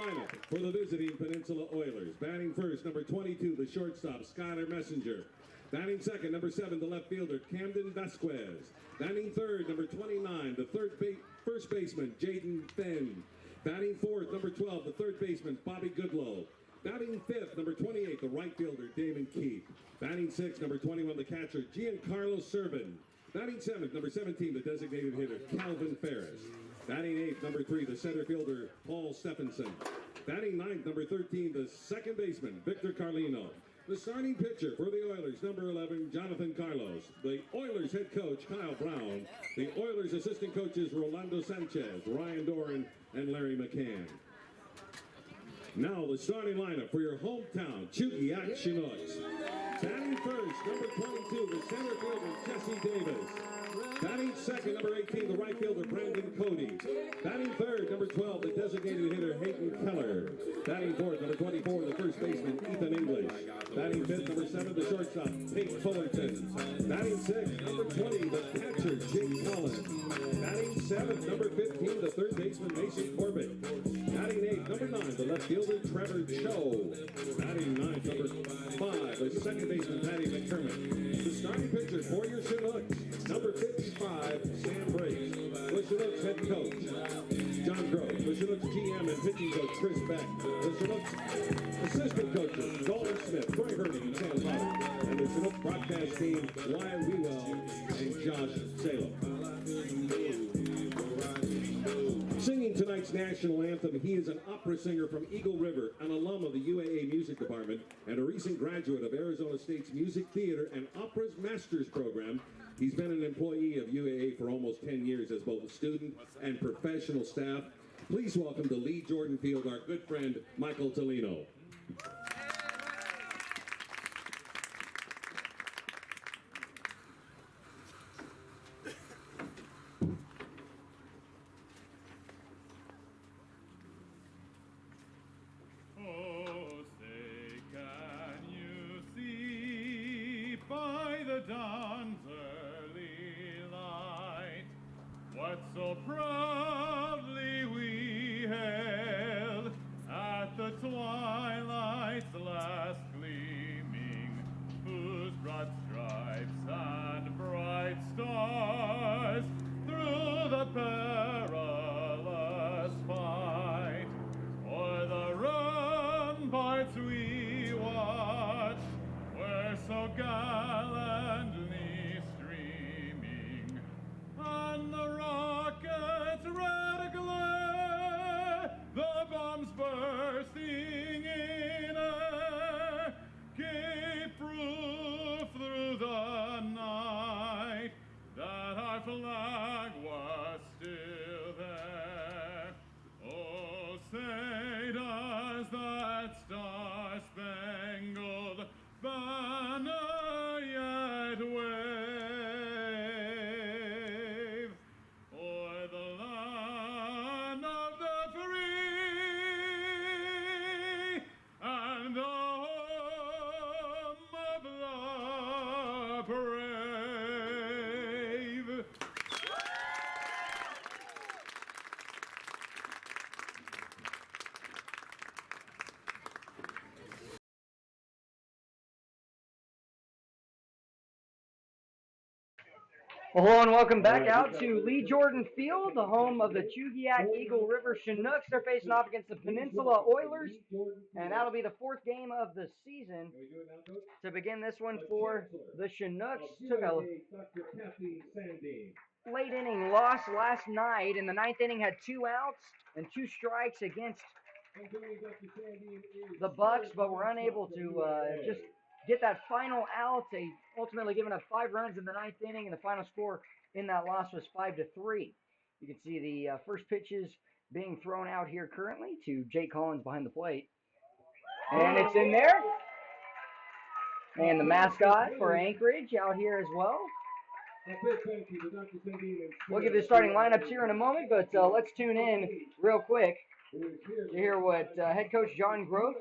lineup for the visiting Peninsula Oilers. Batting first, number 22, the shortstop, Skylar Messenger. Batting second, number 7, the left fielder, Camden Vasquez. Batting third, number 29, the first baseman, Jaden Finn. Batting fourth, number 12, the third baseman, Bobby Goodlow. Batting fifth, number 28, the right fielder, Damon Keith. Batting sixth, number 21, the catcher, Giancarlo Servin. Batting seventh, number 17, the designated hitter, Calvin Ferris. Batting eighth, number 3, the center fielder, Paul Stephenson. Batting ninth, number 13, the second baseman, Victor Carlino. The starting pitcher for the Oilers, number 11, Jonathan Carlos. The Oilers head coach, Kyle Brown. The Oilers assistant coaches, Rolando Sanchez, Ryan Doran, and Larry McCann. Now the starting lineup for your hometown Chugiak Chinooks. Batting first, number 22, the center fielder, Jesse Davis. Batting second, number 18, the right fielder, Brandon Cody. Batting third, number 12, the designated hitter, Hayden Keller. Batting fourth, number 24, the first baseman, Ethan English. Batting fifth, number 7, the shortstop, Pete Fullerton. Batting sixth, number 20, the catcher, Jake Collins. Batting seventh, number 15, the third baseman, Mason Corbett. Batting eighth, number 9, the left fielder, Trevor Cho. Batting ninth, number 5, the second baseman, Patty McDermott. The starting pitcher for your Chinooks, number 55, Sam Briggs. The Chinooks head coach, John Grove. The Chinooks GM and pitching coach, Chris Beck. The Chinooks assistant coaches, Dalton Smith, Troy Hurley, and Sam Potter. And the Chinooks broadcast team, Wyatt Wewell and Josh Salem. Singing tonight's national anthem, he is an opera singer from Eagle River, an alum of the UAA Music Department, and a recent graduate of Arizona State's Music Theater and Opera's Master's Program. He's been an employee of UAA for almost 10 years as both a student and professional staff. Please welcome to Lee Jordan Field, our good friend, Michael Tolino. Oh, say, can you see by the dawn's early light what so proudly we hailed at the twilight's last gleaming, whose broad stripes and bright stars through the perilous fight o'er the ramparts we watched were so gallantly streaming, and the rockets' red glare, the bombs bursting in air, gave proof through the night that our flag was still there. Oh, say does that star-spangled banner yet wave o'er the land of the free and the home of the brave? Well, hello and welcome back out to Lee Jordan Field, the home of the Chugiak Eagle River Chinooks. They're facing off against the Peninsula Oilers, and that'll be the 4th game of the season. To begin this one for the Chinooks, took a late inning loss last night. In the 9th inning, had 2 outs and 2 strikes against the Bucks, but were unable to just get that final out. They ultimately given up 5 runs in the 9th inning, and the final score in that loss was 5-3. You can see the first pitches being thrown out here currently to Jake Collins behind the plate. And it's in there. And the mascot for Anchorage out here as well. We'll give you the starting lineups here in a moment, but let's tune in real quick to hear what head coach John Grove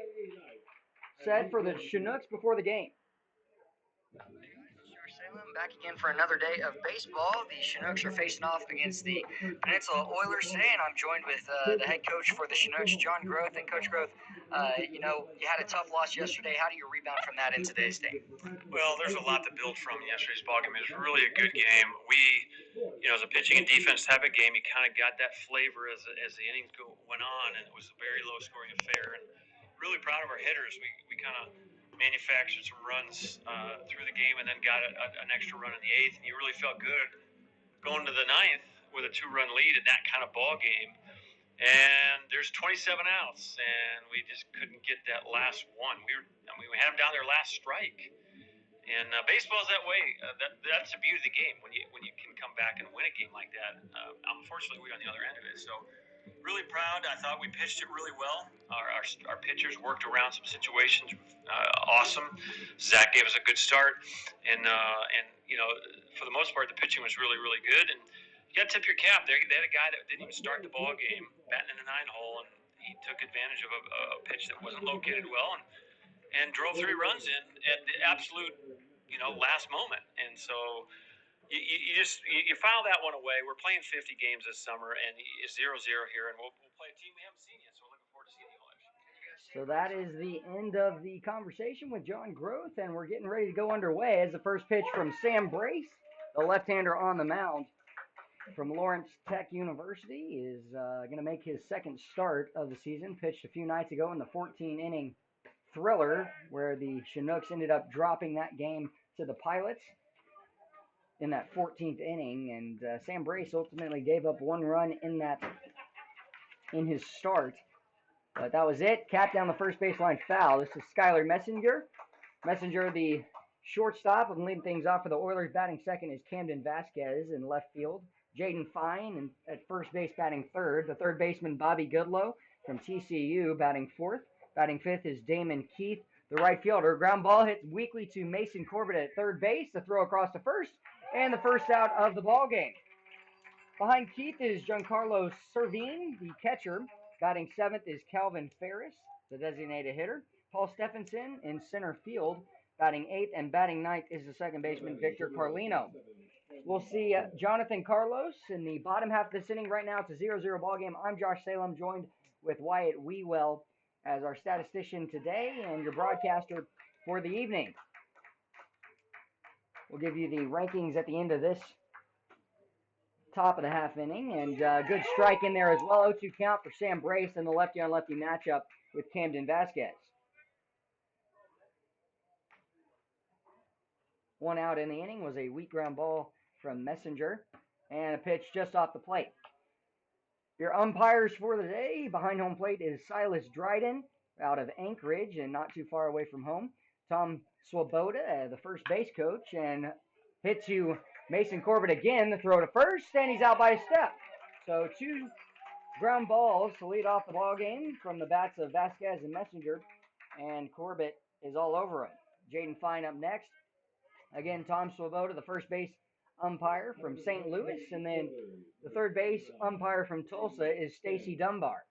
said for the Chinooks before the game. Sure, Salem, back again for another day of baseball. The Chinooks are facing off against the Peninsula Oilers today, and I'm joined with the head coach for the Chinooks, John Groth. And Coach Groth, you had a tough loss yesterday. How do you rebound from that in today's game? Well, there's a lot to build from yesterday's ballgame. It was really a good game. As a pitching and defense type of game, you kind of got that flavor as the innings went on, and it was a very low-scoring affair. And really proud of our hitters. We kind of manufactured some runs through the game, and then got an extra run in the eighth. And you really felt good going to the ninth with a 2-run lead in that kind of ball game. And there's 27 outs, and we just couldn't get that last one. We had them down their last strike. And baseball's that way. That's the beauty of the game when you can come back and win a game like that. Unfortunately, we're on the other end of it. So really proud. I thought we pitched it really well. Our pitchers worked around some situations. Awesome. Zach gave us a good start, and for the most part, the pitching was really, really good. And you got to tip your cap. They had a guy that didn't even start the ball game, batting in the 9-hole, and he took advantage of a pitch that wasn't located well, and drove 3 runs in at the absolute last moment. And so you file that one away. We're playing 50 games this summer, and it's 0-0 here, and we'll play a team we haven't seen yet. So we're looking forward to seeing the Oilers. So that is the end of the conversation with John Groth, and we're getting ready to go underway as the first pitch from Sam Brace, the left-hander on the mound from Lawrence Tech University, is going to make his second start of the season. Pitched a few nights ago in the 14-inning thriller, where the Chinooks ended up dropping that game to the Pilots in that 14th inning, and Sam Brace ultimately gave up 1 run in his start. But that was it. Cap down the first baseline foul. This is Skylar Messenger. Messenger, the shortstop, and leading things off for the Oilers. Batting second is Camden Vasquez in left field. Jaden Fine at first base batting third. The third baseman, Bobby Goodlow from TCU, batting fourth. Batting fifth is Damon Keith, the right fielder. Ground ball hits weakly to Mason Corbett at third base. The throw across to first, and the first out of the ball game. Behind Keith is Giancarlo Servine, the catcher. Batting seventh is Calvin Ferris, the designated hitter. Paul Stephenson in center field, batting eighth, and batting ninth is the second baseman, Victor Carlino. We'll see Jonathan Carlos in the bottom half of this inning. Right now, it's a 0-0 ball game. I'm Josh Salem, joined with Wyatt Wewell as our statistician today and your broadcaster for the evening. We'll give you the rankings at the end of this top of the half inning, and good strike in there as well. 0-2 count for Sam Brace in the lefty-on-lefty matchup with Camden Vasquez. 1 out in the inning was a weak ground ball from Messenger, and a pitch just off the plate. Your umpires for the day, behind home plate is Silas Dryden out of Anchorage and not too far away from home. Tom Swoboda, the first base coach, and hit to Mason Corbett again, the throw to first, and he's out by a step. So 2 ground balls to lead off the ball game from the bats of Vasquez and Messenger, and Corbett is all over him. Jaden Fine up next. Again, Tom Swoboda, the first base umpire from St. Louis, and then the third base umpire from Tulsa is Stacy Dunbar.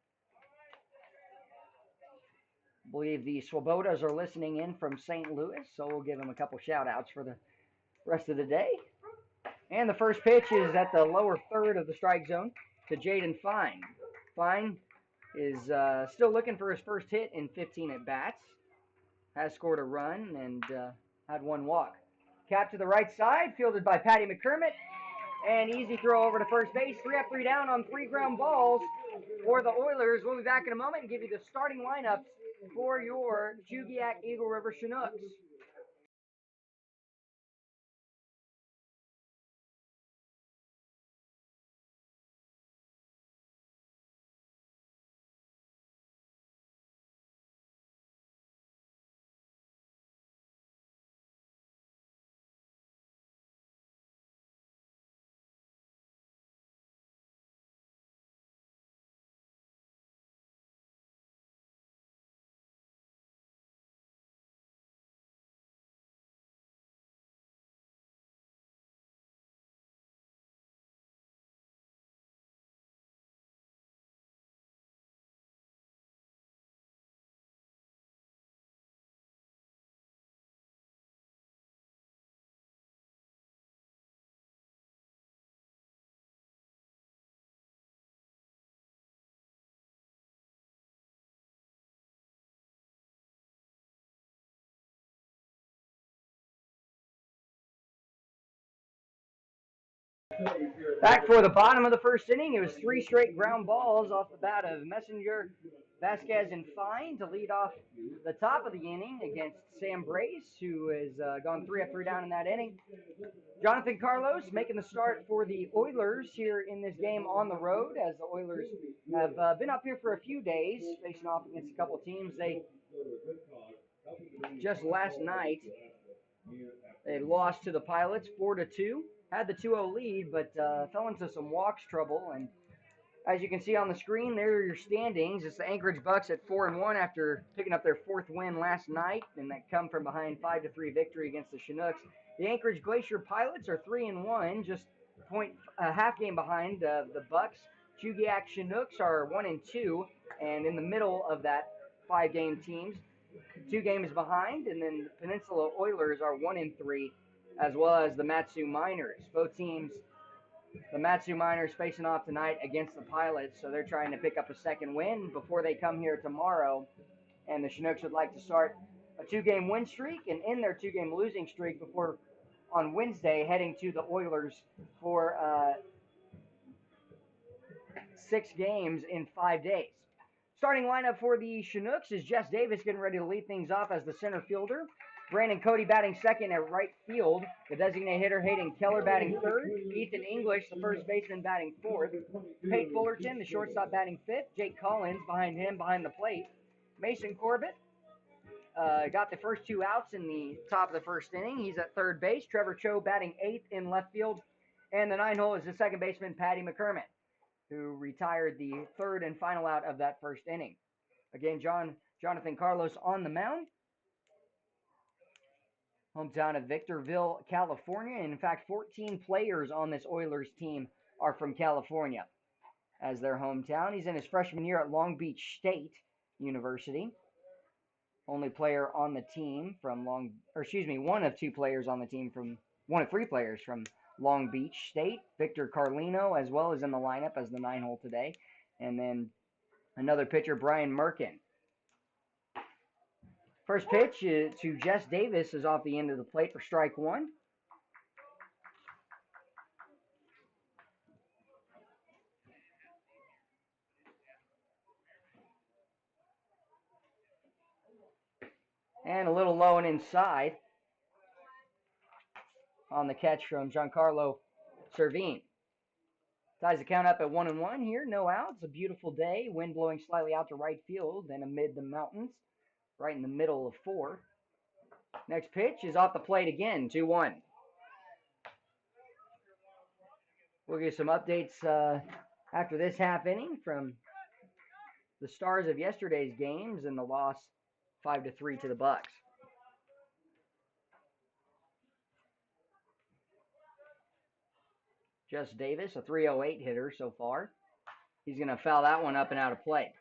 I believe the Swobodas are listening in from St. Louis, so we'll give them a couple shout-outs for the rest of the day. And the first pitch is at the lower third of the strike zone to Jaden Fine. Fine is still looking for his first hit in 15 at-bats. Has scored a run and had 1 walk. Cap to the right side, fielded by Patty McCormick. And easy throw over to first base. 3 up, 3 down on 3 ground balls for the Oilers. We'll be back in a moment and give you the starting lineups for your Chugiak Eagle River Chinooks. Back for the bottom of the first inning, it was 3 straight ground balls off the bat of Messenger, Vasquez, and Fine to lead off the top of the inning against Sam Brace, who has gone 3 up, 3 down in that inning. Jonathan Carlos making the start for the Oilers here in this game on the road, as the Oilers have been up here for a few days, facing off against a couple teams. They just last night they lost to the Pilots 4-2. Had the 2-0 lead, but fell into some walks trouble. And as you can see on the screen, there are your standings. It's the Anchorage Bucks at 4-1 after picking up their 4th win last night, and that come from behind 5-3 victory against the Chinooks. The Anchorage Glacier Pilots are 3-1, just a half game behind the Bucks. Chugiak Chinooks are 1-2, and in the middle of that 5-game teams, 2 games behind, and then the Peninsula Oilers are 1-3, as well as the Matsu Miners. Both teams, the Matsu Miners facing off tonight against the Pilots, so they're trying to pick up a 2nd win before they come here tomorrow. And the Chinooks would like to start a 2-game win streak and end their 2-game losing streak before on Wednesday heading to the Oilers for 6 games in 5 days. Starting lineup for the Chinooks is Jess Davis getting ready to lead things off as the center fielder. Brandon Cody batting second at right field. The designated hitter Hayden Keller batting third. Ethan English, the first baseman, batting fourth. Pate Fullerton, the shortstop, batting fifth. Jake Collins behind him behind the plate. Mason Corbett got the first 2 outs in the top of the first inning. He's at third base. Trevor Cho batting 8th in left field. And the 9-hole is the second baseman, Patty McCormick, who retired the 3rd and final out of that first inning. Again, Jonathan Carlos on the mound. Hometown of Victorville, California. And in fact, 14 players on this Oilers team are from California as their hometown. He's in his freshman year at Long Beach State University. Only player on the team from one of 3 players from Long Beach State. Victor Carlino as well as in the lineup as the 9-hole today. And then another pitcher, Brian Merkin. First pitch to Jess Davis is off the end of the plate for strike 1. And a little low and inside on the catch from Giancarlo Servine. Ties the count up at 1-1 here. No outs. A beautiful day. Wind blowing slightly out to right field and amid the mountains. Right in the middle of 4. Next pitch is off the plate again, 2-1. We'll get some updates after this half inning from the stars of yesterday's games and the loss 5-3 to the Bucks. Jess Davis, a 308 hitter so far. He's going to foul that one up and out of play.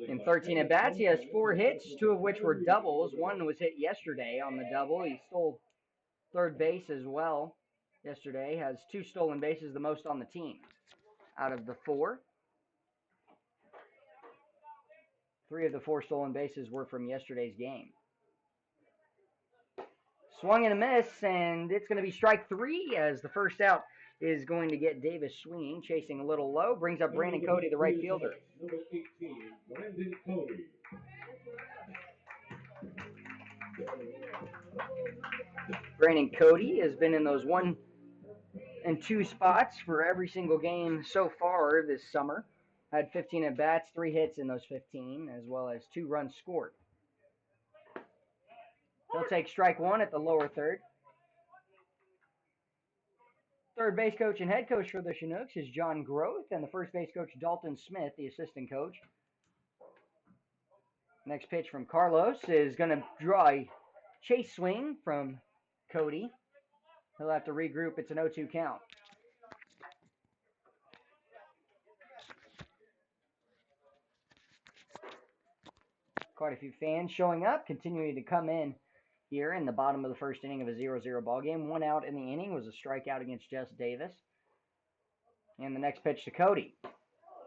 In 13 at-bats, he has 4 hits, 2 of which were doubles. One was hit yesterday on the double. He stole third base as well yesterday. Has 2 stolen bases, the most on the team out of the 4. 3 of the 4 stolen bases were from yesterday's game. Swung and a miss, and it's going to be strike 3 as the first out is going to get Davis swinging, chasing a little low. Brings up Brandon Cody, the right fielder. Number 18, Brandon Cody. Brandon Cody has been in those 1 and 2 spots for every single game so far this summer. Had 15 at-bats, 3 hits in those 15, as well as 2 runs scored. He'll take strike 1 at the lower third. Third base coach and head coach for the Chinooks is John Groth, and the first base coach, Dalton Smith, the assistant coach. Next pitch from Carlos is going to draw a chase swing from Cody. He'll have to regroup. It's an 0-2 count. Quite a few fans showing up, continuing to come in here in the bottom of the first inning of a 0-0 ball game. 1 out in the inning was a strikeout against Jess Davis. And the next pitch to Cody.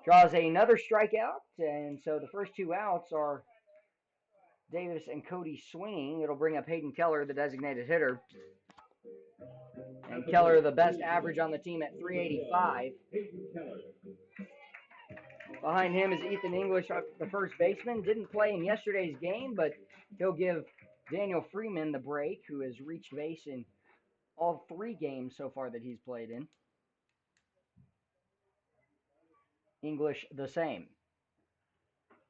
Draws another strikeout, and so the first 2 outs are Davis and Cody swinging. It'll bring up Hayden Keller, the designated hitter. And Keller, the best average on the team at 385. Behind him is Ethan English, the first baseman. Didn't play in yesterday's game, but he'll give Daniel Freeman the break, who has reached base in all 3 games so far that he's played in. English the same,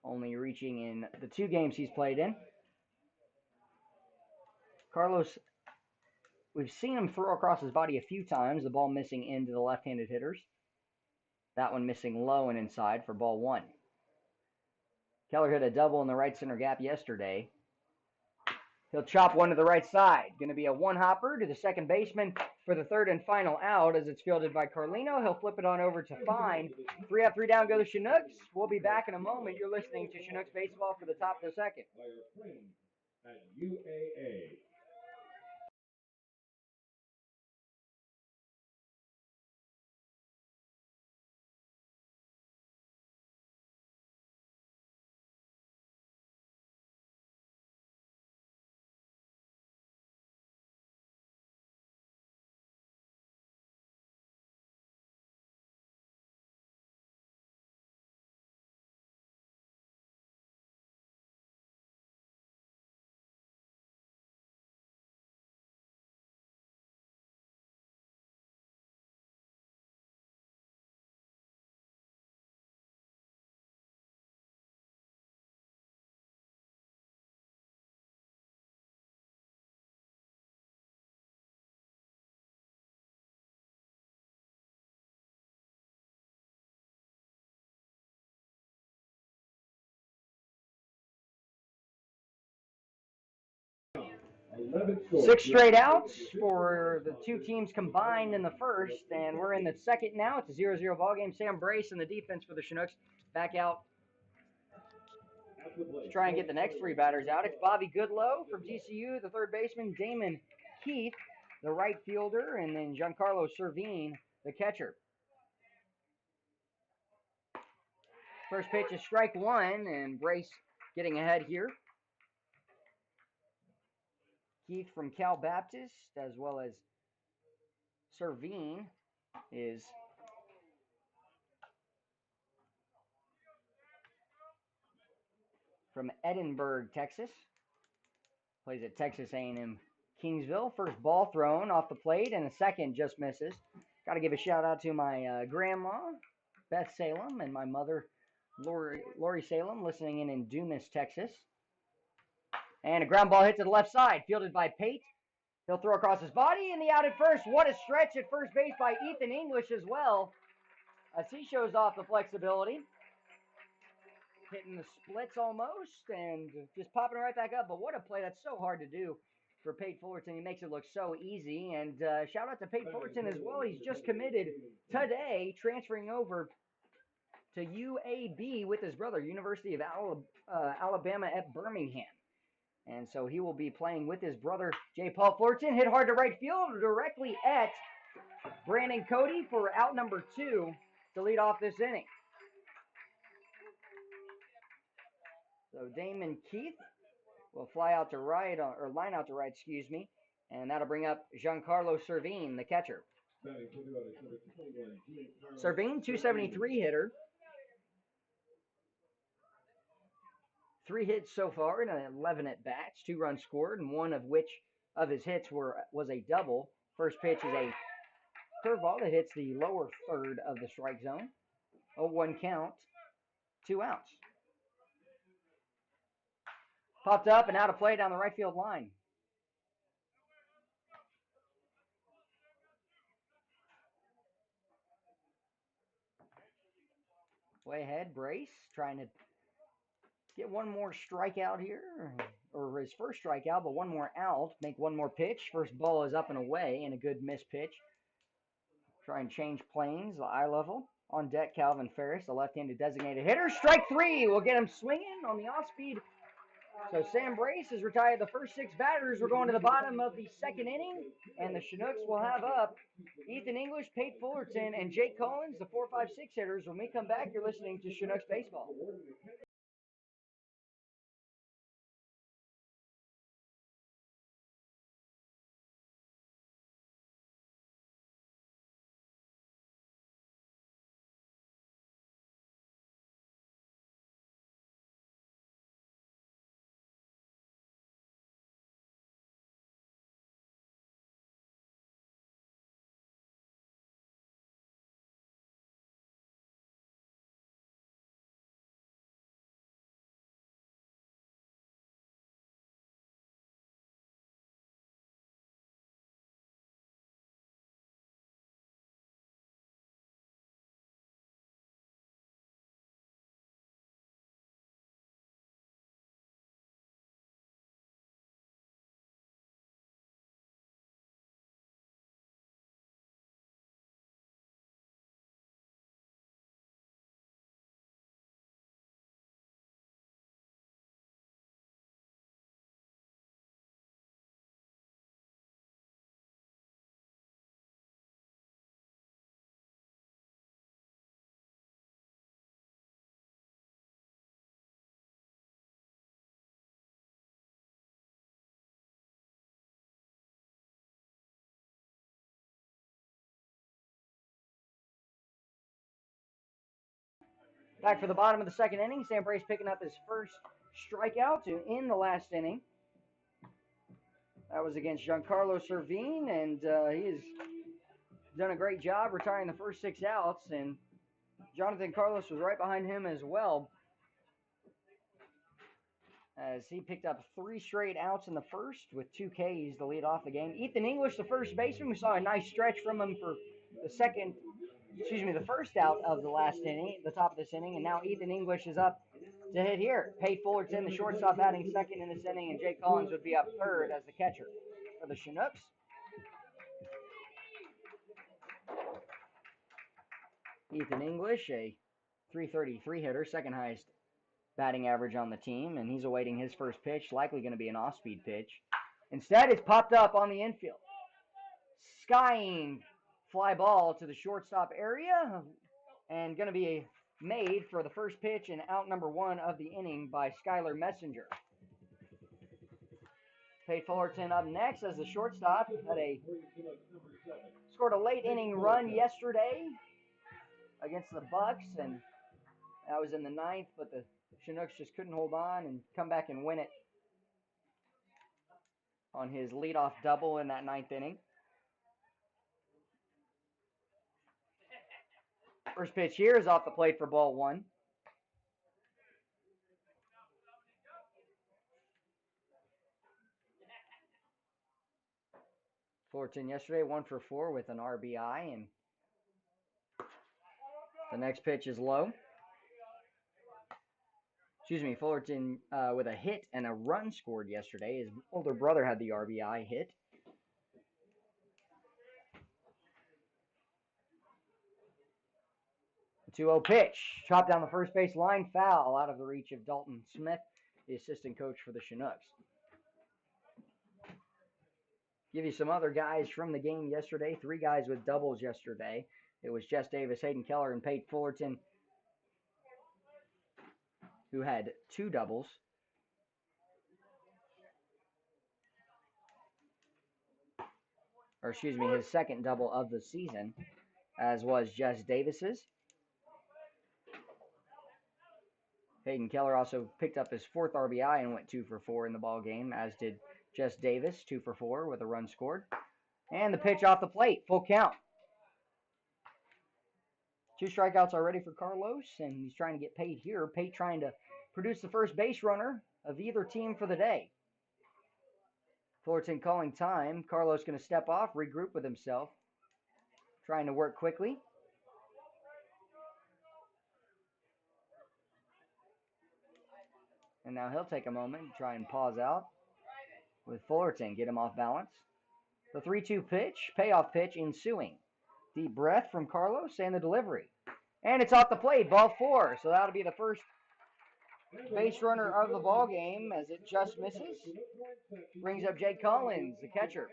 only reaching in the 2 games he's played in. Carlos, we've seen him throw across his body a few times, the ball missing into the left-handed hitters. That one missing low and inside for ball 1. Keller hit a double in the right center gap yesterday. He'll chop one to the right side. Going to be a one-hopper to the second baseman for the third and final out as it's fielded by Carlino. He'll flip it on over to Fine. 3 up, 3 down go the Chinooks. We'll be back in a moment. You're listening to Chinooks Baseball for the top of the second. At UAA. Six straight outs for the 2 teams combined in the first, and we're in the second now. It's a 0-0 ball game. Sam Brace and the defense for the Chinooks back out to try and get the next 3 batters out. It's Bobby Goodlow from TCU, the third baseman, Damon Keith, the right fielder, and then Giancarlo Servine, the catcher. First pitch is strike 1, and Brace getting ahead here. Keith from Cal Baptist, as well as Servine, is from Edinburgh, Texas. Plays at Texas A&M Kingsville. First ball thrown off the plate, and a second just misses. Got to give a shout out to my grandma, Beth Salem, and my mother, Lori Salem, listening in Dumas, Texas. And a ground ball hit to the left side, fielded by Pate. He'll throw across his body, and the out at first. What a stretch at first base by Ethan English as well, as he shows off the flexibility. Hitting the splits almost, and just popping right back up. But what a play. That's so hard to do for Pate Fullerton. He makes it look so easy. And shout out to Pate Fullerton as well. He's just committed today, transferring over to UAB with his brother, University of Alabama at Birmingham. And so he will be playing with his brother, J. Paul Fullerton. Hit hard to right field, directly at Brandon Cody for out number 2 to lead off this inning. So Damon Keith will fly out to right, or line out to right, and that'll bring up Giancarlo Servine, the catcher. Servine, 273 hitter. 3 hits so far in 11 at-bats, 2 runs scored, and one of which of his hits was a double. First pitch is a curveball that hits the lower third of the strike zone. 0-1 count, 2 outs. Popped up and out of play down the right field line. Way ahead, Brace, trying to get one more strikeout here, or his first strikeout, but one more out, make one more pitch. First ball is up and away, and a good miss pitch. Try and change planes, the eye level. On deck, Calvin Ferris, the left-handed designated hitter. Strike 3 will get him swinging on the off-speed. So Sam Brace has retired the first 6 batters. We're going to the bottom of the second inning, and the Chinooks will have up Ethan English, Pate Fullerton, and Jake Collins, the 4-5-6 hitters. When we come back, you're listening to Chinooks Baseball. Back for the bottom of the second inning. Sam Brace picking up his first strikeout to end the last inning. That was against Giancarlo Servine, and he has done a great job retiring the first 6 outs, and Jonathan Carlos was right behind him as well, as he picked up 3 straight outs in the first with 2 Ks to lead off the game. Ethan English, the first baseman, we saw a nice stretch from him for the first out of the last inning, the top of this inning, and now Ethan English is up to hit here. Pate Fullerton, the shortstop, batting second in this inning, and Jake Collins would be up third as the catcher for the Chinooks. Ethan English, a .333 hitter, second highest batting average on the team, and he's awaiting his first pitch, likely going to be an off-speed pitch. Instead, it's popped up on the infield. Skying fly ball to the shortstop area, and going to be made for the first pitch and out number 1 of the inning by Skylar Messenger. Pate Fullerton up next as the shortstop. Scored a late inning run yesterday against the Bucks, and that was in the 9th, but the Chinooks just couldn't hold on and come back and win it on his leadoff double in that 9th inning. First pitch here is off the plate for ball 1. Fullerton yesterday 1 for 4 with an RBI, and the next pitch is low. Fullerton with a hit and a run scored yesterday. His older brother had the RBI hit. The 2-0 pitch. Chopped down the first base line. Foul out of the reach of Dalton Smith, the assistant coach for the Chinooks. Give you some other guys from the game yesterday. 3 guys with doubles yesterday. It was Jess Davis, Hayden Keller, and Pate Fullerton who had 2 doubles. His second double of the season, as was Jess Davis's. Hayden Keller also picked up his 4th RBI and went 2 for 4 in the ball game, as did Jess Davis, 2 for 4 with a run scored. And the pitch off the plate, full count. 2 strikeouts already for Carlos, and he's trying to get Pate here. Pate trying to produce the first base runner of either team for the day. Fullerton calling time. Carlos going to step off, regroup with himself, trying to work quickly. And now he'll take a moment and try and pause out with Fullerton, get him off balance. The 3-2 pitch, payoff pitch ensuing. Deep breath from Carlos and the delivery. And it's off the plate, ball 4. So that'll be the first base runner of the ball game as it just misses. Brings up Jake Collins, the catcher.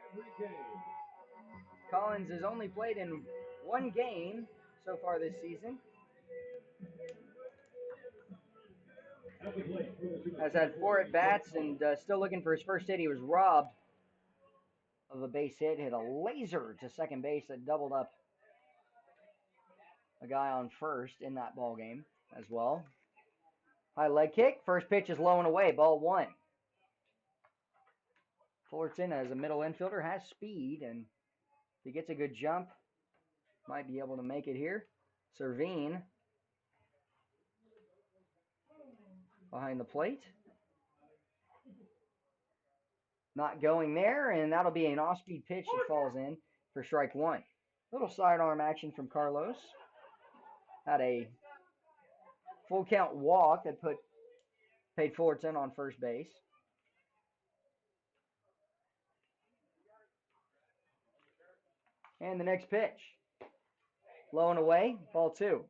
Collins has only played in 1 game so far this season. Has had 4 at-bats and still looking for his first hit. He was robbed of a base hit. Hit a laser to second base that doubled up a guy on first in that ball game as well. High leg kick. First pitch is low and away. Ball 1. Fullerton, as a middle infielder, has speed, and if he gets a good jump, might be able to make it here. Servine behind the plate. Not going there, and that'll be an off-speed pitch that falls in for strike 1. Little sidearm action from Carlos. Had a full count walk that put Pate Fullerton on first base. And the next pitch. Low and away, ball 2.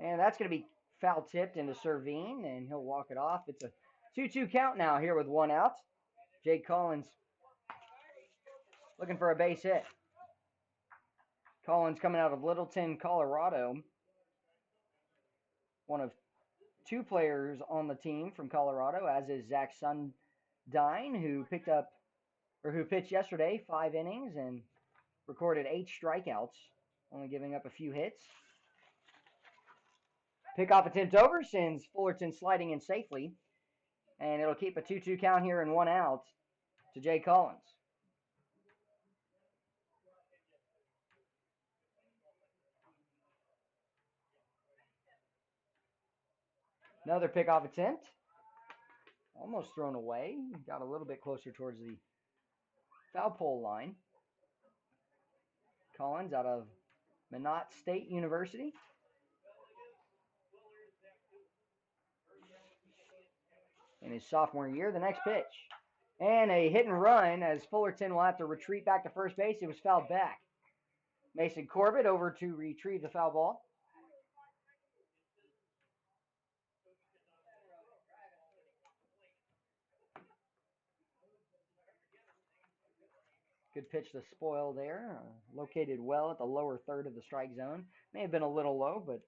And that's going to be foul tipped into Servine, and he'll walk it off. It's a 2-2 count now here with 1 out. Jake Collins looking for a base hit. Collins coming out of Littleton, Colorado. One of 2 players on the team from Colorado, as is Zach Sundine, who pitched yesterday 5 innings and recorded 8 strikeouts, only giving up a few hits. Pickoff attempt over sends Fullerton sliding in safely, and it'll keep a 2-2 count here and 1 out to Jay Collins. Another pickoff attempt. Almost thrown away. Got a little bit closer towards the foul pole line. Collins out of Minot State University. In his sophomore year, the next pitch. And a hit and run as Fullerton will have to retreat back to first base. It was fouled back. Mason Corbett over to retrieve the foul ball. Good pitch to Spoil there. Located well at the lower third of the strike zone. May have been a little low, but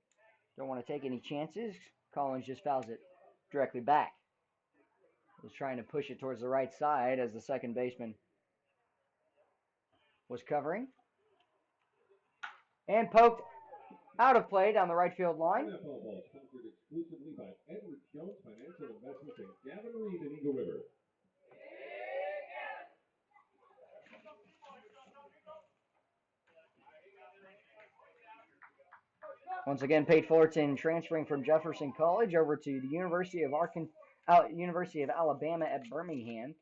don't want to take any chances. Collins just fouls it directly back. Was trying to push it towards the right side as the second baseman was covering. And poked out of play down the right field line. That ball sponsored exclusively by Edward Jones Financial Investments and Gavin Reed in Eagle River. Once again, Pate Fullerton transferring from Jefferson College over to the University of Alabama at Birmingham.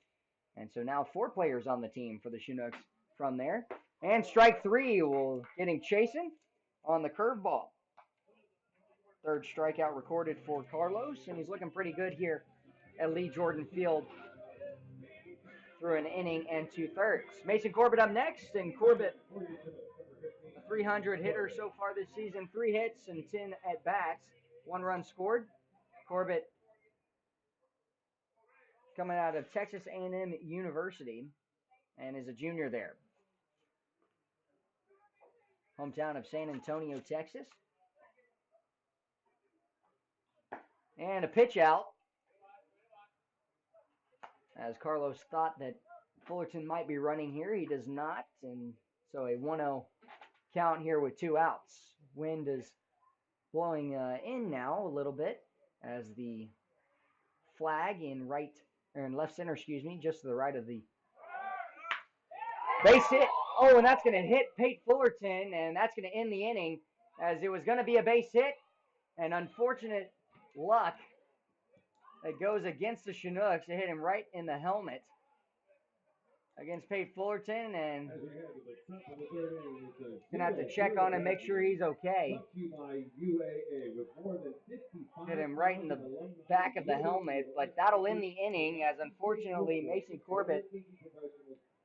And so now 4 players on the team for the Chinooks from there. And strike 3 will getting Chasen on the curveball. 3rd strikeout recorded for Carlos, and he's looking pretty good here at Lee Jordan Field through an inning and 2/3. Mason Corbett up next, and Corbett, a 300 hitter so far this season, 3 hits and 10 at bats, 1 run scored. Corbett coming out of Texas A&M University and is a junior there. Hometown of San Antonio, Texas. And a pitch out, as Carlos thought that Fullerton might be running here. He does not, and so a 1-0 count here with 2 outs. Wind is blowing in now a little bit as the flag in left center, just to the right of the base hit. Oh, and that's going to hit Pate Fullerton, and that's going to end the inning, as it was going to be a base hit, and unfortunate luck that goes against the Chinooks to hit him right in the helmet against Pate Fullerton, and gonna have to check on him, make sure he's okay. Hit him right in the back of the helmet, but that'll end the inning, as unfortunately Mason Corbett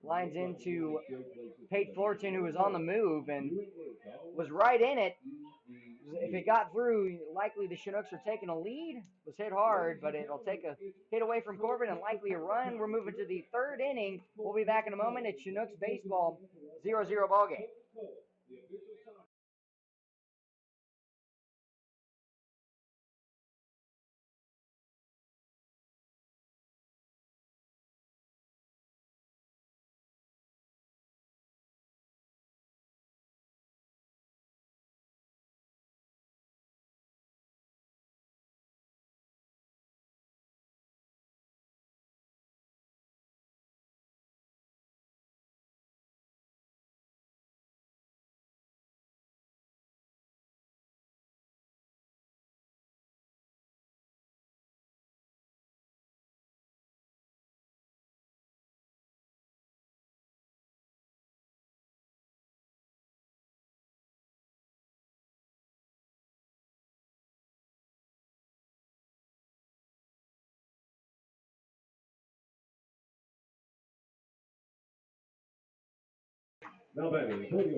lines into Pate Fullerton, who was on the move and was right in it. If it got through, likely the Chinooks are taking a lead. Was hit hard, but it'll take a hit away from Corbett and likely a run. We're moving to the 3rd inning. We'll be back in a moment. It's Chinooks baseball, 0-0 ball game.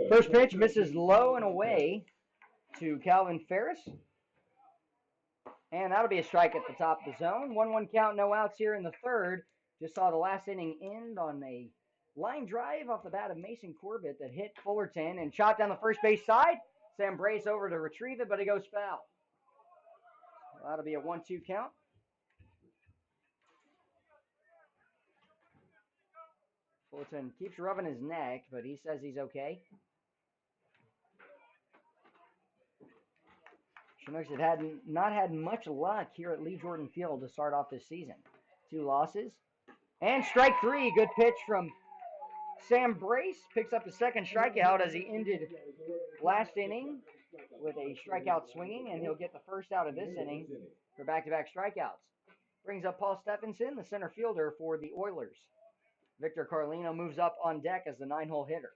First pitch misses low and away to Calvin Ferris. And that'll be a strike at the top of the zone. 1-1 count, no outs here in the 3rd. Just saw the last inning end on a line drive off the bat of Mason Corbett that hit Fullerton and shot down the first base side. Sam Brace over to retrieve it, but it goes foul. That'll be a 1-2 count. Fullerton keeps rubbing his neck, but he says he's okay. Chinooks have not had much luck here at Lee Jordan Field to start off this season. 2 losses. And strike 3. Good pitch from Sam Brace. Picks up the second strikeout as he ended last inning with a strikeout swinging, and he'll get the first out of this inning for back-to-back strikeouts. Brings up Paul Stephenson, the center fielder for the Oilers. Victor Carlino moves up on deck as the 9-hole hitter.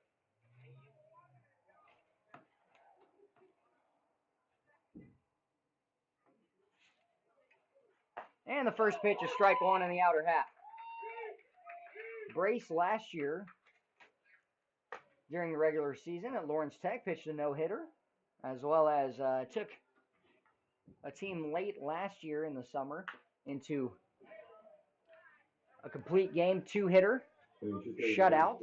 And the first pitch is strike 1 in the outer half. Brace last year, during the regular season at Lawrence Tech, pitched a no-hitter, as well as took a team late last year in the summer into a complete game 2-hitter shutout.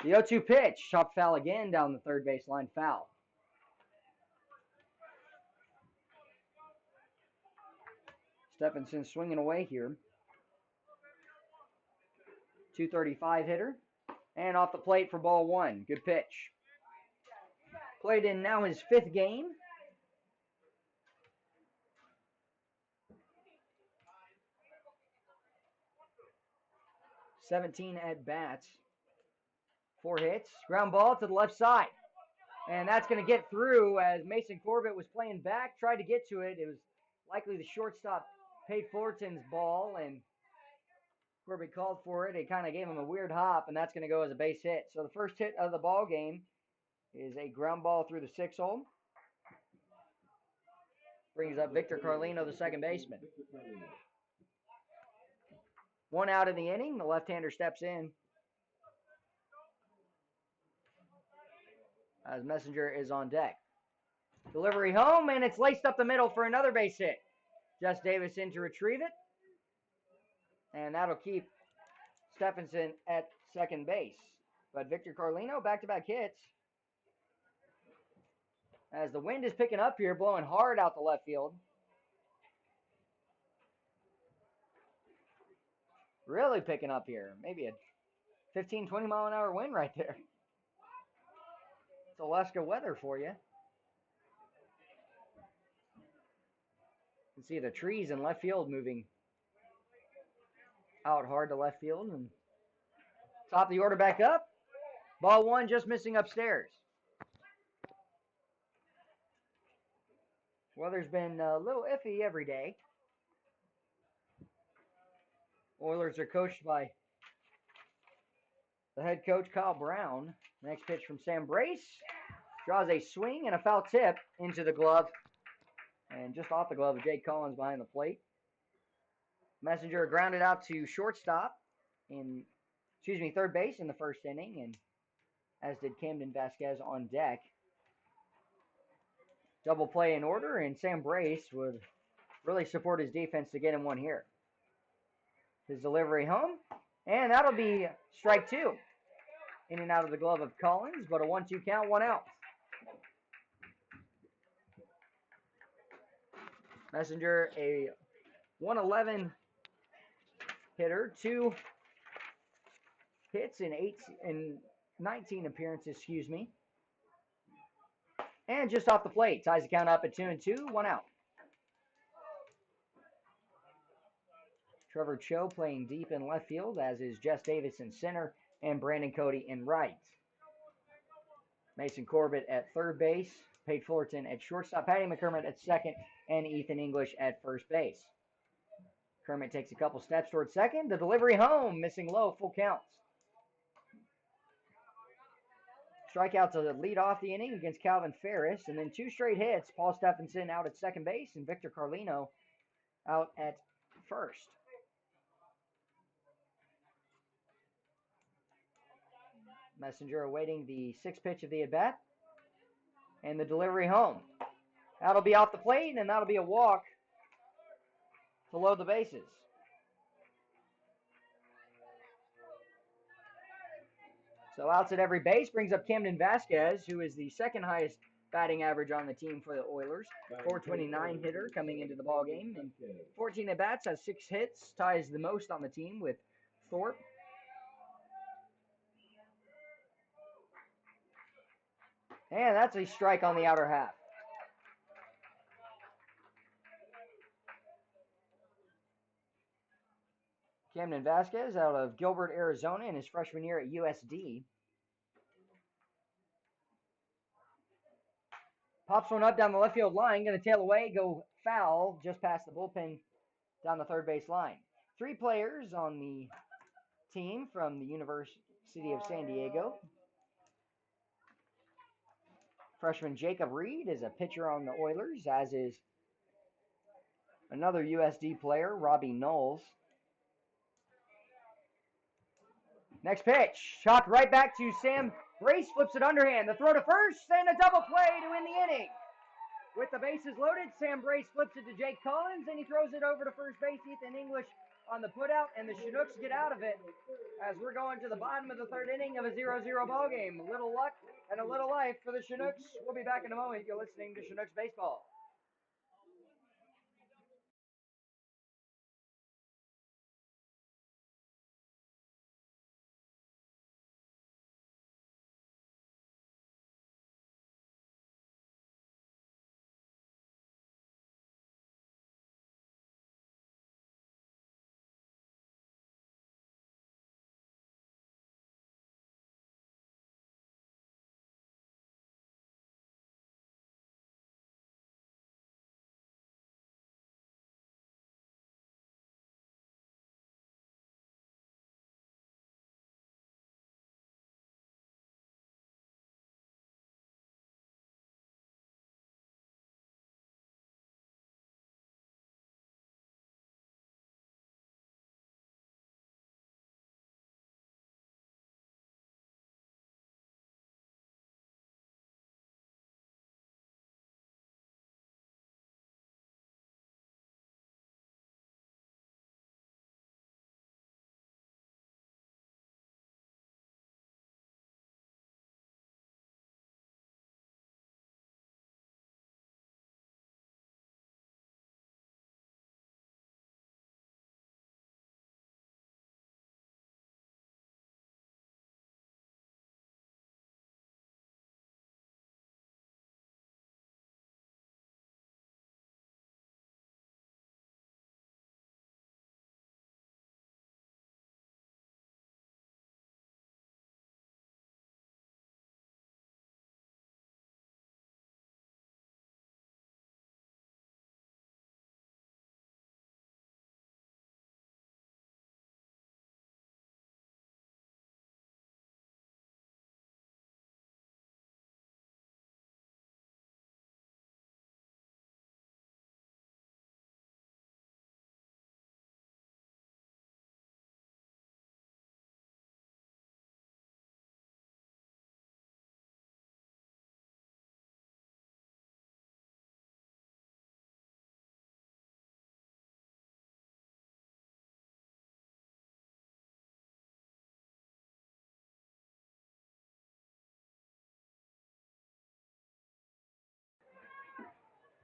The 0-2 pitch, chopped foul again down the third baseline, foul. Stephenson swinging away here. 235 hitter. And off the plate for ball 1. Good pitch. Played in now his 5th game. (17 at bats). 4 hits. Ground ball to the left side. And that's going to get through as Mason Corbett was playing back, tried to get to it. It was likely the shortstop paid Fullerton's ball, and Corbett called for it. It kind of gave him a weird hop, and that's going to go as a base hit. So the first hit of the ball game is a ground ball through the 6-hole. Brings up Victor Carlino, the second baseman. 1 out in the inning. The left-hander steps in. As Messenger is on deck. Delivery home, and it's laced up the middle for another base hit. Jess Davis in to retrieve it. And that'll keep Stephenson at second base. But Victor Carlino, back-to-back hits. As the wind is picking up here, blowing hard out the left field. Really picking up here. Maybe a 15, 20 mile an hour wind right there. It's Alaska weather for you. You can see the trees in left field moving out hard to left field. And top of the order back up. Ball 1 just missing upstairs. Weather's been a little iffy every day. Oilers are coached by the head coach, Kyle Brown. Next pitch from Sam Brace. Draws a swing and a foul tip into the glove. And just off the glove of Jake Collins behind the plate. Messenger grounded out to shortstop third base in the first inning, and as did Camden Vasquez on deck. Double play in order, and Sam Brace would really support his defense to get him one here. His delivery home, and that'll be strike 2. In and out of the glove of Collins, but a 1-2 count, 1 out. Messenger, a 111 hitter, 2 hits in 19 appearances, And just off the plate, ties the count up at 2-2, 1 out. Trevor Cho playing deep in left field, as is Jess Davis in center and Brandon Cody in right. Mason Corbett at third base, Pate Fullerton at shortstop, Patty McCormick at second, and Ethan English at first base. Kermit takes a couple steps towards second. The delivery home, missing low, full counts. Strikeout to lead off the inning against Calvin Ferris, and then 2 straight hits. Paul Stephenson out at second base, and Victor Carlino out at first. Messenger awaiting the 6th pitch of the at-bat. And the delivery home. That'll be off the plate, and that'll be a walk to load the bases. So outs at every base brings up Camden Vasquez, who is the second highest batting average on the team for the Oilers. 429 hitter coming into the ball game, and 14 at bats, has 6 hits, ties the most on the team with Thorpe. And that's a strike on the outer half. Camden Vasquez out of Gilbert, Arizona in his freshman year at USD. Pops one up down the left field line, going to tail away, go foul just past the bullpen down the third base line. 3 players on the team from the University of San Diego. Freshman Jacob Reed is a pitcher on the Oilers, as is another USD player, Robbie Knowles. Next pitch, shot right back to Sam Brace, flips it underhand. The throw to first, and a double play to end the inning. With the bases loaded, Sam Brace flips it to Jake Collins, and he throws it over to first base, Ethan English on the putout, and the Chinooks get out of it as we're going to the bottom of the third inning of a 0-0 ball game. A little luck and a little life for the Chinooks. We'll be back in a moment. You're listening to Chinooks Baseball.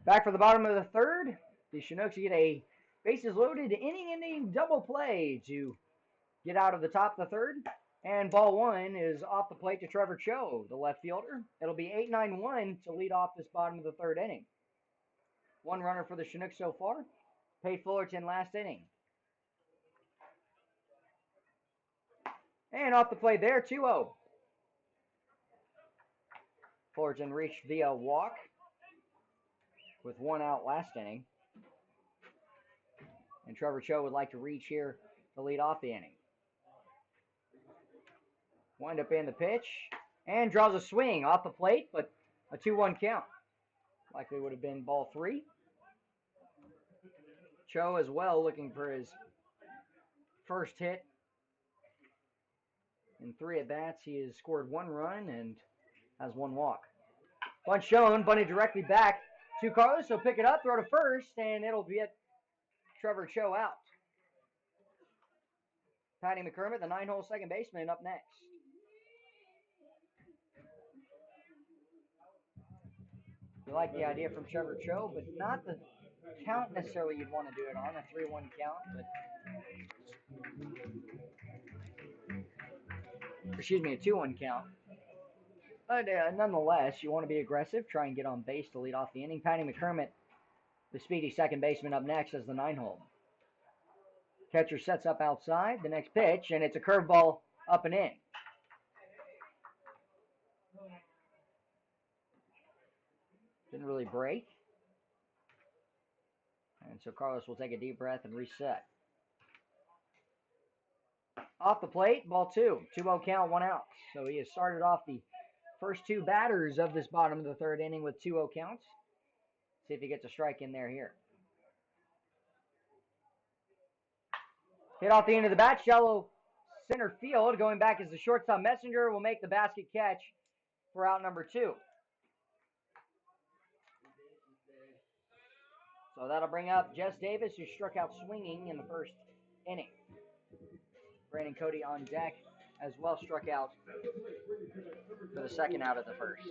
Back for the bottom of the third. The Chinooks get a bases loaded, inning-ending double play to get out of the top of the third. And ball one is off the plate to Trevor Cho, the left fielder. It'll be 8-9-1 to lead off this bottom of the third inning. 1 runner for the Chinooks so far. Pate Fullerton last inning. And off the plate there, 2-0. Fullerton reached via walk with 1 out last inning. And Trevor Cho would like to reach here to lead off the inning. Wind up in the pitch and draws a swing off the plate, but a 2-1 count. Likely would have been ball 3. Cho as well looking for his first hit. In 3 at-bats, he has scored 1 run and has 1 walk. Bunt shown, bunted directly back to Carlos. He'll pick it up, throw to first, and it'll be Trevor Cho out. Patty McCormick, the 9-hole second baseman, up next. We like the idea from Trevor Cho, but not the count necessarily you'd want to do it on, a 3-1 count, but excuse me, a 2-1 count. But nonetheless, you want to be aggressive, try and get on base to lead off the inning. Patty McCormick, the speedy second baseman, up next as the 9-hole. Catcher sets up outside, the next pitch, and it's a curveball up and in. Didn't really break. And so Carlos will take a deep breath and reset. Off the plate, ball 2. 2-0 count, 1 out. So he has started off the first 2 batters of this bottom of the 3rd inning with 2-0 counts. See if he gets a strike in there here. Hit off the end of the bat, shallow center field. Going back as the shortstop. Messenger will make the basket catch for out number 2. So that'll bring up Jess Davis, who struck out swinging in the 1st inning. Brandon Cody on deck as well, struck out for the 2nd out of the 1st.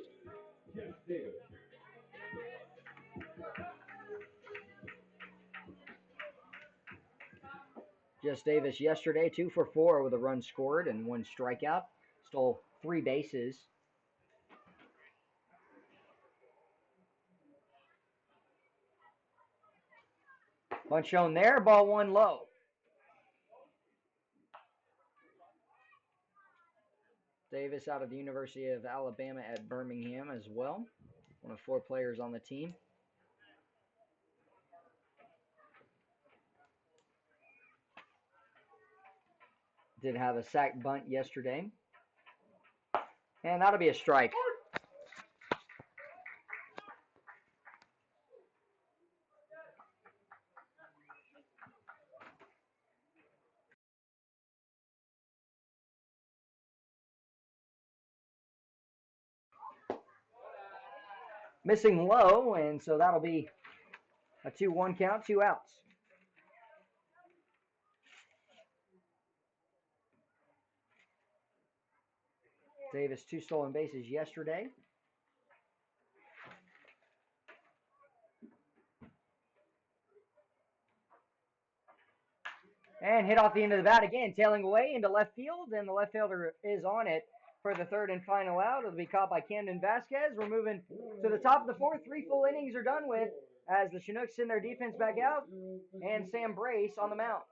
Jess Davis yesterday, 2 for 4 with a run scored and 1 strikeout. Stole 3 bases. Bunt shown there, ball 1 low. Davis out of the University of Alabama at Birmingham as well. One of 4 players on the team. Did have a sac bunt yesterday. And that'll be a strike. Missing low, and so that'll be a 2-1 count, 2 outs. Davis 2 stolen bases yesterday. And hit off the end of the bat again, tailing away into left field, and the left fielder is on it for the 3rd and final out. It'll be caught by Camden Vasquez. We're moving to the top of the 4th. 3 full innings are done with as the Chinooks send their defense back out, and Sam Brace on the mound.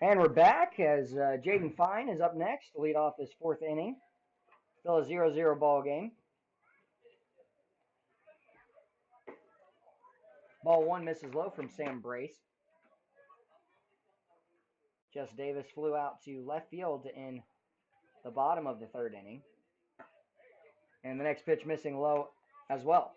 And we're back as Jaden Fine is up next to lead off this 4th inning. Still a 0-0 ball game. Ball 1 misses low from Sam Brace. Jess Davis flew out to left field in the bottom of the 3rd inning. And the next pitch missing low as well.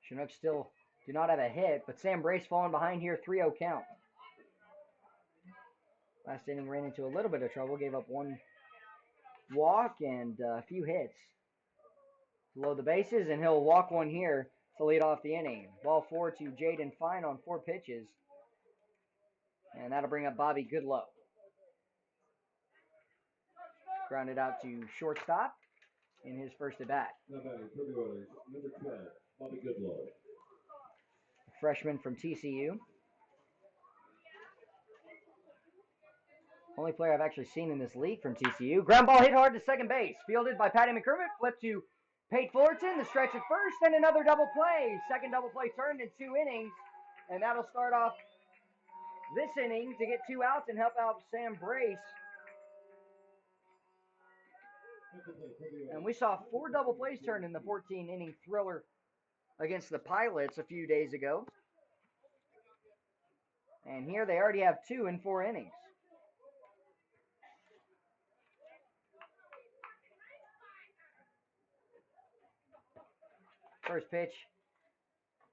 Chinooks still do not have a hit, but Sam Brace falling behind here, 3-0 count. Last inning ran into a little bit of trouble, gave up 1 walk and a few hits. Load the bases, and he'll walk 1 here to lead off the inning. Ball 4 to Jaden Fine on 4 pitches. And that'll bring up Bobby Goodlow. Grounded out to shortstop in his first at bat. Now batting for the Oilers, number 12, Bobby Goodlow. Freshman from TCU. Only player I've actually seen in this league from TCU. Ground ball hit hard to second base. Fielded by Patty McCormick. Flip to Pate Fullerton. The stretch at first and another double play. Second double play turned in 2 innings. And that'll start off this inning to get 2 outs and help out Sam Brace. And we saw 4 double plays turned in the 14-inning thriller against the Pilots a few days ago. And here they already have 2 in 4 innings. First pitch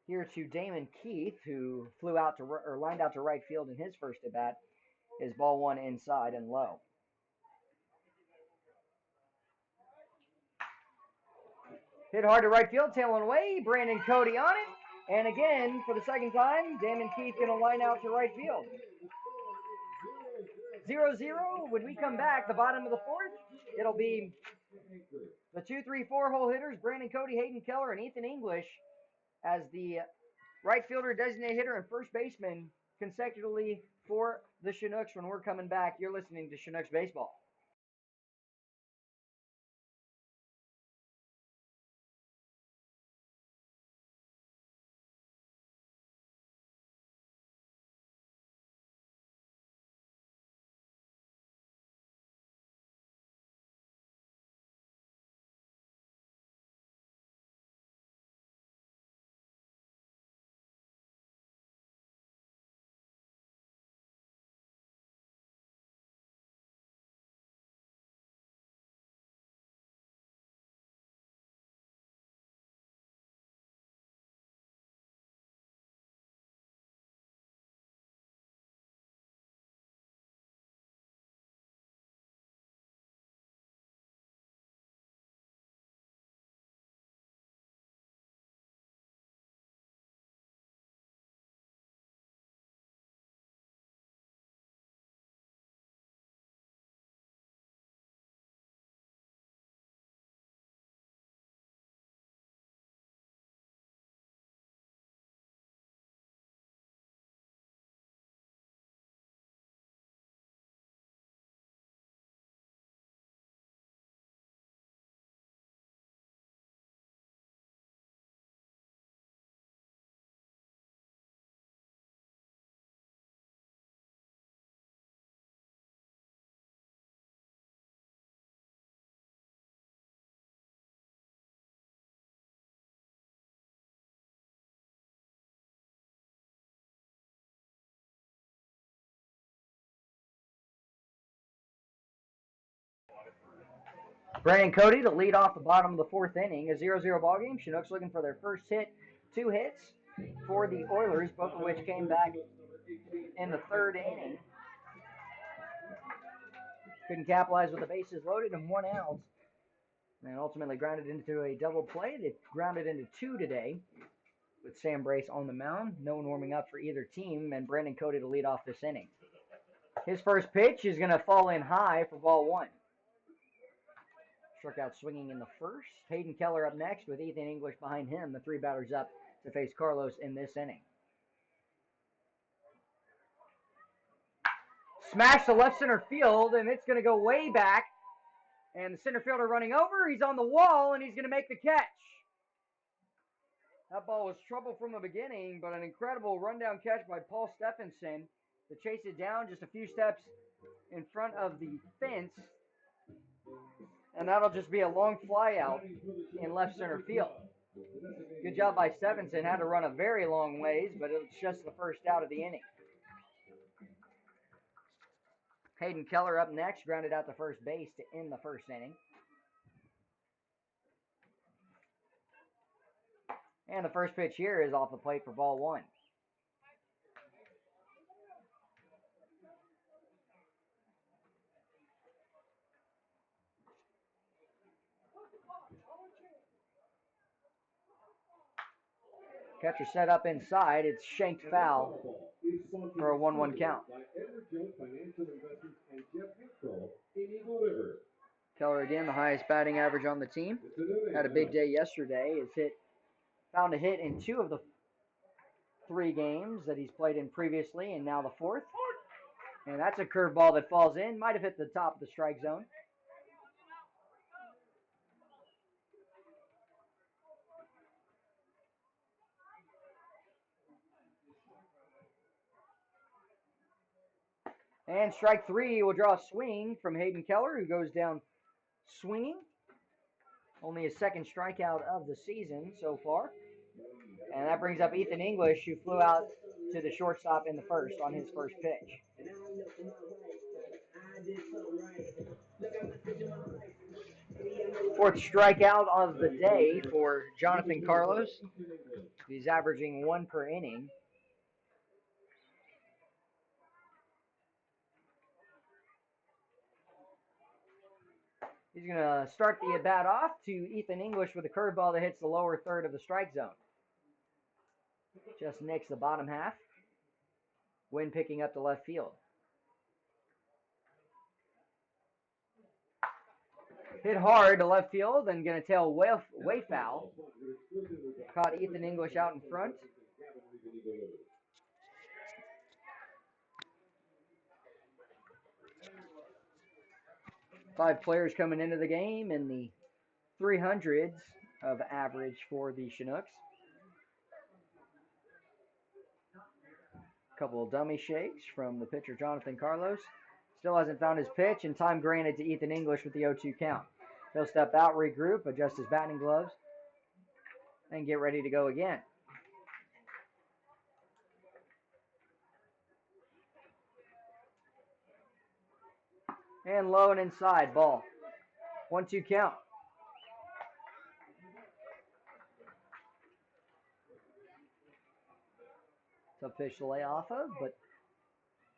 here to Damon Keith, who flew out to or lined out to right field in his first at bat, is ball 1 inside and low. Hit hard to right field, tailing away. Brandon Cody on it. And again, for the second time, Damon Keith going to line out to right field. 0-0. When we come back, the bottom of the 4th, it'll be the 2, 3, 4 hole hitters, Brandon Cody, Hayden Keller, and Ethan English, as the right fielder, designated hitter, and first baseman consecutively for the Chinooks. When we're coming back, you're listening to Chinooks Baseball. Brandon Cody to lead off the bottom of the 4th inning. A 0-0 ball game. Chinooks looking for their first hit. 2 hits for the Oilers, both of which came back in the 3rd inning. Couldn't capitalize with the bases loaded and 1 out. And ultimately grounded into a double play. They grounded into 2 today with Sam Brace on the mound. No one warming up for either team, and Brandon Cody to lead off this inning. His first pitch is going to fall in high for ball 1. Struck out swinging in the first. Hayden Keller up next with Ethan English behind him. The 3 batters up to face Carlos in this inning. Smash to left center field, and it's going to go way back. And the center fielder running over. He's on the wall, and he's going to make the catch. That ball was trouble from the beginning, but an incredible rundown catch by Paul Stephenson to chase it down just a few steps in front of the fence. And that'll just be a long fly out in left center field. Good job by Stephenson. Had to run a very long ways, but it was just the first out of the inning. Hayden Keller up next, grounded out to first base to end the first inning. And the first pitch here is off the plate for ball 1. Catcher set up inside. It's shanked foul for a 1-1 count. Keller again, the highest batting average on the team. Had a big day yesterday. Found a hit in 2 of the 3 games that he's played in previously, and now the 4th. And that's a curveball that falls in. Might have hit the top of the strike zone. And strike 3 will draw a swing from Hayden Keller, who goes down swinging. Only his 2nd strikeout of the season so far. And that brings up Ethan English, who flew out to the shortstop in the 1st on his first pitch. 4th strikeout of the day for Jonathan Carlos. He's averaging 1 per inning. He's going to start the at-bat off to Ethan English with a curveball that hits the lower third of the strike zone. Just nicks the bottom half. Wind picking up to left field. Hit hard to left field and going to tail way foul. Caught Ethan English out in front. Five players coming into the game in the 300s of average for the Chinooks. A couple of dummy shakes from the pitcher Jonathan Carlos. Still hasn't found his pitch, and time granted to Ethan English with the 0-2 count. He'll step out, regroup, adjust his batting gloves, and get ready to go again. And low and inside, ball. 1-2 count. Tough pitch to lay off of, but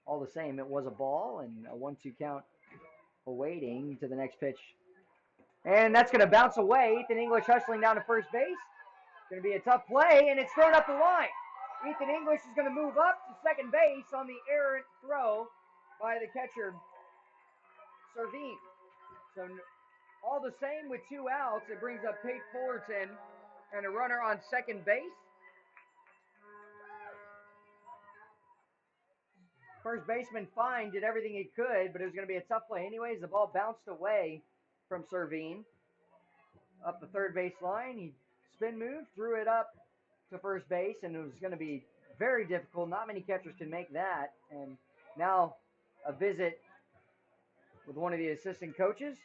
all the same, it was a ball and a 1-2 count awaiting to the next pitch. And that's going to bounce away. Ethan English hustling down to first base. Going to be a tough play, and it's thrown up the line. Ethan English is going to move up to second base on the errant throw by the catcher, Servine. So all the same with 2 outs, it brings up Pate Fullerton and a runner on second base. First baseman fine, did everything he could, but it was going to be a tough play anyways. The ball bounced away from Servine up the third base line. He spin moved, threw it up to first base, and it was going to be very difficult. Not many catchers can make that. And now a visit with one of the assistant coaches,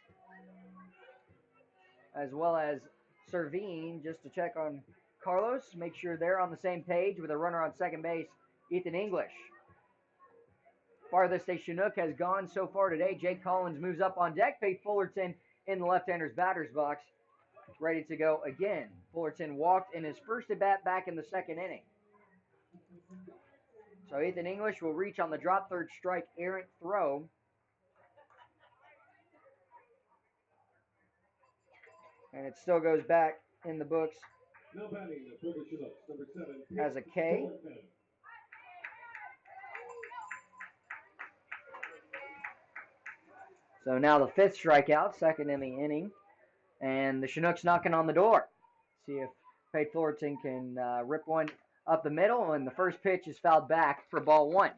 as well as Servine, just to check on Carlos, make sure they're on the same page with a runner on second base, Ethan English. Farthest a Chinook has gone so far today. Jake Collins moves up on deck. Pate Fullerton in the left-hander's batter's box, ready to go again. Fullerton walked in his first at-bat back in the 2nd inning. So Ethan English will reach on the drop third strike errant throw. And it still goes back in the books as a K. So now the 5th strikeout, 2nd in the inning. And the Chinooks knocking on the door. See if Pate Fullerton can rip one up the middle. And the first pitch is fouled back for ball 1.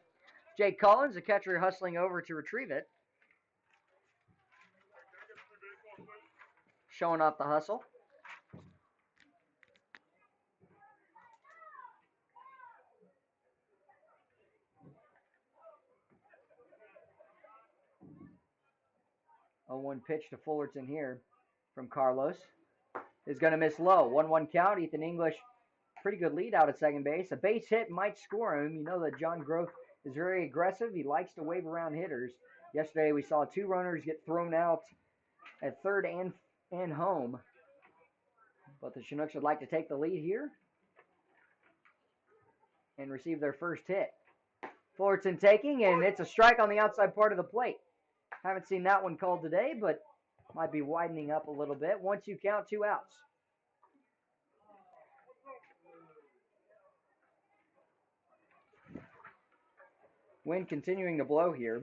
Jake Collins, the catcher, hustling over to retrieve it. Showing off the hustle. A 1 pitch to Fullerton here from Carlos. Is going to miss low. 1-1 count. Ethan English, pretty good lead out at second base. A base hit might score him. You know that John Groth is very aggressive. He likes to wave around hitters. Yesterday we saw 2 runners get thrown out at third and home. But the Chinooks would like to take the lead here and receive their first hit. Fullerton taking, and it's a strike on the outside part of the plate. Haven't seen that one called today, but might be widening up a little bit. 1-2 count, 2 outs. Wind continuing to blow here.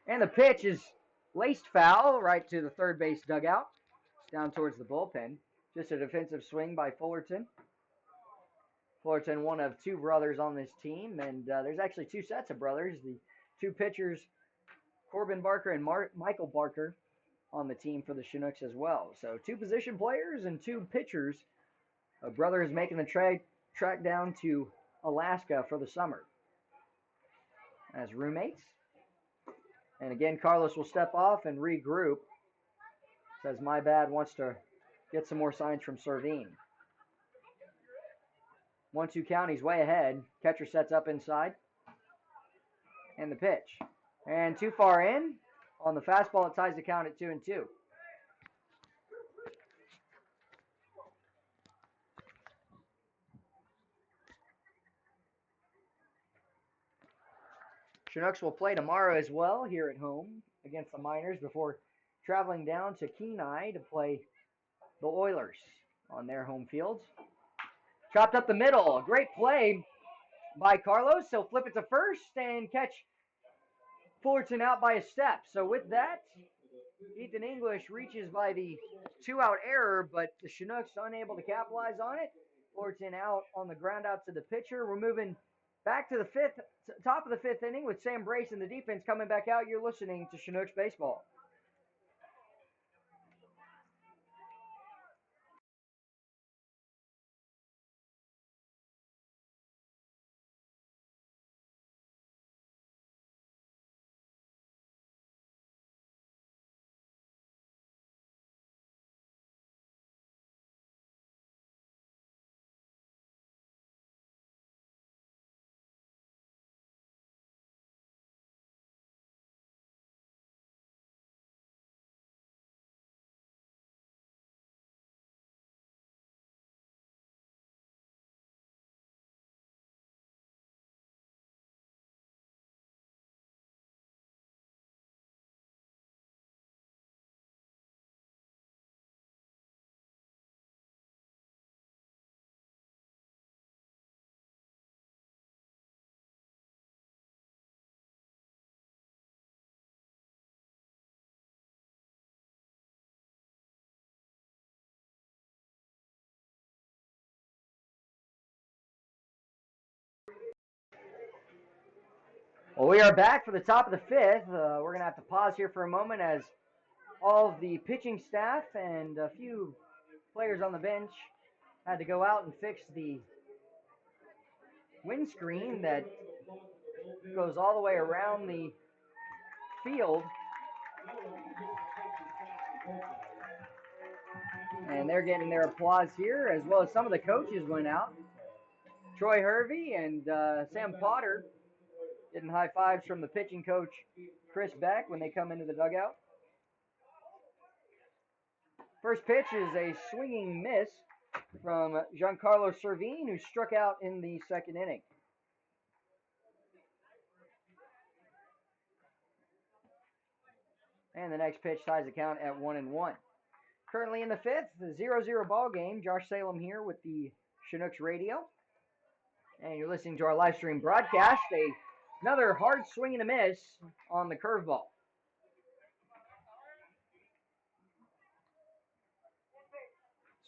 And the pitch is laced foul right to the third base dugout. It's down towards the bullpen. Just a defensive swing by Fullerton. Fullerton, one of two brothers on this team, and there's actually two sets of brothers. The two pitchers, Corbin Barker and Michael Barker, on the team for the Chinooks as well. So two position players and two pitchers. A brother is making the track down to Alaska for the summer as roommates. And again, Carlos will step off and regroup. Says my bad, wants to get some more signs from Servine. 1-2 count, he's way ahead. Catcher sets up inside. And the pitch. And too far in. On the fastball, it ties the count at 2-2. Chinooks will play tomorrow as well here at home against the Miners before traveling down to Kenai to play the Oilers on their home fields. Chopped up the middle. A great play by Carlos. He'll flip it to first and catch Fullerton out by a step. So with that, Ethan English reaches by the 2-out error, but the Chinooks unable to capitalize on it. Fullerton out on the ground out to the pitcher. We're moving back to the top of the fifth inning with Sam Brace and the defense coming back out. You're listening to Chinooks Baseball. Well, we are back for the top of the fifth. We're going to have to pause here for a moment as all of the pitching staff and a few players on the bench had to go out and fix the windscreen that goes all the way around the field. And they're getting their applause here, as well as some of the coaches went out. Troy Hervey and Sam Potter getting high fives from the pitching coach, Chris Beck, when they come into the dugout. First pitch is a swinging miss from Giancarlo Servine, who struck out in the second inning. And the next pitch ties the count at 1-1. Currently in the fifth, the 0-0 ball game. Josh Salem here with the Chinooks radio. And you're listening to our live stream broadcast. Another hard swing and a miss on the curveball.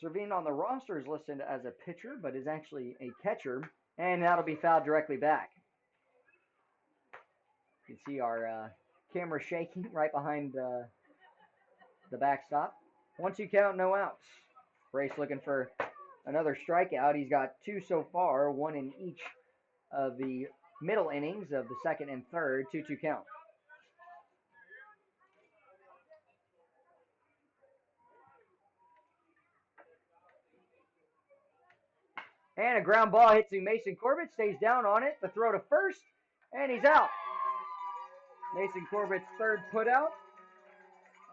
Servine on the roster is listed as a pitcher, but is actually a catcher. And that'll be fouled directly back. You can see our camera shaking right behind the backstop. 1-2 count, no outs. Brace looking for another strikeout. He's got two so far, one in each of the middle innings of the second and third. 2-2 count. And a ground ball hits to Mason Corbett, stays down on it. The throw to first, and he's out. Mason Corbett's third putout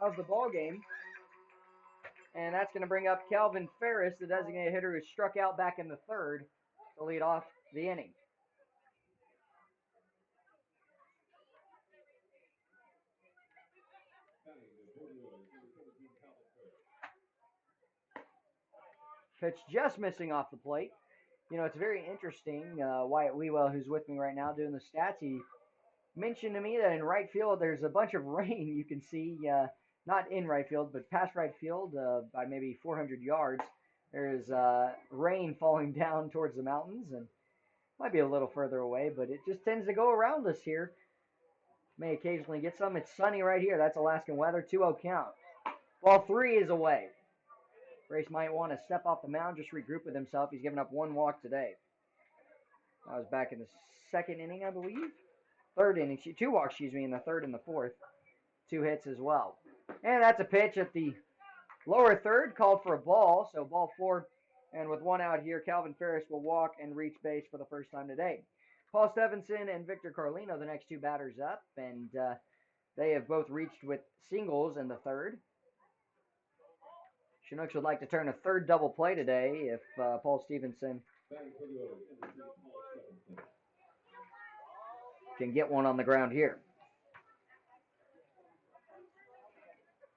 of the ball game. And that's going to bring up Calvin Ferris, the designated hitter who struck out back in the third to lead off the inning. Pitch just missing off the plate. You know, it's very interesting. Wyatt Wewell, who's with me right now doing the stats, he mentioned to me that in right field there's a bunch of rain you can see, not in right field, but past right field by maybe 400 yards. There's rain falling down towards the mountains, and might be a little further away, but it just tends to go around us here. May occasionally get some. It's sunny right here. That's Alaskan weather. 2-0 count. Ball 3 is away. Brace might want to step off the mound, just regroup with himself. He's given up 1 walk today. I was back in the second inning, I believe. Third inning. 2 walks, excuse me, in the third and the fourth. 2 hits as well. And that's a pitch at the lower third, called for a ball. So ball 4. And with 1 out here, Calvin Ferris will walk and reach base for the first time today. Paul Stephenson and Victor Carlino, the next 2 batters up. And they have both reached with singles in the third. Chinooks would like to turn a third double play today if Paul Stevenson can get one on the ground here.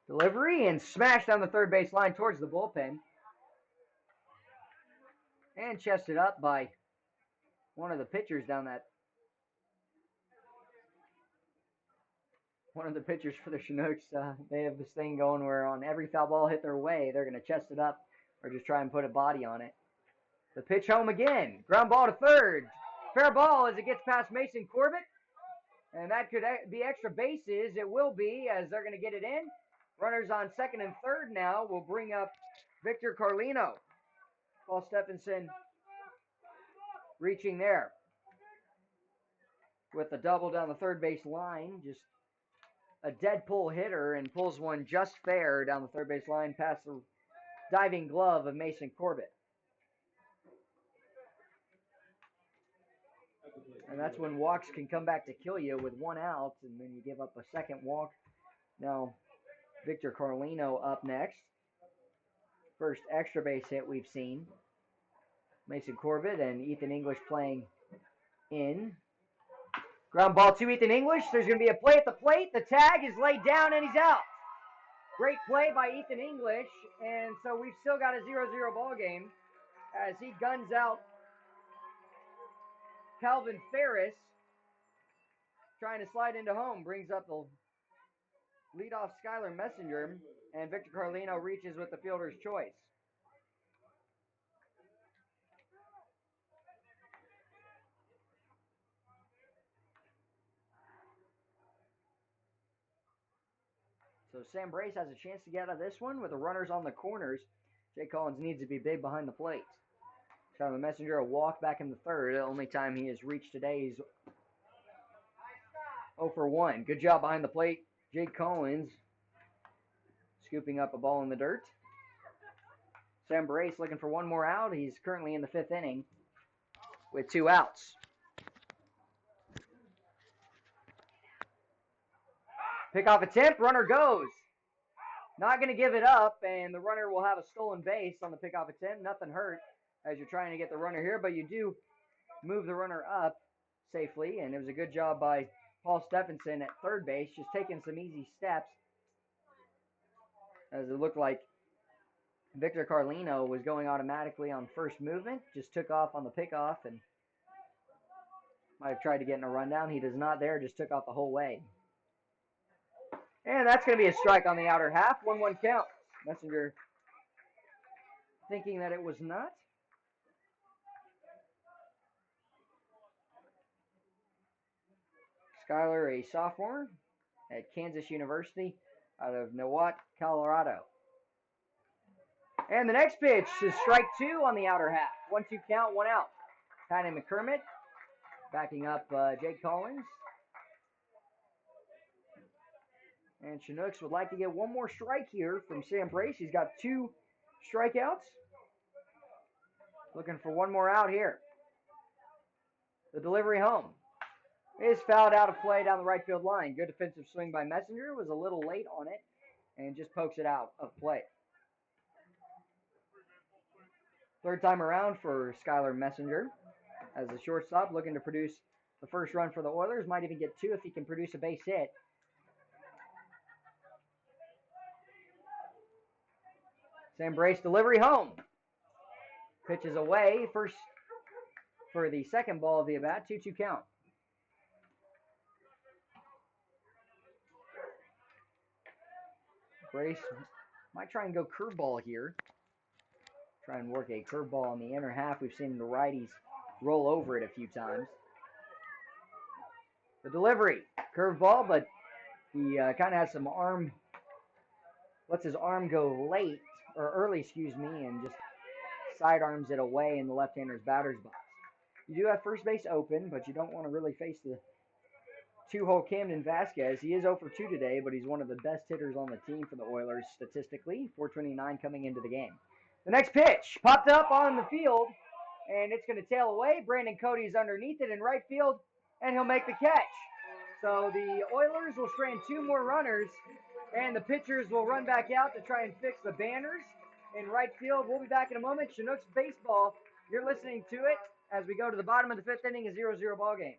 Delivery and smash down the third base line towards the bullpen. And chested up by one of the pitchers down that. One of the pitchers for the Chinooks, they have this thing going where on every foul ball hit their way, they're going to chest it up or just try and put a body on it. The pitch home again. Ground ball to third. Fair ball as it gets past Mason Corbett. And that could be extra bases. It will be, as they're going to get it in. Runners on second and third now will bring up Victor Carlino. Paul Stephenson reaching there with a double down the third base line. Just a dead pull hitter and pulls one just fair down the third base line past the diving glove of Mason Corbett. And that's when walks can come back to kill you with 1 out, and then you give up a second walk. Now, Victor Carlino up next. First extra base hit we've seen. Mason Corbett and Ethan English playing in. Ground ball to Ethan English. There's going to be a play at the plate. The tag is laid down and he's out. Great play by Ethan English. And so we've still got a 0-0 ball game as he guns out Calvin Ferris. Trying to slide into home. Brings up the leadoff Skylar Messenger. And Victor Carlino reaches with the fielder's choice. So Sam Brace has a chance to get out of this one with the runners on the corners. Jay Collins needs to be big behind the plate. Skylar Messenger a walk back in the third. The only time he has reached today is 0 for 1. Good job behind the plate. Jake Collins scooping up a ball in the dirt. Sam Brace looking for 1 more out. He's currently in the 5th inning with 2 outs. Pickoff attempt, runner goes. Not going to give it up, and the runner will have a stolen base on the pickoff attempt. Nothing hurt as you're trying to get the runner here, but you do move the runner up safely, and it was a good job by Paul Stephenson at third base, just taking some easy steps as it looked like Victor Carlino was going automatically on first movement, just took off on the pickoff and might have tried to get in a rundown. He does not there, just took off the whole way. And that's going to be a strike on the outer half. 1-1 count. Messenger thinking that it was not. Skylar, a sophomore at Kansas University out of Nowat, Colorado. And the next pitch is strike 2 on the outer half. 1-2 count, 1 out. Patty McCormick backing up Jake Collins. And Chinooks would like to get 1 more strike here from Sam Brace. He's got 2 strikeouts. Looking for 1 more out here. The delivery home is fouled out of play down the right field line. Good defensive swing by Messenger. Was a little late on it and just pokes it out of play. Third time around for Skylar Messenger as a shortstop, looking to produce the first run for the Oilers. Might even get 2 if he can produce a base hit. Sam Brace delivery home. Pitch is away. First for the second ball of the at-bat. 2-2 count. Brace might try and go curveball here. Try and work a curveball in the inner half. We've seen the righties roll over it a few times. The delivery, curveball, but he kind of has some arm, lets his arm go late, or early, excuse me, and just sidearms it away in the left-hander's batter's box. You do have first base open, but you don't want to really face the two-hole Camden Vasquez. He is 0 for 2 today, but he's one of the best hitters on the team for the Oilers statistically. 429 coming into the game. The next pitch popped up on the field, and it's going to tail away. Brandon Cody's underneath it in right field, and he'll make the catch. So the Oilers will strand 2 more runners, and the pitchers will run back out to try and fix the banners in right field. We'll be back in a moment. Chinooks baseball, you're listening to it as we go to the bottom of the 5th inning, a 0-0 ball game.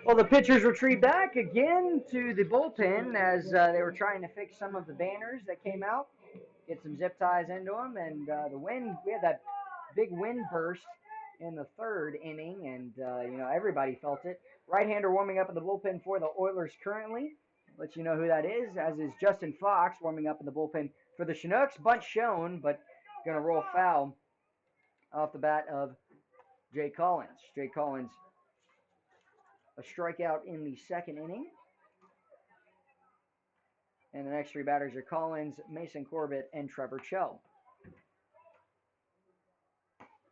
Well, the pitchers retreat back again to the bullpen as they were trying to fix some of the banners that came out, get some zip ties into them, and the wind, we had that big wind burst in the 3rd inning, and everybody felt it. Right-hander warming up in the bullpen for the Oilers currently. Let you know who that is, as is Justin Fox warming up in the bullpen for the Chinooks. Bunt shown, but going to roll foul off the bat of Jay Collins. Jay Collins, a strikeout in the 2nd inning. And the next 3 batters are Collins, Mason Corbett, and Trevor Cho.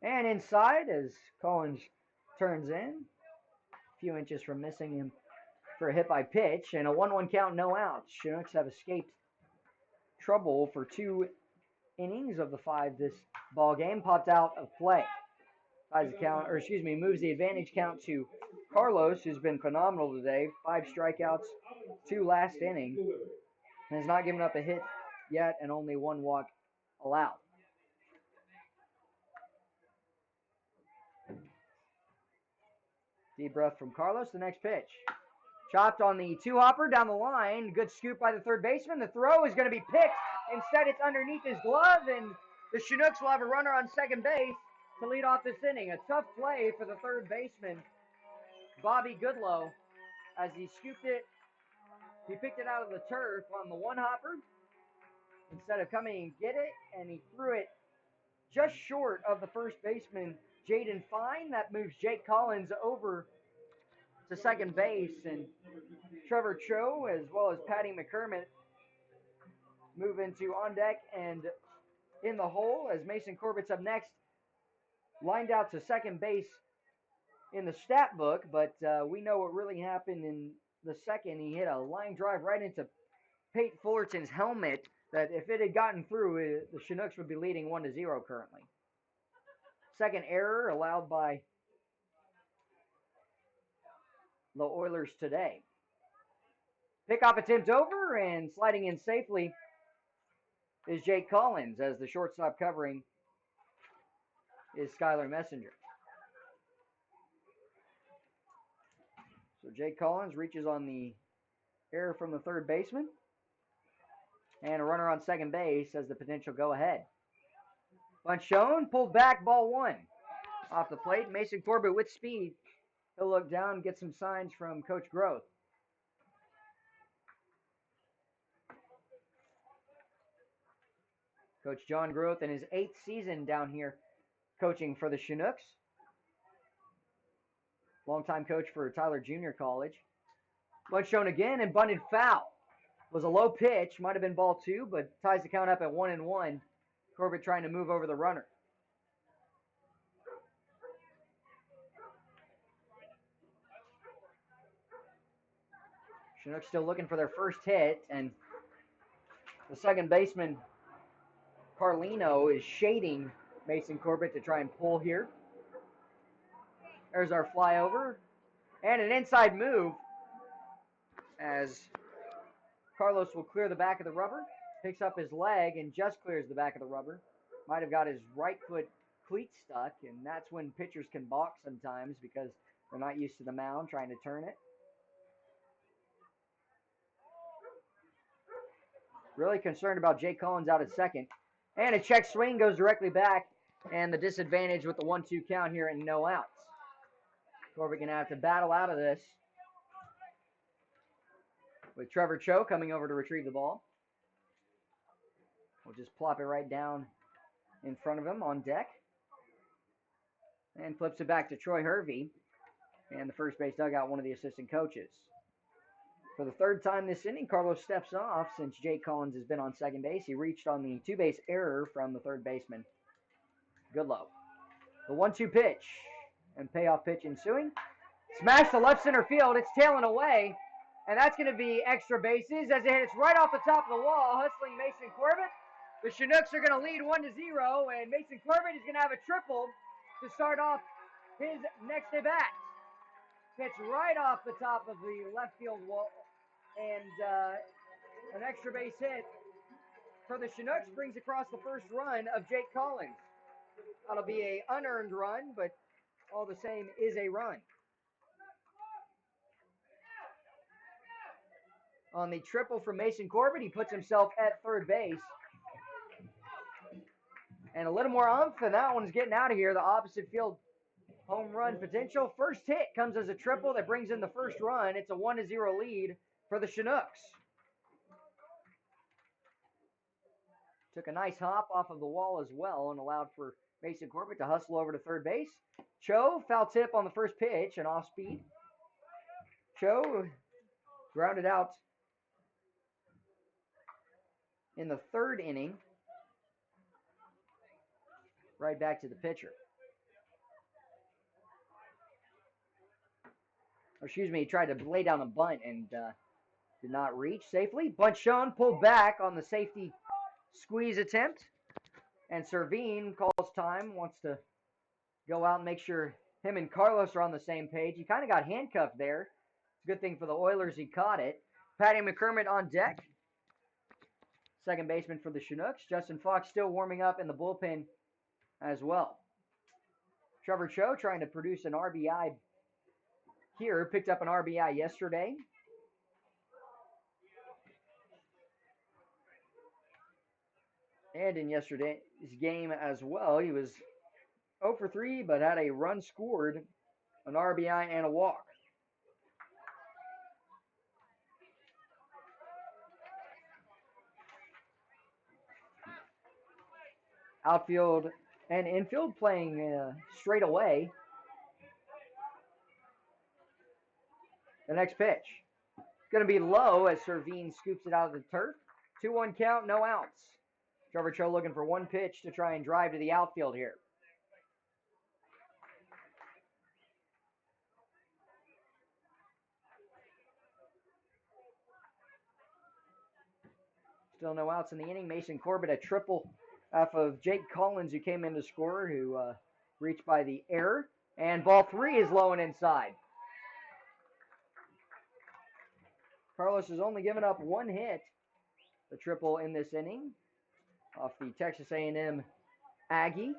And inside as Collins turns in, a few inches from missing him for a hit by pitch, and a 1-1 count, no outs. Chinooks have escaped trouble for 2 innings of the 5 this ball game. Popped out of play. Moves the advantage count to Carlos, who's been phenomenal today. 5 strikeouts, 2 last inning. Has not given up a hit yet, and only 1 walk allowed. Deep breath from Carlos. The next pitch. Chopped on the 2-hopper down the line. Good scoop by the 3rd baseman. The throw is going to be picked. Instead, it's underneath his glove, and the Chinooks will have a runner on second base to lead off this inning. A tough play for the 3rd baseman, Bobby Goodlow, as he scooped it. He picked it out of the turf on the 1-hopper instead of coming and get it, and he threw it just short of the 1st baseman, Jaden Fine. That moves Jake Collins over to second base, and Trevor Cho as well as Patty McCormick move into on deck and in the hole as Mason Corbett's up next, lined out to second base in the stat book, but we know what really happened in the 2nd. He hit a line drive right into Pate Fullerton's helmet that if it had gotten through, the Chinooks would be leading 1-0 currently. 2nd error allowed by the Oilers today. Pickoff attempt over, and sliding in safely is Jake Collins, as the shortstop covering is Skylar Messenger. So Jake Collins reaches on the error from the third baseman. And a runner on second base as the potential go ahead. Bunt shown, pulled back, ball one. Off the plate, Mason Corbett with speed. He'll look down and get some signs from Coach Groth. Coach John Groth in his 8th season down here coaching for the Chinooks. Longtime coach for Tyler Junior College. Bunt shown again and bunted foul. Was a low pitch, might have been ball two, but ties the count up at 1-1. Corbett trying to move over the runner. Chinooks still looking for their first hit, and the second baseman, Carlino, is shading Mason Corbett to try and pull here. There's our flyover, and an inside move as Carlos will clear the back of the rubber, picks up his leg, and just clears the back of the rubber. Might have got his right foot cleat stuck, and that's when pitchers can balk sometimes because they're not used to the mound trying to turn it. Really concerned about Jake Collins out at second. And a check swing goes directly back, and the disadvantage with the 1-2 count here and no outs. Corbett going to have to battle out of this with Trevor Cho coming over to retrieve the ball. We'll just plop it right down in front of him on deck. And flips it back to Troy Hervey. And the first base dugout, one of the assistant coaches. For the third time this inning, Carlos steps off since Jake Collins has been on second base. He reached on the two-base error from the third baseman, Goodlow. The 1-2 pitch and payoff pitch ensuing. Smash to left center field. It's tailing away. And that's going to be extra bases as it hits right off the top of the wall, hustling Mason Corbett. The Chinooks are going to lead 1-0, and Mason Corbett is going to have a triple to start off his next at-bat. Hits right off the top of the left field wall, and an extra base hit for the Chinooks brings across the first run of Jake Collins. That'll be an unearned run, but all the same is a run. On the triple from Mason Corbett, he puts himself at third base. And a little more oomph, and that one's getting out of here. The opposite field home run potential. First hit comes as a triple that brings in the first run. It's a 1-0 lead for the Chinooks. Took a nice hop off of the wall as well and allowed for Mason Corbett to hustle over to third base. Cho, foul tip on the first pitch and off speed. Cho grounded out in the third inning. Right back to the pitcher. Excuse me, he tried to lay down a bunt and did not reach safely. Bunt shown, pulled back on the safety squeeze attempt. And Servine calls time, wants to go out and make sure him and Carlos are on the same page. He kind of got handcuffed there. It's a good thing for the Oilers he caught it. Patty McCormick on deck. Second baseman for the Chinooks. Justin Fox still warming up in the bullpen as well. Trevor Cho trying to produce an RBI here. Picked up an RBI yesterday. And in yesterday's game as well, he was 0 for 3, but had a run scored, an RBI, and a walk. Outfield and infield playing straight away. The next pitch. Going to be low as Servine scoops it out of the turf. 2-1 count, no outs. Trevor Cho looking for one pitch to try and drive to the outfield here. Still no outs in the inning. Mason Corbett a triple off of Jake Collins, who came in to score, who reached by the error. And ball 3 is low and inside. Carlos has only given up one hit, the triple in this inning. off the Texas A&M Aggie.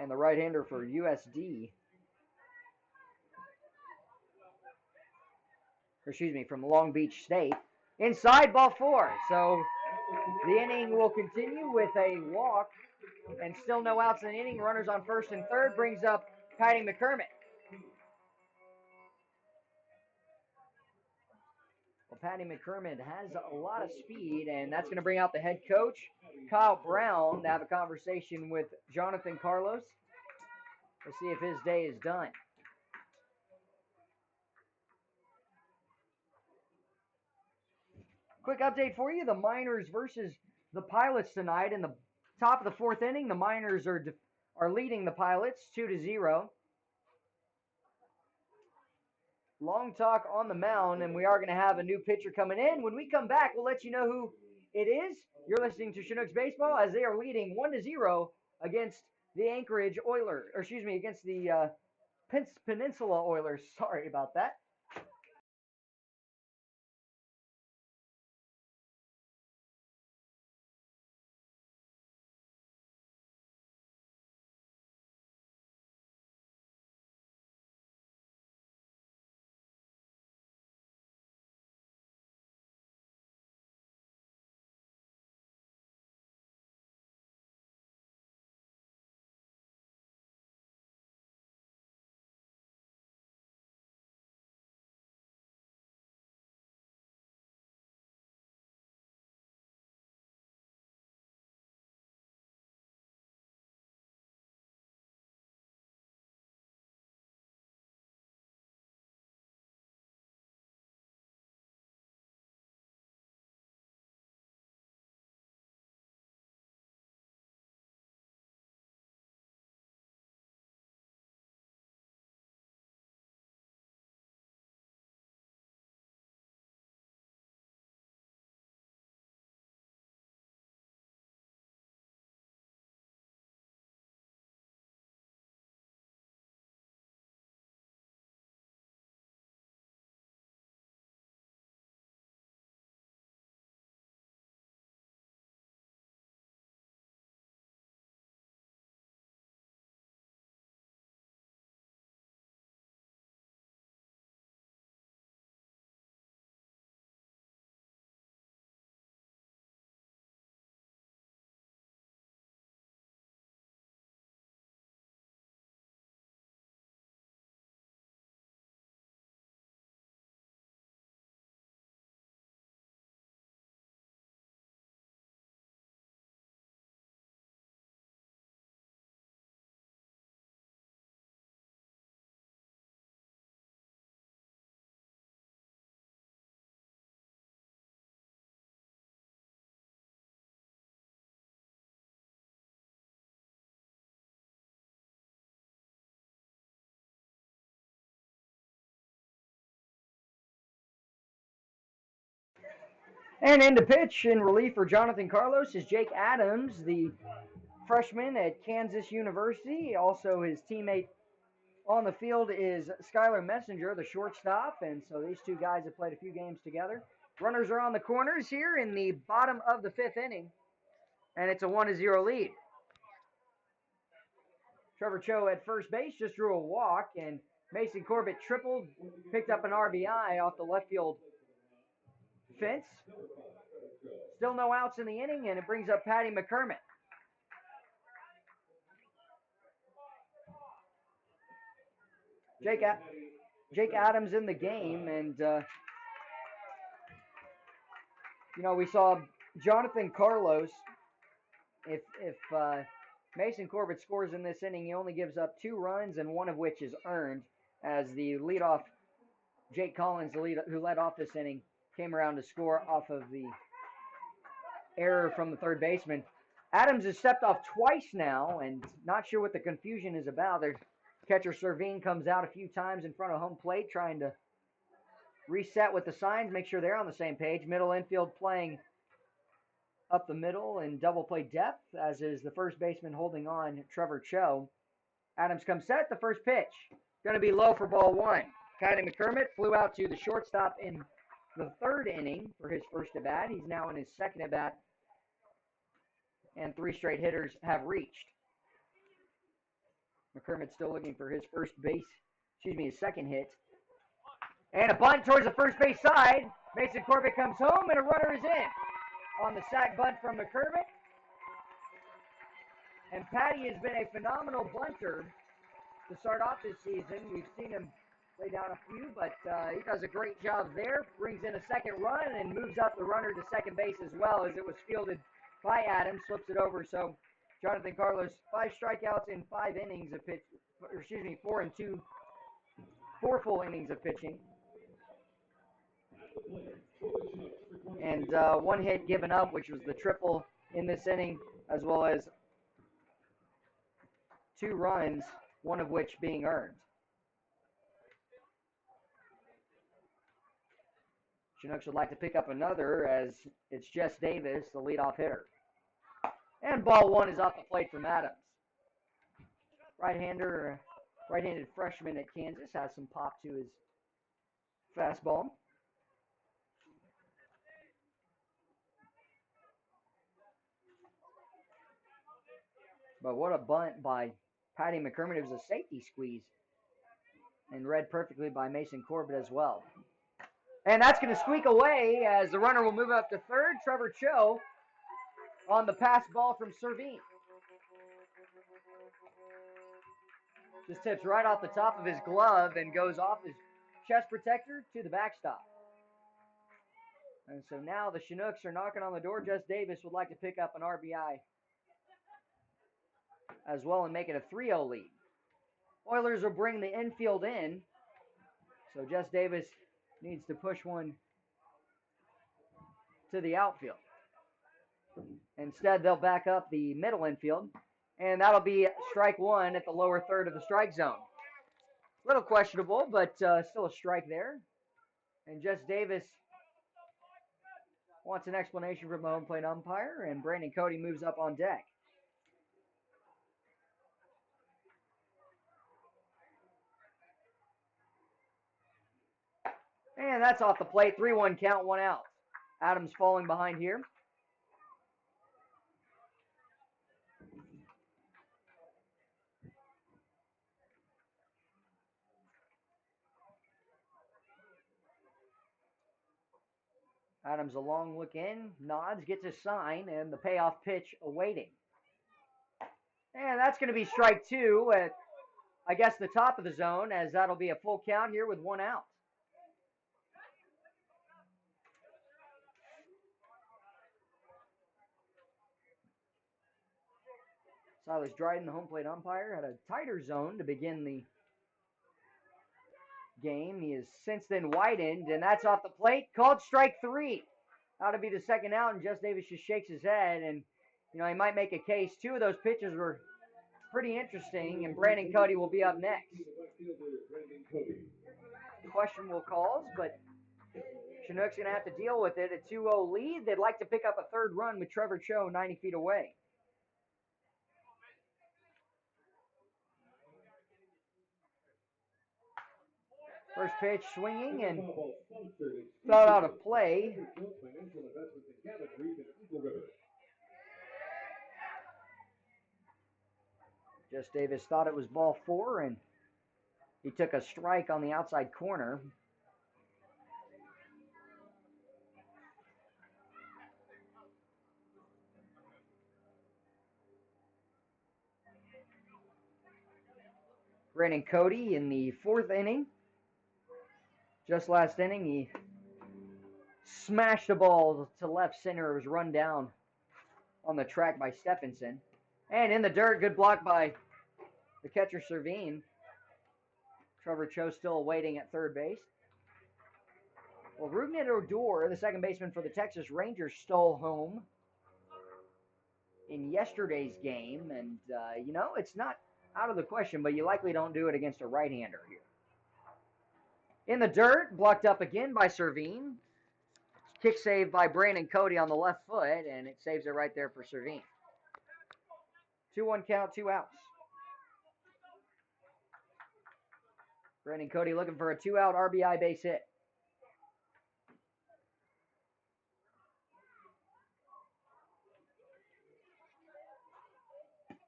And the right-hander for USD. Excuse me, from Long Beach State. Inside, ball 4. So the inning will continue with a walk and still no outs in the inning. Runners on first and third brings up Patty McCormick. Well, Patty McCormick has a lot of speed, and that's going to bring out the head coach, Kyle Brown, to have a conversation with Jonathan Carlos. We'll see if his day is done. Quick update for you, the Miners versus the Pilots tonight. In the top of the 4th inning, the Miners are leading the Pilots 2-0. Long talk on the mound, and we are going to have a new pitcher coming in. When we come back, we'll let you know who it is. You're listening to Chinooks Baseball as they are leading 1-0 against the Anchorage Oilers, or excuse me, against the Peninsula Oilers. Sorry about that. And in to pitch in relief for Jonathan Carlos is Jake Adams, the freshman at Kansas University. Also his teammate on the field is Skylar Messenger, the shortstop. And so these two guys have played a few games together. Runners are on the corners here in the bottom of the 5th inning. And it's a 1-0 lead. Trevor Cho at first base just drew a walk. And Mason Corbett tripled, picked up an RBI off the left field fence. Still no outs in the inning, and it brings up Patty McCormick. Jake Adams in the game, and we saw Jonathan Carlos. If Mason Corbett scores in this inning, he only gives up 2 runs, and one of which is earned, as the leadoff Jake Collins, who led off this inning, came around to score off of the error from the third baseman. Adams has stepped off twice now, and not sure what the confusion is about. Their catcher Servine comes out a few times in front of home plate, trying to reset with the signs, make sure they're on the same page. Middle infield playing up the middle in double play depth, as is the first baseman holding on, Trevor Cho. Adams comes set, the first pitch. going to be low for ball one. Patty McCormick flew out to the shortstop in the third inning for his first at-bat. He's now in his second at-bat, and 3 straight hitters have reached. McCormick still looking for his his second hit. And a bunt towards the first base side. Mason Corbett comes home, and a runner is in on the sac bunt from McCormick. And Patty has been a phenomenal bunter to start off this season. We've seen him lay down a few, but he does a great job there. Brings in a second run and moves up the runner to second base as well, as it was fielded by Adams. Slips it over. So Jonathan Carlos, 5 strikeouts in 5 innings of pitch. 4 full innings of pitching. And 1 hit given up, which was the triple in this inning, as well as 2 runs, 1 of which being earned. Chinooks would like to pick up another, as it's Jess Davis, the leadoff hitter. And ball 1 is off the plate from Adams. Right-handed freshman at Kansas, has some pop to his fastball. But what a bunt by Patty McCormick. It was a safety squeeze, and read perfectly by Mason Corbett as well. And that's going to squeak away as the runner will move up to third. Trevor Cho on the pass ball from Servine. Just tips right off the top of his glove and goes off his chest protector to the backstop. And so now the Chinooks are knocking on the door. Jess Davis would like to pick up an RBI as well and make it a 3-0 lead. Oilers will bring the infield in. So Jess Davis needs to push one to the outfield. Instead, they'll back up the middle infield, and that'll be strike 1 at the lower third of the strike zone. A little questionable, but still a strike there. And Jess Davis wants an explanation from the home plate umpire, and Brandon Cody moves up on deck. And that's off the plate. 3-1 count, 1 out. Adams falling behind here. Adams a long look in, nods, gets a sign, and the payoff pitch awaiting. And that's going to be strike 2 at, I guess, the top of the zone, as that'll be a full count here with 1 out. Silas Dryden, the home plate umpire, had a tighter zone to begin the game. He has since then widened, and that's off the plate. Called strike 3. That'll be the second out, and Jess Davis just shakes his head, and he might make a case. 2 of those pitches were pretty interesting, and Brandon Cody will be up next. Questionable calls, but Chinooks going to have to deal with it. A 2-0 lead. They'd like to pick up a third run with Trevor Cho 90 feet away. First pitch swinging and thought out of play. Jess Davis thought it was ball 4, and he took a strike on the outside corner. Brandon Cody in the 4th inning. Just last inning, he smashed the ball to left center. It was run down on the track by Stephenson. And in the dirt, good block by the catcher, Servine. Trevor Cho still waiting at third base. Well, Rugnet Odor, the second baseman for the Texas Rangers, stole home in yesterday's game. And, it's not out of the question, but you likely don't do it against a right-hander here. In the dirt, blocked up again by Servine. Kick save by Brandon Cody on the left foot, and it saves it right there for Servine. 2-1 count, 2 outs. Brandon Cody looking for a 2-out RBI base hit.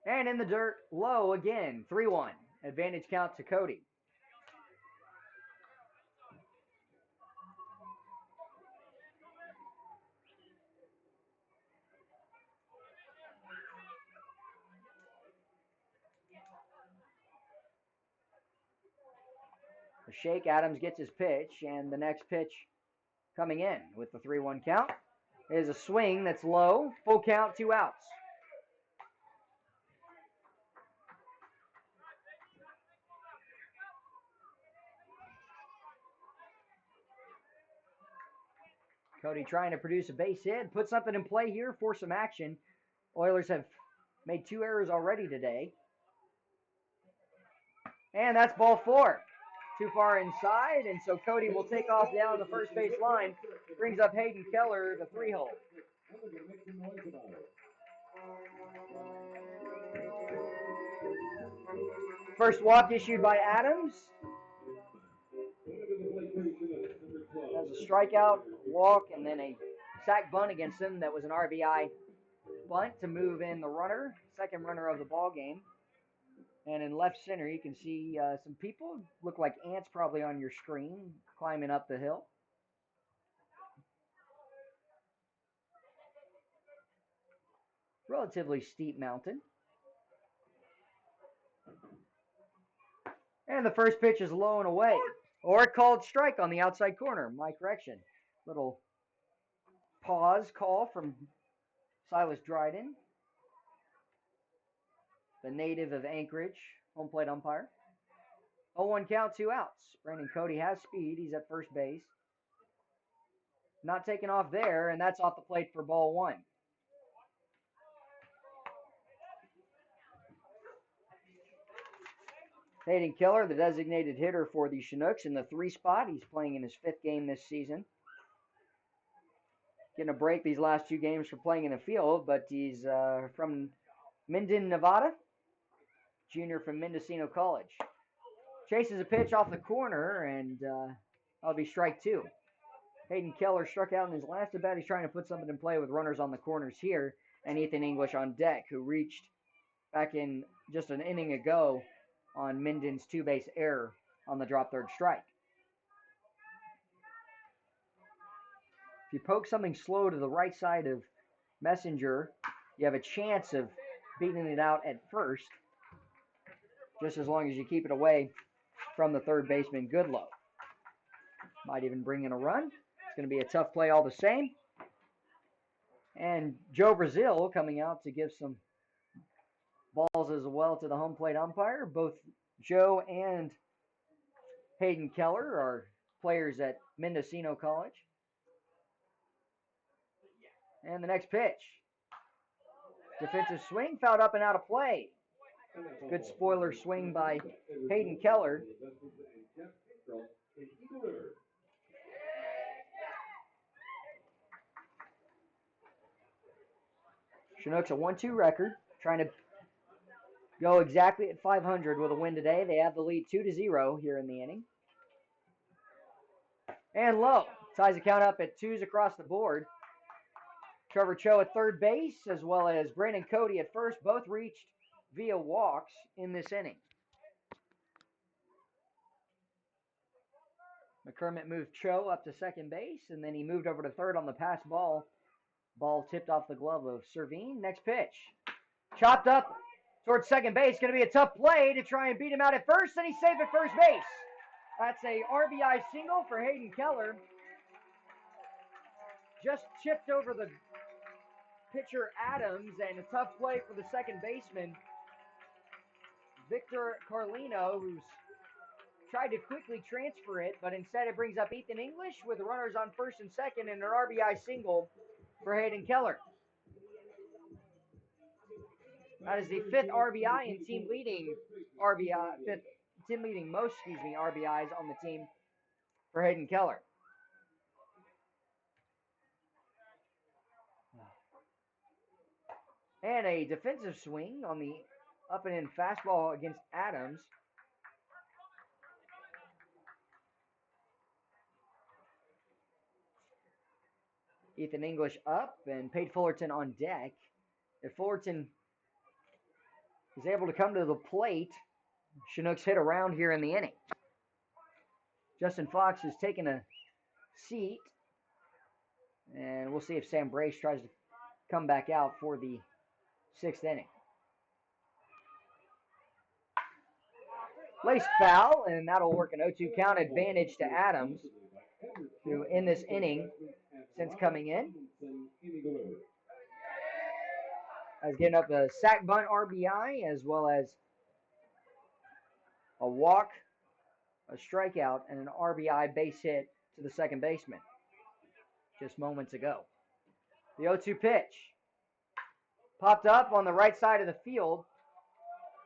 And in the dirt, low again, 3-1. Advantage count to Cody. The shake, Adams gets his pitch, and the next pitch coming in with the 3-1 count is a swing that's low, full count, 2 outs. Cody trying to produce a base hit, put something in play here, force some action. Oilers have made 2 errors already today. And that's ball 4. Too far inside, and so Cody will take off down the first base line. Brings up Hayden Keller, the 3-hole. First walk issued by Adams. That was a strikeout, walk, and then a sac bunt against him. That was an RBI bunt to move in the runner, second runner of the ball game. And in left center, you can see some people, look like ants probably on your screen, climbing up the hill. Relatively steep mountain. And the first pitch is low and away. Or called strike on the outside corner. My correction. Little pause call from Silas Dryden, the native of Anchorage, home plate umpire. 0-1 count, 2 outs. Brandon Cody has speed. He's at first base. Not taken off there, and that's off the plate for ball 1. Hayden Keller, the designated hitter for the Chinooks in the 3 spot. He's playing in his 5th game this season. Getting a break these last 2 games for playing in the field, but he's from Minden, Nevada. Junior from Mendocino College. Chases a pitch off the corner, and that'll be strike 2. Hayden Keller struck out in his last at bat. He's trying to put something in play with runners on the corners here, and Ethan English on deck, who reached back in just an inning ago on Minden's 2-base error on the drop third strike. If you poke something slow to the right side of Messenger, you have a chance of beating it out at first, just as long as you keep it away from the third baseman Goodlow. Might even bring in a run. It's going to be a tough play all the same. And Joe Brazil coming out to give some balls as well to the home plate umpire. Both Joe and Hayden Keller are players at Mendocino College. And the next pitch. Defensive swing, fouled up and out of play. Good spoiler swing by Hayden Keller. Chinooks a 1-2 record, trying to go exactly at 500 with a win today. They have the lead 2-0 here in the inning. And low, ties the count up at 2s across the board. Trevor Cho at third base, as well as Brandon Cody at first, both reached via walks in this inning. McCormick moved Cho up to second base, and then he moved over to third on the pass ball. Ball tipped off the glove of Servine. Next pitch. Chopped up towards second base. Going to be a tough play to try and beat him out at first, and he's safe at first base. That's a RBI single for Hayden Keller. Just chipped over the pitcher Adams, and a tough play for the second baseman, Victor Carlino, who's tried to quickly transfer it, but instead it brings up Ethan English with runners on first and second and an RBI single for Hayden Keller. That is the 5th RBI and team leading most RBIs on the team for Hayden Keller. And a defensive swing on the up and in fastball against Adams. Ethan English up and Pate Fullerton on deck. If Fullerton is able to come to the plate, Chinooks hit around here in the inning. Justin Fox has taken a seat, and we'll see if Sam Brace tries to come back out for the 6th inning. Laced foul, and that'll work an 0-2 count, advantage to Adams, who in this inning, since coming in, has given up a sac bunt RBI as well as a walk, a strikeout, and an RBI base hit to the second baseman just moments ago. The 0-2 pitch popped up on the right side of the field,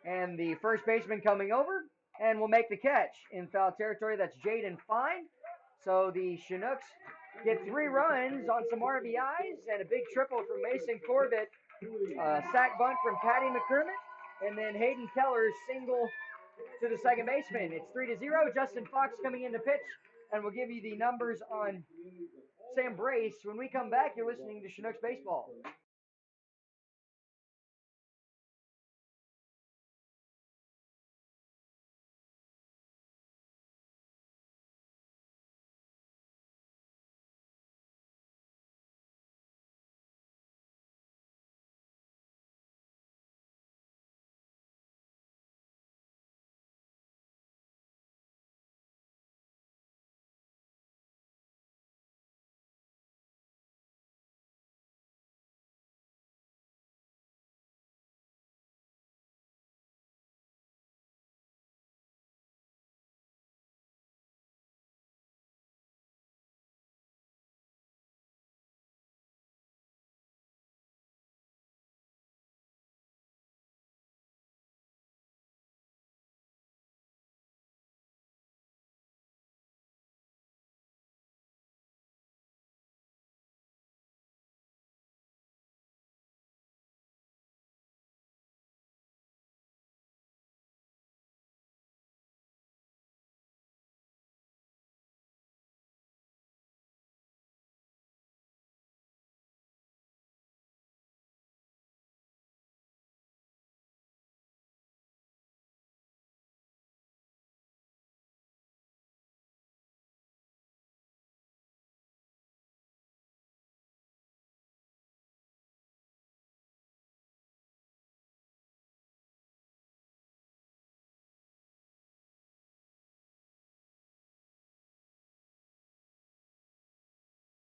and the first baseman coming over and will make the catch in foul territory. That's Jaden Fine. So the Chinooks get 3 runs on some RBIs and a big triple from Mason Corbett, sac bunt from Patty McCormick, and then Hayden Keller's single to the second baseman. It's 3-0. Justin Fox coming in to pitch, and we'll give you the numbers on Sam Brace. When we come back, you're listening to Chinooks Baseball.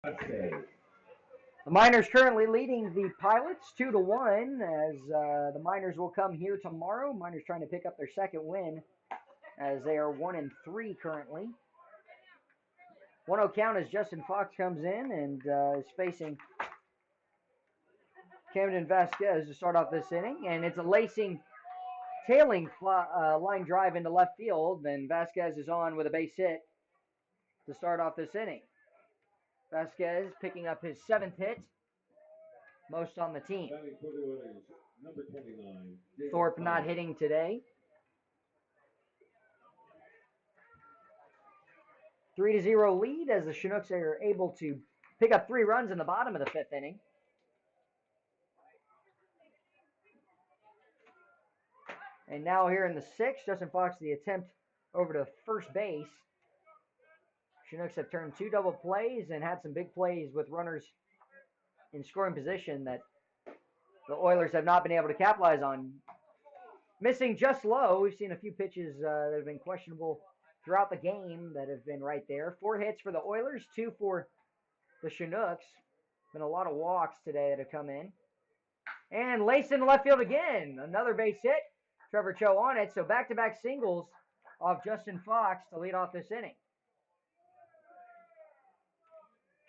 The Miners currently leading the Pilots 2-1 as the Miners will come here tomorrow. Miners trying to pick up their second win as they are 1-3 currently. 1-0 count as Justin Fox comes in and is facing Camden Vasquez to start off this inning. And it's a tailing line drive into left field. And Vasquez is on with a base hit to start off this inning. Vasquez picking up his 7th hit, most on the team. Thorpe not hitting today. 3-0 lead as the Chinooks are able to pick up 3 runs in the bottom of the 5th inning. And now here in the 6th, Justin Fox, the attempt over to first base. Chinooks have turned 2 double plays and had some big plays with runners in scoring position that the Oilers have not been able to capitalize on. Missing just low. We've seen a few pitches that have been questionable throughout the game that have been right there. 4 hits for the Oilers, 2 for the Chinooks. Been a lot of walks today that have come in. And laced into left field again. Another base hit. Trevor Cho on it. So back-to-back singles off Justin Fox to lead off this inning.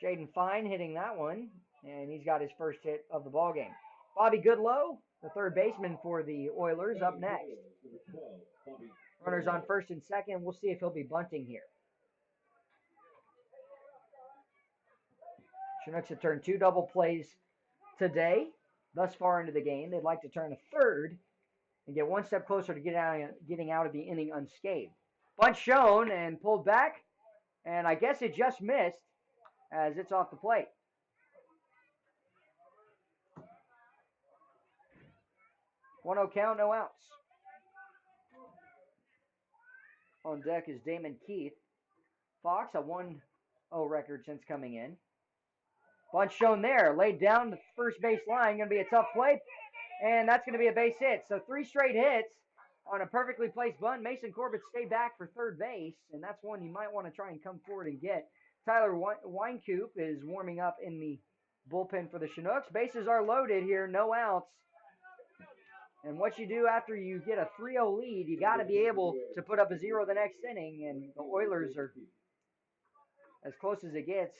Jaden Fine hitting that one, and he's got his first hit of the ballgame. Bobby Goodlow, the third baseman for the Oilers, up next. Runners on first and second. We'll see if he'll be bunting here. Chinooks have turned 2 double plays today, thus far into the game. They'd like to turn a third and get 1 step closer to getting out of the inning unscathed. Bunt shown and pulled back, and I guess it just missed as it's off the plate. 1-0 count, no outs. On deck is Damon Keith. Fox, a 1-0 record since coming in. Bunch shown there, laid down the first base line, going to be a tough play, and that's going to be a base hit. So 3 straight hits on a perfectly placed bunt. Mason Corbett stay back for third base, and that's one you might want to try and come forward and get. Tyler Winecoop is warming up in the bullpen for the Chinooks. Bases are loaded here, no outs. And what you do after you get a 3-0 lead, you got to be able to put up a 0 the next inning, and the Oilers are as close as it gets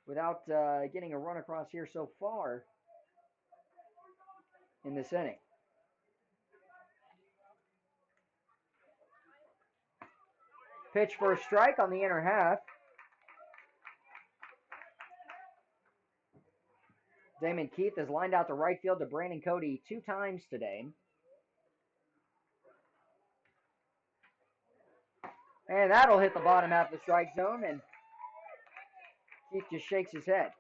without getting a run across here so far in this inning. Pitch for a strike on the inner half. Damon Keith has lined out the right field to Brandon Cody 2 times today. And that'll hit the bottom half of the strike zone, and Keith just shakes his head.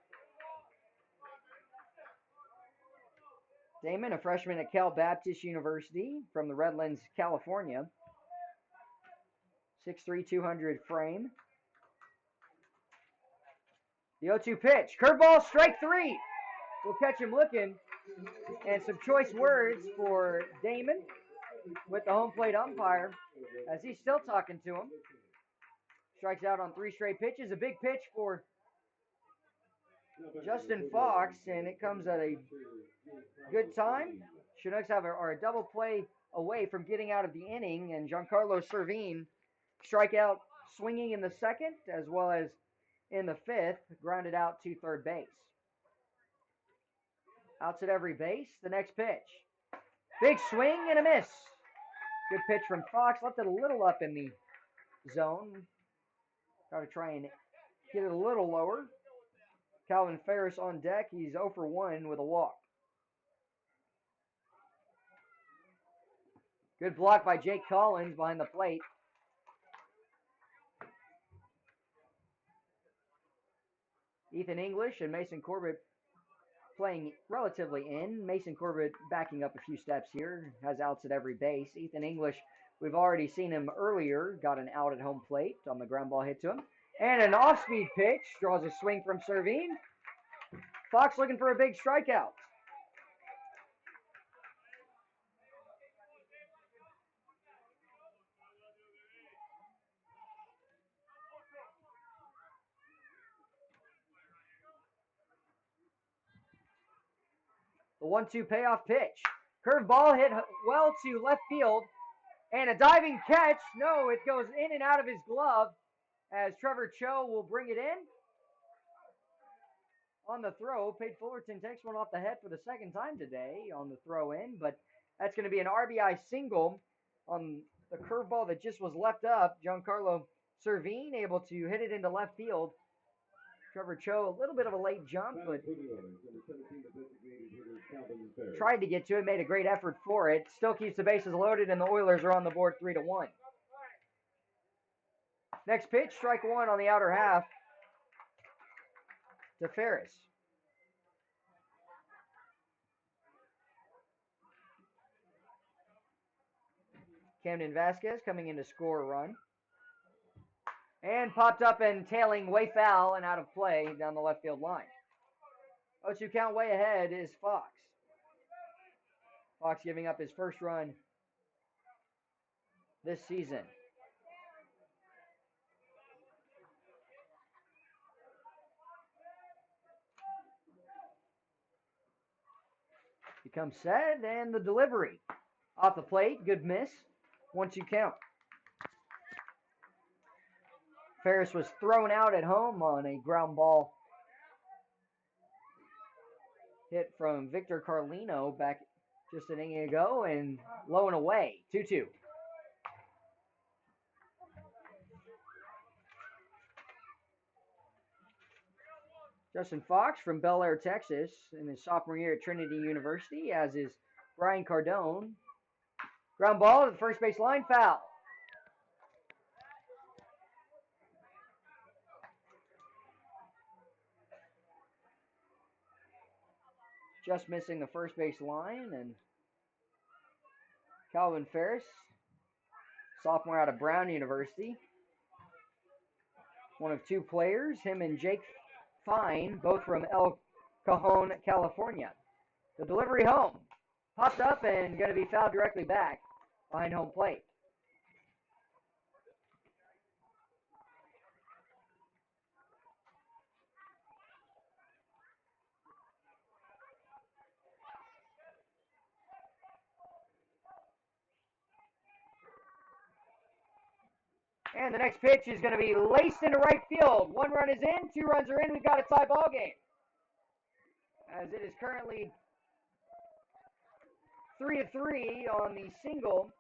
Damon, a freshman at Cal Baptist University from the Redlands, California. 6'3", 200 frame. The 0-2 pitch. Curveball, strike 3. We'll catch him looking. And some choice words for Damon with the home plate umpire as he's still talking to him. Strikes out on 3 straight pitches. A big pitch for Justin Fox, and it comes at a good time. Chinooks are a double play away from getting out of the inning, and Giancarlo Servine strike out swinging in the second as well as in the 5th, grounded out to third base. Outs at every base. The next pitch. Big swing and a miss. Good pitch from Fox. Left it a little up in the zone. Got to try and get it a little lower. Calvin Ferris on deck. He's 0 for 1 with a walk. Good block by Jake Collins behind the plate. Ethan English and Mason Corbett playing relatively in. Mason Corbett backing up a few steps here. Has outs at every base. Ethan English, we've already seen him earlier. Got an out at home plate on the ground ball hit to him. And an off-speed pitch. Draws a swing from Servine. Fox looking for a big strikeout. The 1-2 payoff pitch. Curveball hit well to left field. And a diving catch. No, it goes in and out of his glove as Trevor Cho will bring it in. On the throw, Pate Fullerton takes one off the head for the second time today on the throw in. But that's going to be an RBI single on the curveball that just was left up. Giancarlo Servine able to hit it into left field. Trevor Cho, a little bit of a late jump, but tried to get to it, made a great effort for it. Still keeps the bases loaded, and the Oilers are on the board 3-1. Next pitch, strike 1 on the outer half to Ferris. Camden Vasquez coming in to score a run. And popped up and tailing way foul and out of play down the left field line. 0-2 count way ahead is Fox. Fox giving up his first run this season. He comes set, and the delivery. Off the plate, good miss. 1-2 count. Ferris was thrown out at home on a ground ball hit from Victor Carlino back just an inning ago, and low and away, 2-2. Justin Fox from Bel Air, Texas, in his sophomore year at Trinity University, as is Brian Cardone. Ground ball to the first base line, foul. Just missing the first base line, and Calvin Ferris, sophomore out of Brown University. One of two players, him and Jake Fine, both from El Cajon, California. The delivery home. Popped up and going to be fouled directly back behind home plate. And the next pitch is going to be laced into right field. 1 run is in, 2 runs are in. We've got a tie ball game. As it is currently 3-3 on the single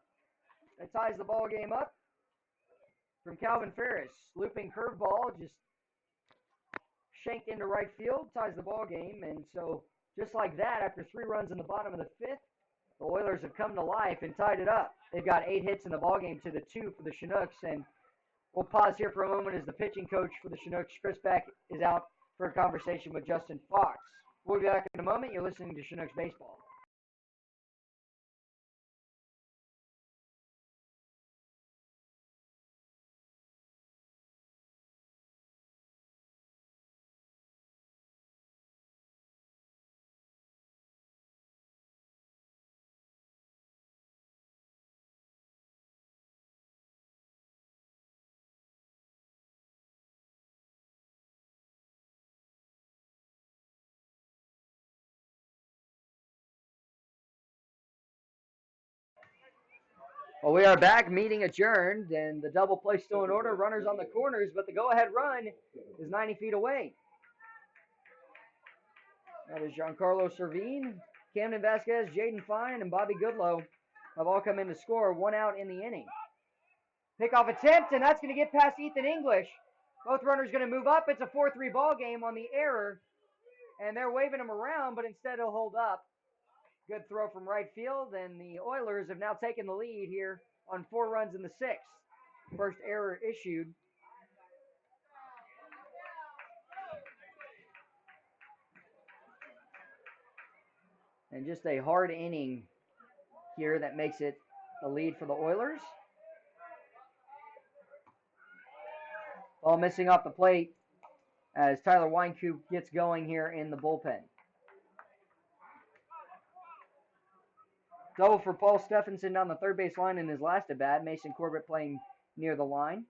that ties the ball game up from Calvin Ferris. Looping curveball, just shanked into right field, ties the ball game. And so just like that, after 3 runs in the bottom of the 5th, the Oilers have come to life and tied it up. They've got 8 hits in the ball game to the 2 for the Chinooks. And we'll pause here for a moment as the pitching coach for the Chinooks, Chris Beck, is out for a conversation with Justin Fox. We'll be back in a moment. You're listening to Chinooks Baseball. Well, we are back, meeting adjourned, and the double play still in order. Runners on the corners, but the go-ahead run is 90 feet away. That is Giancarlo Servine, Camden Vasquez, Jaden Fine, and Bobby Goodlow have all come in to score. 1 out in the inning. Pickoff attempt, and that's going to get past Ethan English. Both runners going to move up. It's a 4-3 ball game on the error, and they're waving him around, but instead he'll hold up. Good throw from right field, and the Oilers have now taken the lead here on 4 runs in the 6th. First error issued. And just a hard inning here that makes it a lead for the Oilers. Ball missing off the plate as Tyler Weinkoop gets going here in the bullpen. Double for Paul Stephenson down the third base line in his last at-bat. Mason Corbett playing near the line.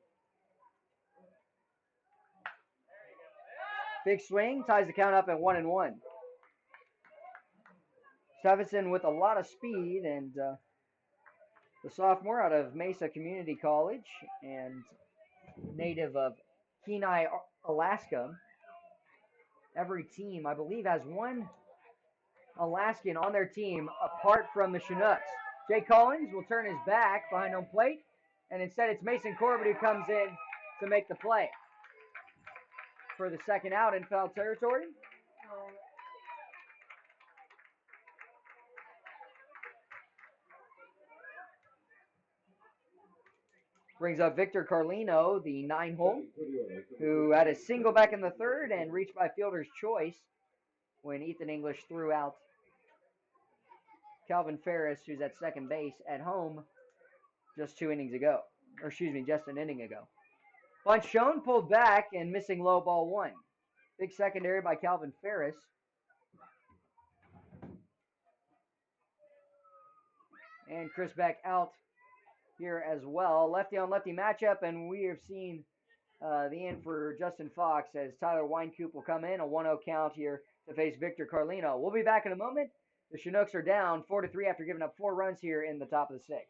Big swing, ties the count up at 1-1. Stephenson with a lot of speed, and the sophomore out of Mesa Community College and native of Kenai, Alaska. Every team, I believe, has one Alaskan on their team apart from the Chinooks. Jay Collins will turn his back behind home plate, and instead it's Mason Corbett who comes in to make the play for the second out in foul territory. Brings up Victor Carlino, the 9-hole, who had a single back in the third and reached by fielder's choice when Ethan English threw out Calvin Ferris, who's at second base at home just 2 innings ago. Or excuse me, just an inning ago. Bunch shown, pulled back, and missing low, ball 1. Big secondary by Calvin Ferris. And Chris Beck out here as well. Lefty on lefty matchup, and we have seen the end for Justin Fox as Tyler Weinkoop will come in. A 1-0 count here to face Victor Carlino. We'll be back in a moment. The Chinooks are down 4-3 after giving up 4 runs here in the top of the 6th.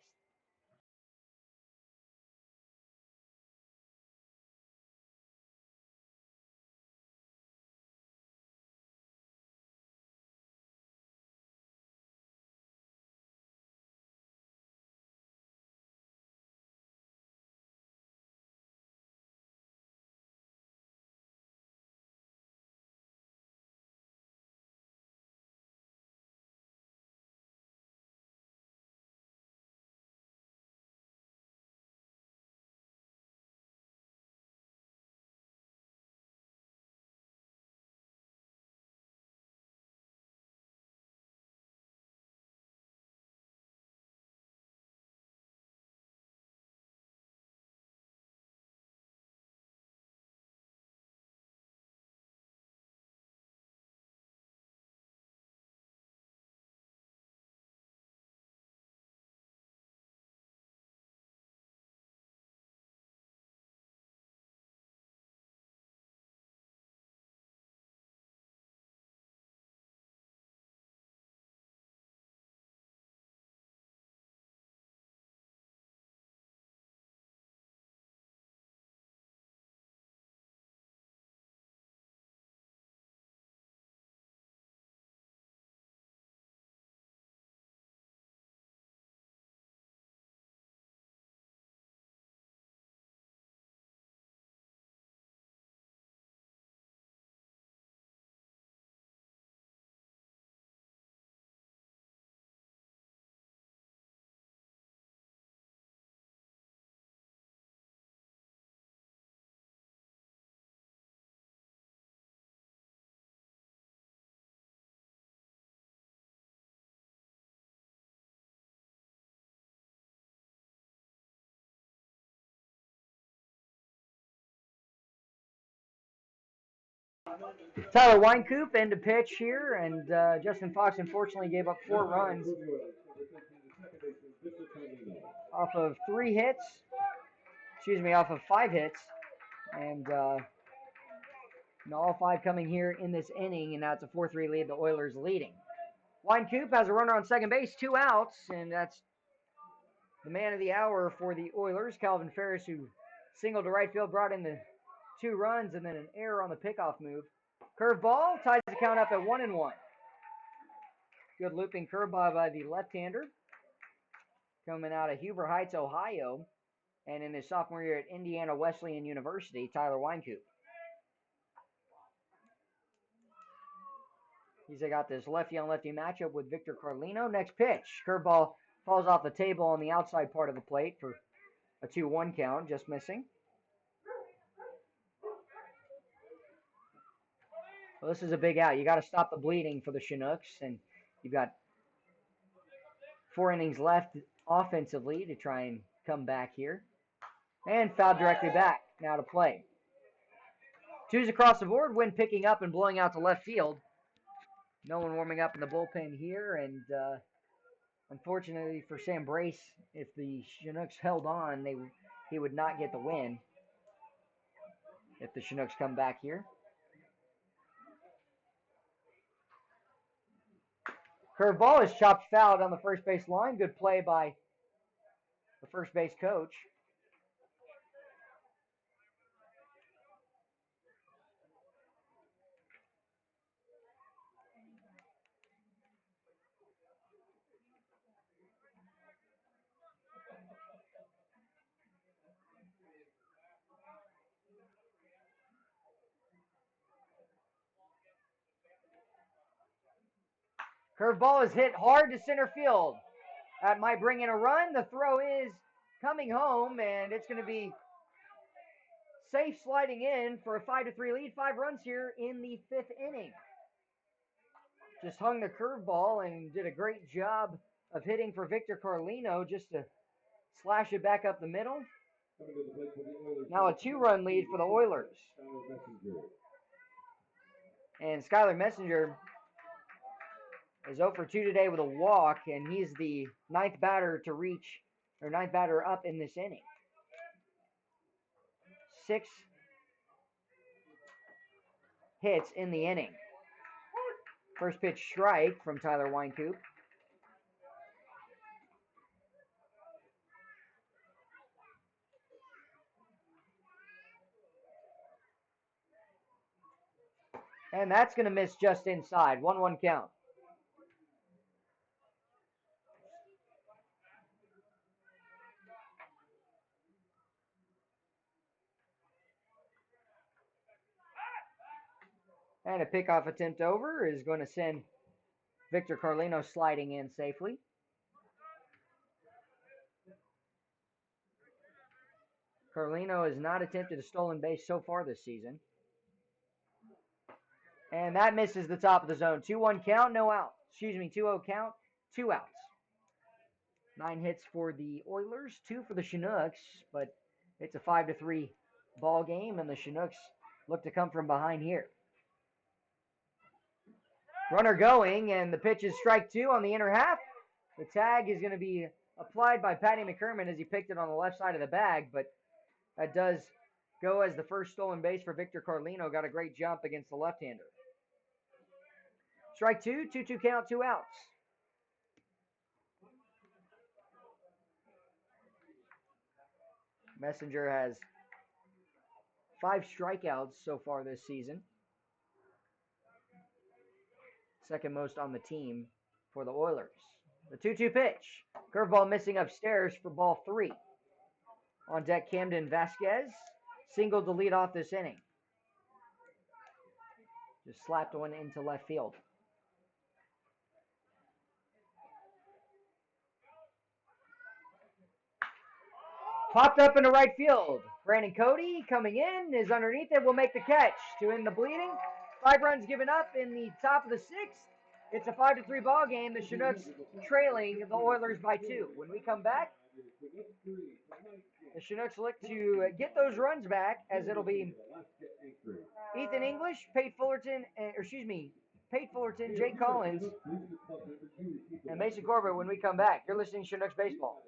Tyler Weinkoop end to pitch here, and Justin Fox unfortunately gave up 4 runs off of 3 hits. Excuse me, off of 5 hits, and all 5 coming here in this inning, and now it's a 4-3 lead. The Oilers leading. Weinkoop has a runner on second base, 2 outs, and that's the man of the hour for the Oilers, Calvin Ferris, who singled to right field, brought in the 2 runs, and then an error on the pickoff move. Curveball ties the count up at 1-1. Good looping curveball by the left-hander, coming out of Huber Heights, Ohio, and in his sophomore year at Indiana Wesleyan University, Tyler Weinkoop. He's got this lefty-on-lefty matchup with Victor Carlino. Next pitch, curveball falls off the table on the outside part of the plate for a 2-1 count, just missing. Well, this is a big out. You got to stop the bleeding for the Chinooks, and you've got 4 innings left offensively to try and come back here. And fouled directly back. Now to play. 2s across the board. Wind picking up and blowing out to left field. No one warming up in the bullpen here, and unfortunately for Sam Brace, if the Chinooks held on, he would not get the win if the Chinooks come back here. Curveball is chopped foul down the first base line. Good play by the first base coach. Curveball is hit hard to center field. That might bring in a run. The throw is coming home, and it's going to be safe sliding in for a 5-3 lead. 5 runs here in the 5th inning. Just hung the curveball and did a great job of hitting for Victor Carlino just to slash it back up the middle. Now a 2-run lead for the Oilers. And Skylar Messenger is 0 for 2 today with a walk, and he's the 9th batter to reach, or 9th batter up in this inning. 6 hits in the inning. First pitch strike from Tyler Weinkoop. And that's going to miss just inside. 1-1 count. And a pickoff attempt over is going to send Victor Carlino sliding in safely. Carlino has not attempted a stolen base so far this season. And that misses the top of the zone. 2-1 count, no out. 2-0 count, 2 outs. 9 hits for the Oilers, 2 for the Chinooks, but it's a 5-3 ball game, and the Chinooks look to come from behind here. Runner going, and the pitch is strike 2 on the inner half. The tag is going to be applied by Patty McCurman as he picked it on the left side of the bag, but that does go as the first stolen base for Victor Carlino. Got a great jump against the left-hander. Strike 2, 2-2 count, 2 outs. Messenger has 5 strikeouts so far this season. Second most on the team for the Oilers. The 2-2 pitch. Curveball missing upstairs for ball 3. On deck, Camden Vasquez. Single to lead off this inning. Just slapped one into left field. Popped up into right field. Brandon Cody coming in, is underneath it, will make the catch to end the bleeding. 5 runs given up in the top of the 6th. It's a 5-3 ball game. The Chinooks trailing the Oilers by 2. When we come back, The Chinooks look to get those runs back, as it'll be Ethan English, Pate Fullerton, Pate Fullerton, Jake Collins, and Mason Corbett when we come back. You're listening to Chinooks Baseball.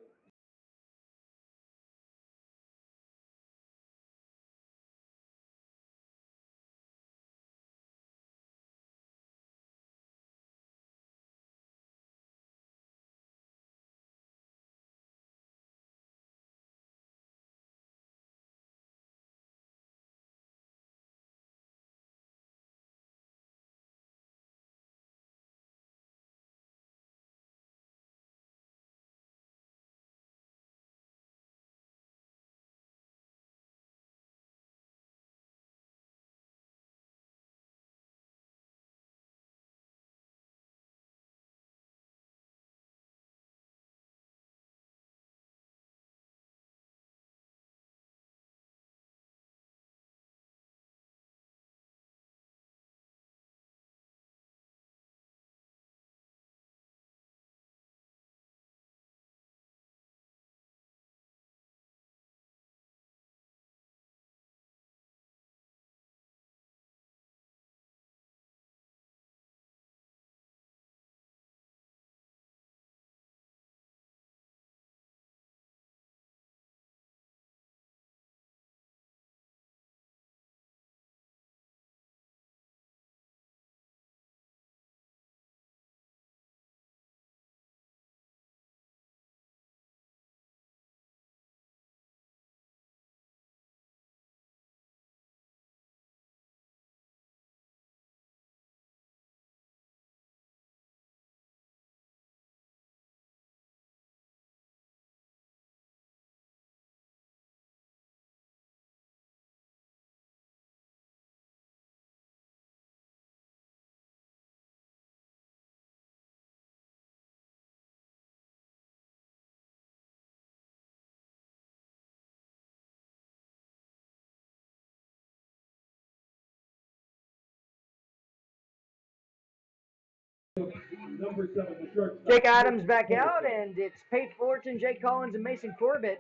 Number 7, the shortstop. Jake Adams back out, and it's Pate Fullerton, Jake Collins, and Mason Corbett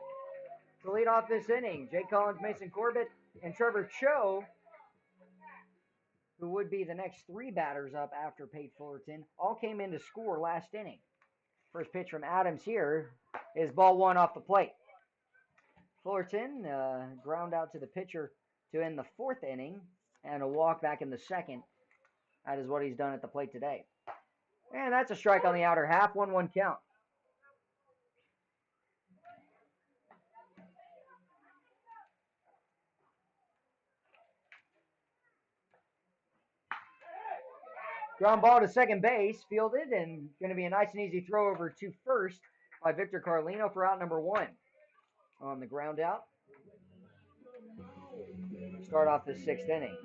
to lead off this inning. Jake Collins, Mason Corbett, and Trevor Cho, who would be the next three batters up after Pate Fullerton, all came in to score last inning. First pitch from Adams here is ball one off the plate. Fullerton ground out to the pitcher to end the fourth inning, and a walk back in the second. That is what he's done at the plate today. And that's a strike on the outer half, 1-1 count. Ground ball to second base, fielded, and going to be a nice and easy throw over to first by Victor Carlino for out number one. On the ground out. Start off the sixth inning.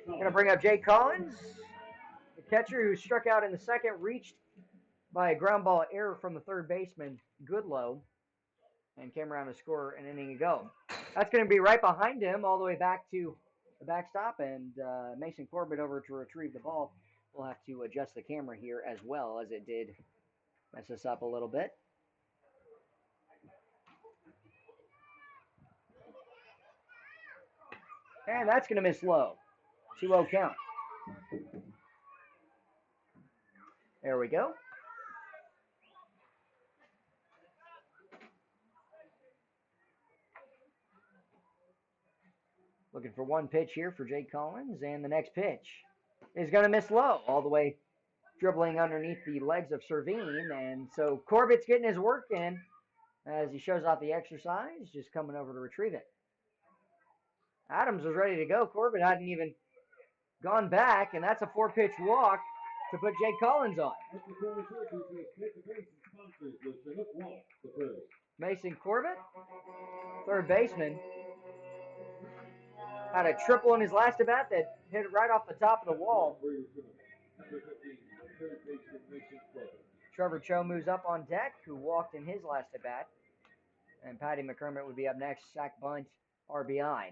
Going to bring up Jake Collins, the catcher who struck out in the second, reached by a ground ball error from the third baseman, Goodlow, and came around to score an inning ago. That's going to be right behind him all the way back to the backstop, and Mason Corbett over to retrieve the ball. We'll have to adjust the camera here as well, as it did mess us up a little bit. And that's going to miss low. 2-0 count. There we go. Looking for one pitch here for Jake Collins, and the next pitch is going to miss low, all the way dribbling underneath the legs of Servine, and so Corbett's getting his work in as he shows off the exercise, just coming over to retrieve it. Adams was ready to go. Corbett hadn't even gone back, and that's a 4-pitch walk to put Jake Collins on. Mason Corbett, third baseman, had a triple in his last at bat that hit it right off the top of the wall. Trevor Cho moves up on deck, who walked in his last at bat. And Patty McCormick would be up next, sack bunt, RBI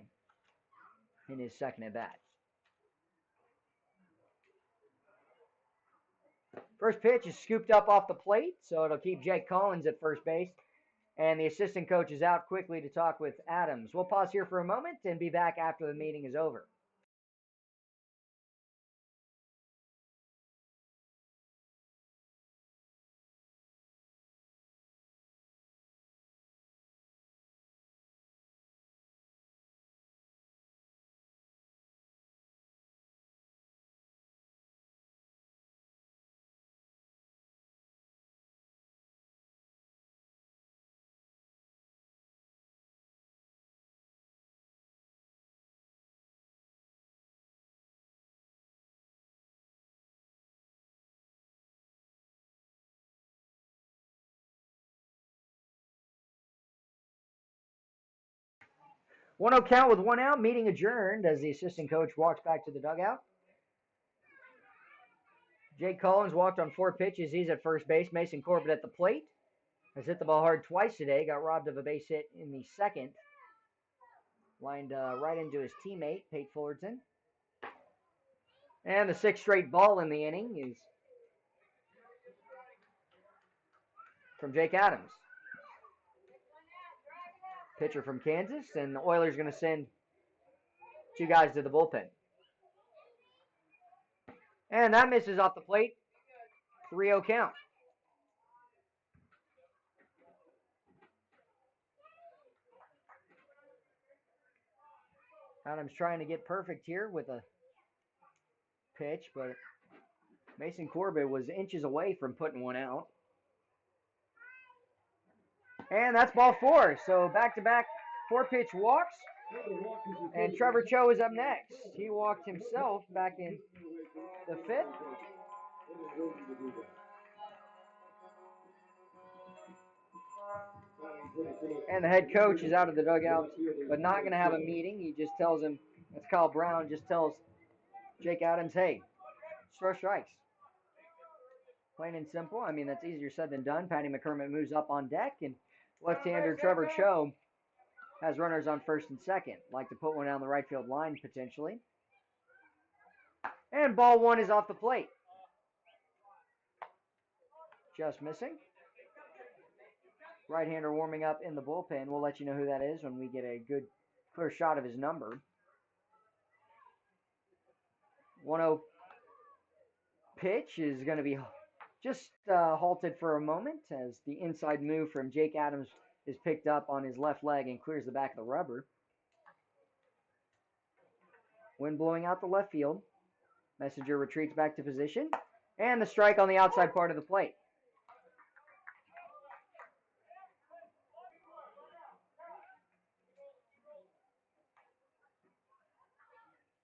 in his second at bat. First pitch is scooped up off the plate, so it'll keep Jake Collins at first base. And the assistant coach is out quickly to talk with Adams. We'll pause here for a moment and be back after the meeting is over. One 0 count with 1 out, meeting adjourned as the assistant coach walks back to the dugout. Jake Collins walked on 4 pitches. He's at first base. Mason Corbett at the plate. Has hit the ball hard twice today. Got robbed of a base hit in the second. Lined right into his teammate, Pate Fullerton. And the 6th straight ball in the inning is from Jake Adams. Pitcher from Kansas, and the Oilers going to send 2 guys to the bullpen. And that misses off the plate. 3-0 count. Adams trying to get perfect here with a pitch, but Mason Corbett was inches away from putting one out. And that's ball 4. So back-to-back 4-pitch walks. And Trevor Cho is up next. He walked himself back in the 5th. And the head coach is out of the dugout, but not going to have a meeting. He just tells him, that's Kyle Brown, just tells Jake Adams, hey, throw strikes. Plain and simple. I mean, that's easier said than done. Patty McCormick moves up on deck, and left-hander Trevor Cho has runners on first and second. Like to put one down the right field line, potentially. And ball 1 is off the plate. Just missing. Right-hander warming up in the bullpen. We'll let you know who that is when we get a good, clear shot of his number. 1-0 pitch is going to be just halted for a moment as the inside move from Jake Adams is picked up on his left leg and clears the back of the rubber. Wind blowing out the left field. Messenger retreats back to position. And the strike on the outside part of the plate.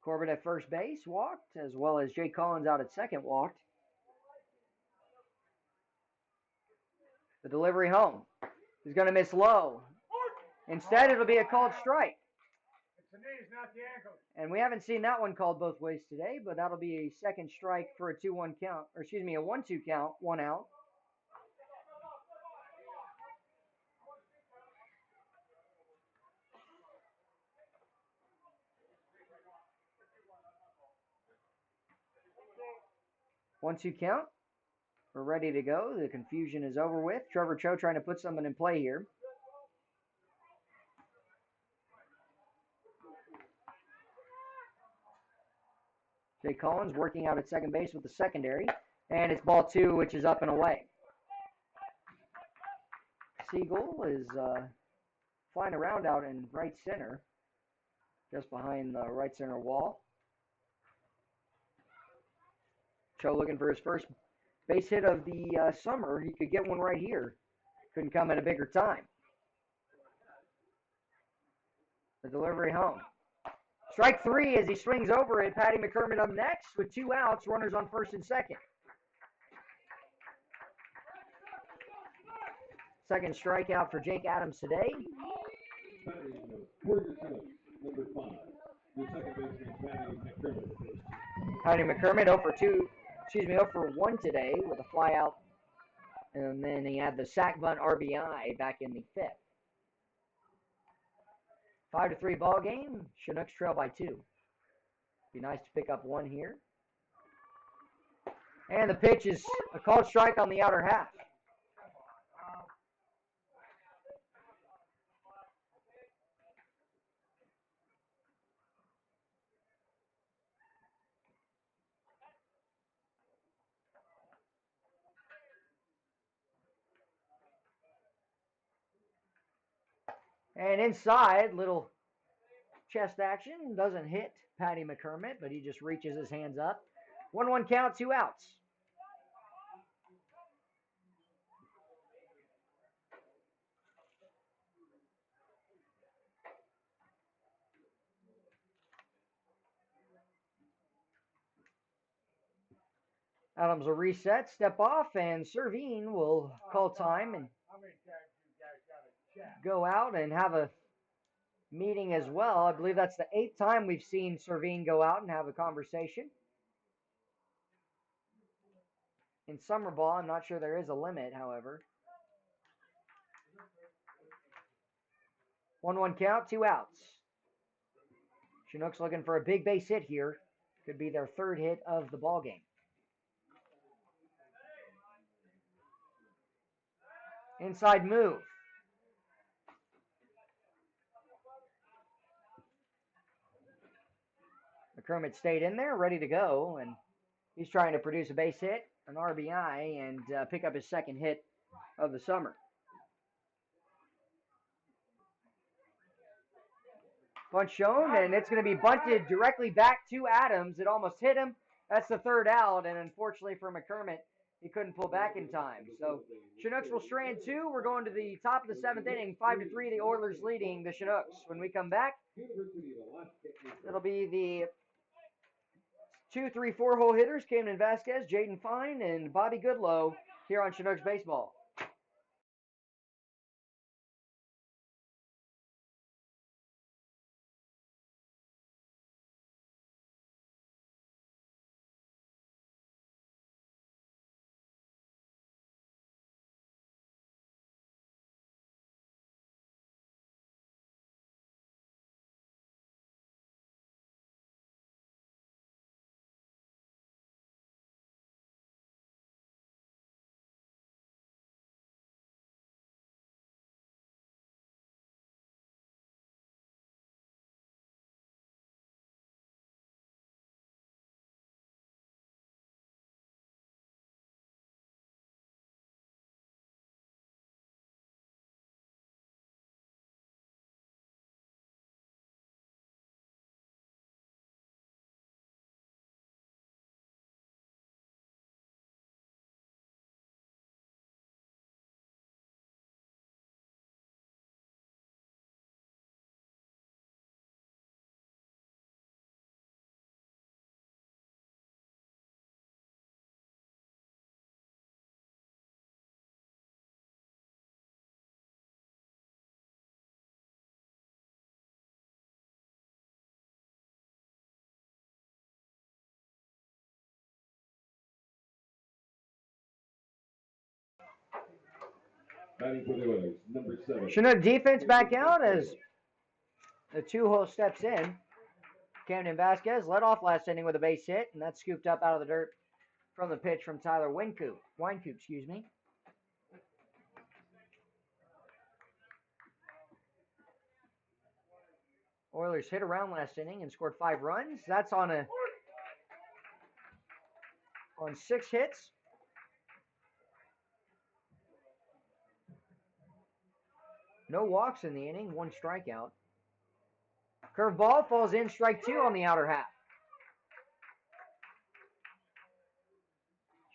Corbett at first base walked, as well as Jake Collins out at second walked. The delivery home. He's going to miss low. Instead, it'll be a called strike. It's the knees, not the ankles. And we haven't seen that one called both ways today, but that'll be a second strike for a 2-1 count, or excuse me, a 1-2 count, 1 out. One-two count. We're ready to go. The confusion is over with. Trevor Cho trying to put something in play here. Jay Collins working out at second base with the secondary. And it's ball 2, which is up and away. Siegel is flying around out in right center. Just behind the right center wall. Cho looking for his first base hit of the summer. He could get one right here. Couldn't come at a bigger time. The delivery home. Strike 3 as he swings over it. Patty McCormick up next with 2 outs. Runners on first and second. Second strikeout for Jake Adams today. Number 5. The second baseman, Patty McCormick. Patty McCormick 0 for 1 today with a fly out. And then he had the sack bunt RBI back in the 5th. 5-3 ball game. Chinooks trail by 2. Be nice to pick up one here. And the pitch is a called strike on the outer half. And inside, little chest action. Doesn't hit Patty McCormick, but he just reaches his hands up. 1-1 count, 2 outs. Adams will reset, step off, and Servine will call time and How many times you guys got to chat? go out and have a meeting as well. I believe that's the 8th time we've seen Servine go out and have a conversation. In summer ball, I'm not sure there is a limit, however. 1-1 count, 2 outs. Chinooks looking for a big base hit here. Could be their 3rd hit of the ball game. Inside move. McCormick stayed in there, ready to go, and he's trying to produce a base hit, an RBI, and pick up his 2nd hit of the summer. Bunt shown, and it's going to be bunted directly back to Adams. It almost hit him. That's the 3rd out, and unfortunately for McCormick, he couldn't pull back in time. So Chinooks will strand 2. We're going to the top of the 7th inning, 5-3. The Oilers leading the Chinooks. When we come back, it'll be the 2, 3, 4 hole hitters, Camden Vasquez, Jaden Fine, and Bobby Goodlow here on Chinooks Baseball. Batting for the Oilers, number 7. Chinook defense back out as the 2-hole steps in. Camden Vasquez led off last inning with a base hit, and that's scooped up out of the dirt from the pitch from Tyler Winecoop. Oilers hit around last inning and scored 5 runs. That's on 6 hits. No walks in the inning, 1 strikeout. Curveball falls in, strike 2 on the outer half.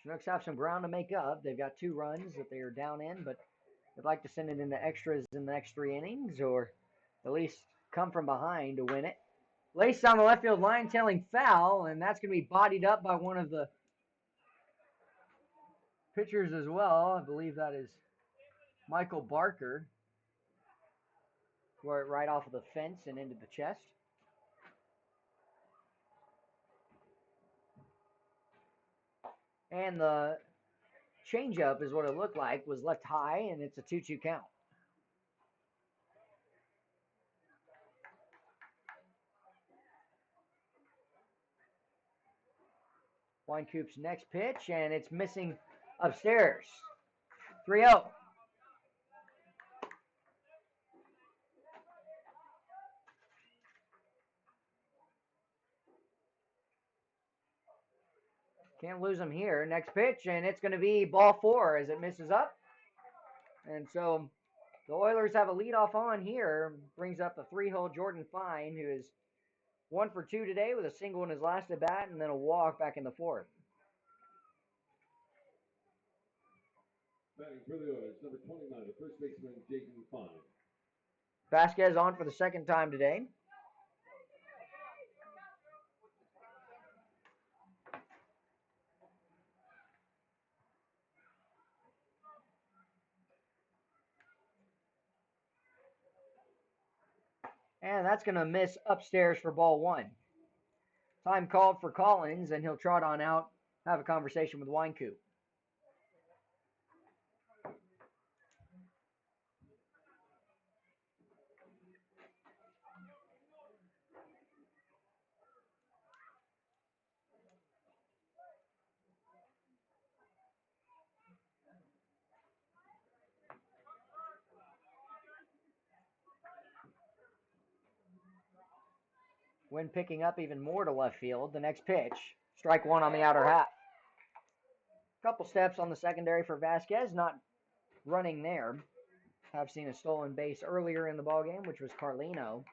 Chinooks have some ground to make up. They've got 2 runs that they are down in, but they'd like to send it into extras in the next 3 innings, or at least come from behind to win it. Lace on the left field line, tailing foul, and that's going to be bodied up by one of the pitchers as well. I believe that is Michael Barker. Right off of the fence and into the chest. And the changeup is what it looked like, was left high, and it's a 2-2 count. Winecoop's next pitch, and it's missing upstairs. 3-0. Can't lose him here. Next pitch, and it's going to be ball 4 as it misses up. And so the Oilers have a leadoff on here. Brings up the 3-hole Jordan Fine, who is 1 for 2 today with a single in his last at bat and then a walk back in the 4th. Batting for the Oilers, number 29, the first baseman, Jaden Fine. Vasquez on for the second time today. And that's going to miss upstairs for ball 1. Time called for Collins, and he'll trot on out, have a conversation with Winecoop. Wind picking up even more to left field. The next pitch, strike 1 on the outer half. Couple steps on the secondary for Vasquez, not running there. Have seen a stolen base earlier in the ballgame, which was Carlino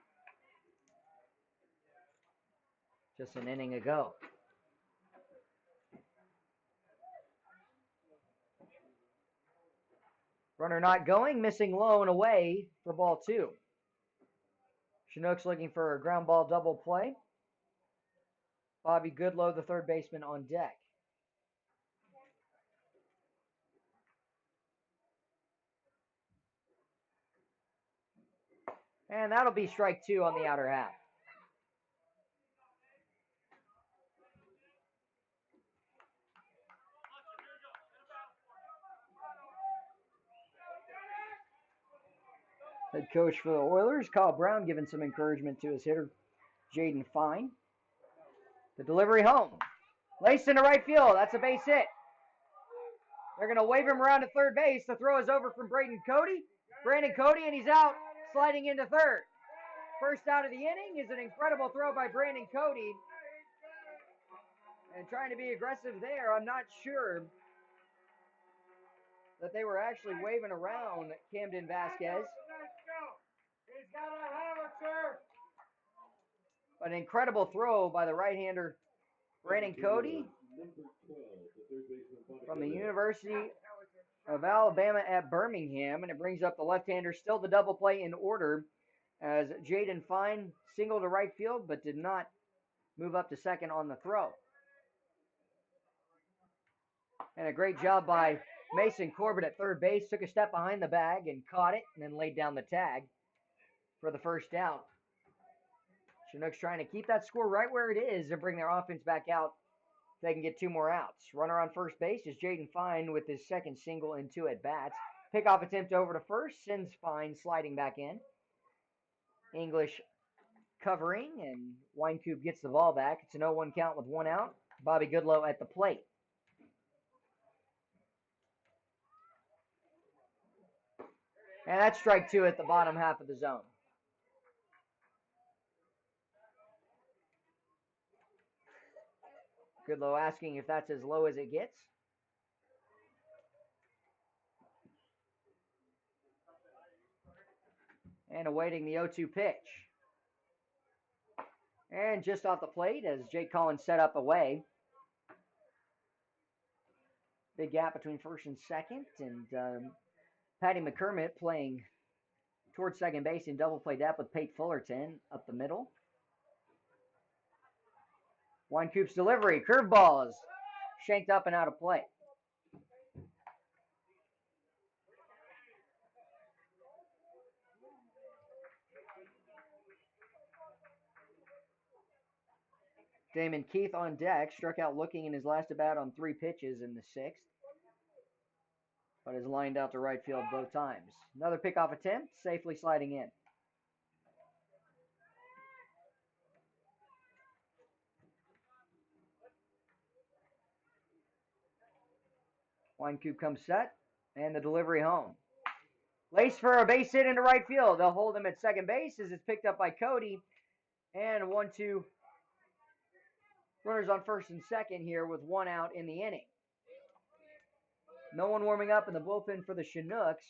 just an inning ago. Runner not going, missing low and away for ball 2. Chinooks looking for a ground ball double play. Bobby Goodlow, the third baseman, on deck. And that'll be strike 2 on the outer half. Head coach for the Oilers, Kyle Brown, giving some encouragement to his hitter, Jaden Fine. The delivery home. Laced into right field. That's a base hit. They're going to wave him around to third base. The throw is over from Brandon Cody, and he's out, sliding into third. First out of the inning is an incredible throw by Brandon Cody. And trying to be aggressive there. I'm not sure that they were actually waving around Camden Vasquez. An incredible throw by the right-hander Brandon Cody from the University of Alabama at Birmingham, and it brings up the left-hander. Still the double play in order as Jaden Fine singled to right field but did not move up to second on the throw. And a great job by Mason Corbett at third base. Took a step behind the bag and caught it and then laid down the tag for the first out. Chinooks trying to keep that score right where it is and bring their offense back out if they can get 2 more outs. Runner on first base is Jaden Fine with his second single in 2 at-bats. Pickoff attempt over to first sends Fine sliding back in. English covering, and Winecoop gets the ball back. It's an 0-1 count with 1 out. Bobby Goodlow at the plate. And that's strike 2 at the bottom half of the zone. Goodlow asking if that's as low as it gets. And awaiting the 0-2 pitch. And just off the plate as Jake Collins set up away. Big gap between first and second. And Patty McCormick playing towards second base in double play depth with Pate Fullerton up the middle. Winecoop's delivery. Curveball is shanked up and out of play. Damon Keith on deck. Struck out looking in his last at bat on 3 pitches in the 6th. But is lined out to right field both times. Another pickoff attempt. Safely sliding in. Wine Coop comes set, and the delivery home. Lace for a base hit into right field. They'll hold him at second base as it's picked up by Cody. And 1-2 runners on first and second here with one out in the inning. No one warming up in the bullpen for the Chinooks,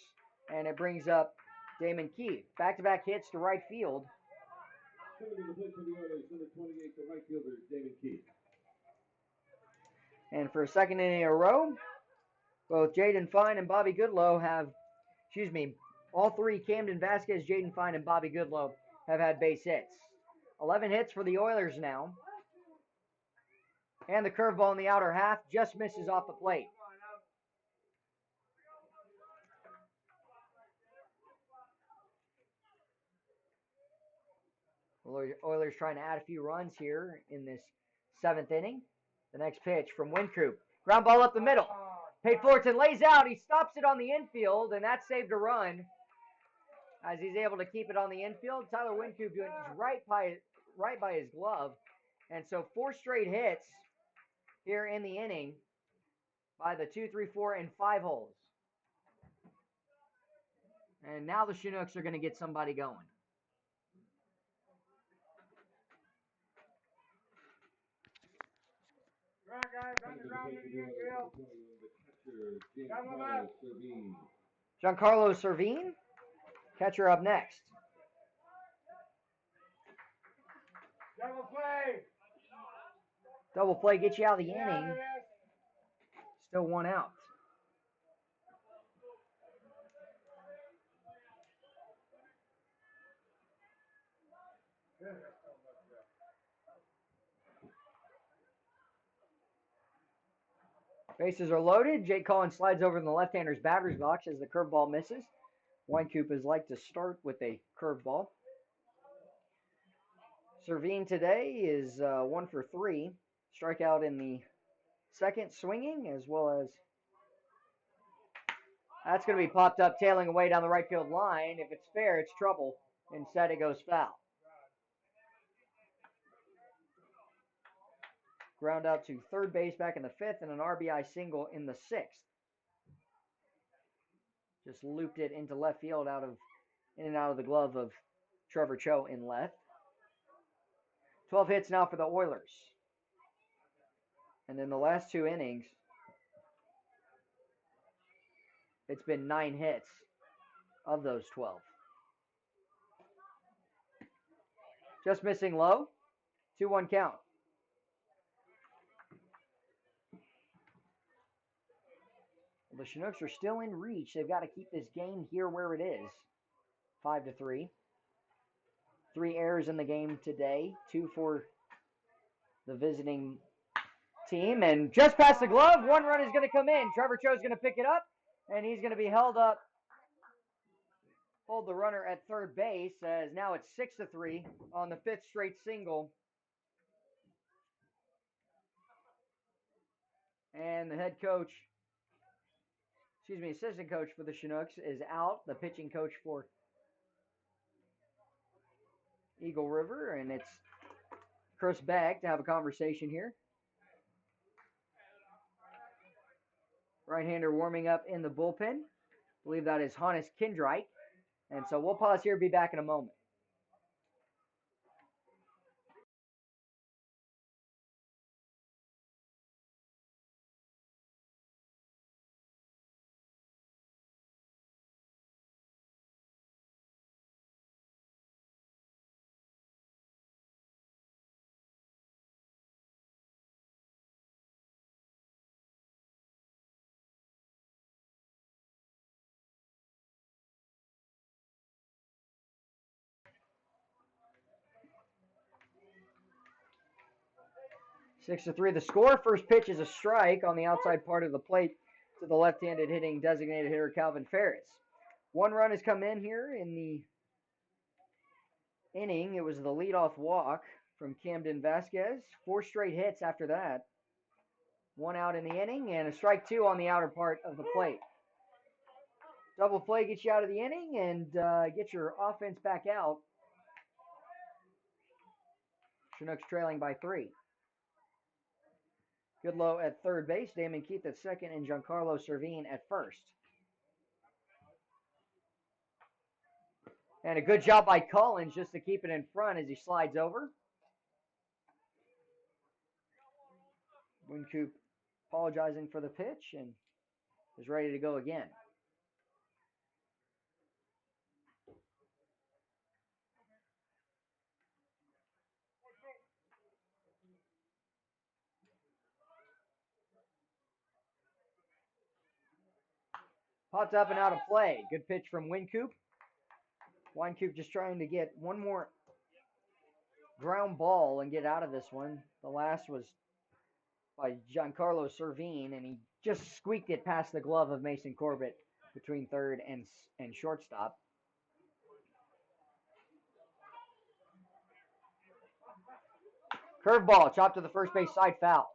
and it brings up Damon Key. Back-to-back hits to right field. Coming to the plate for the Oilers, number 28, the right fielder, Damon Key. And for a second inning in a row, both Jaden Fine and Bobby Goodlow all three, Camden Vasquez, Jaden Fine, and Bobby Goodlow, have had base hits. 11 hits for the Oilers now. And the curveball in the outer half just misses off the plate. Oilers trying to add a few runs here in this 7th inning. The next pitch from Wynkoop. Ground ball up the middle. Pate Fullerton lays out. He stops it on the infield, and that saved a run. As he's able to keep it on the infield, Tyler Wynkoop doing right by his glove. And so 4 straight hits here in the inning by the 2, 3, 4, and 5 holes. And now the Chinooks are going to get somebody going. Giancarlo Servine, catcher up next. Double play. Double play gets you out of the inning. Still one out. Bases are loaded. Jake Collins slides over in the left-hander's batter's box as the curveball misses. Wynkoop is like to start with a curveball. Servine today is 1 for 3. Strikeout in the second, swinging, as well as that's going to be popped up, tailing away down the right field line. If it's fair, it's trouble. Instead, it goes foul. Ground out to third base back in the 5th, and an RBI single in the 6th. Just looped it into left field in and out of the glove of Trevor Cho in left. 12 hits now for the Oilers. And in the last 2 innings, it's been 9 hits of those 12. Just missing low. 2-1 count. The Chinooks are still in reach. They've got to keep this game here where it is. 5-3. 3 errors in the game today. 2 for the visiting team. And just past the glove, 1 run is going to come in. Trevor Cho's going to pick it up, and he's going to be held up. Hold the runner at third base, as now it's 6-3 on the 5th straight single. And the assistant coach for the Chinooks is out. The pitching coach for Eagle River, and it's Chris Beck to have a conversation here. Right-hander warming up in the bullpen. I believe that is Hannes Kindreich. And so we'll pause here, be back in a moment. Six to 3 the score. First pitch is a strike on the outside part of the plate to the left-handed hitting designated hitter Calvin Ferris. 1 run has come in here in the inning. It was the leadoff walk from Camden Vasquez. 4 straight hits after that. 1 out in the inning and a strike 2 on the outer part of the plate. Double play gets you out of the inning and get your offense back out. Chinooks trailing by 3. Goodlow at third base, Damon Keith at second, and Giancarlo Servine at first. And a good job by Collins just to keep it in front as he slides over. Wincoop apologizing for the pitch and is ready to go again. Popped up and out of play. Good pitch from Wincoop. Wincoop just trying to get one more ground ball and get out of this one. The last was by Giancarlo Servine, and he just squeaked it past the glove of Mason Corbett between third and shortstop. Curveball, chopped to the first base side, foul.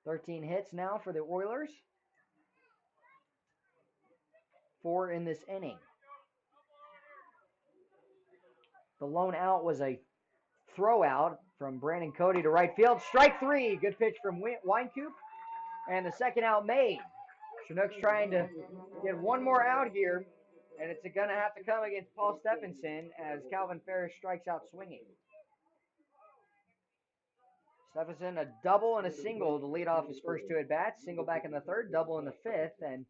Thirteen hits now for the Oilers. 4 in this inning. The lone out was a throw out from Brandon Cody to right field. Strike 3. Good pitch from Wincoop. And the second out made. Chinooks trying to get one more out here. And it's going to have to come against Paul Stephenson as Calvin Ferris strikes out swinging. Stephenson, a double and a single to lead off his first 2 at-bats. Single back in the third, double in the fifth. And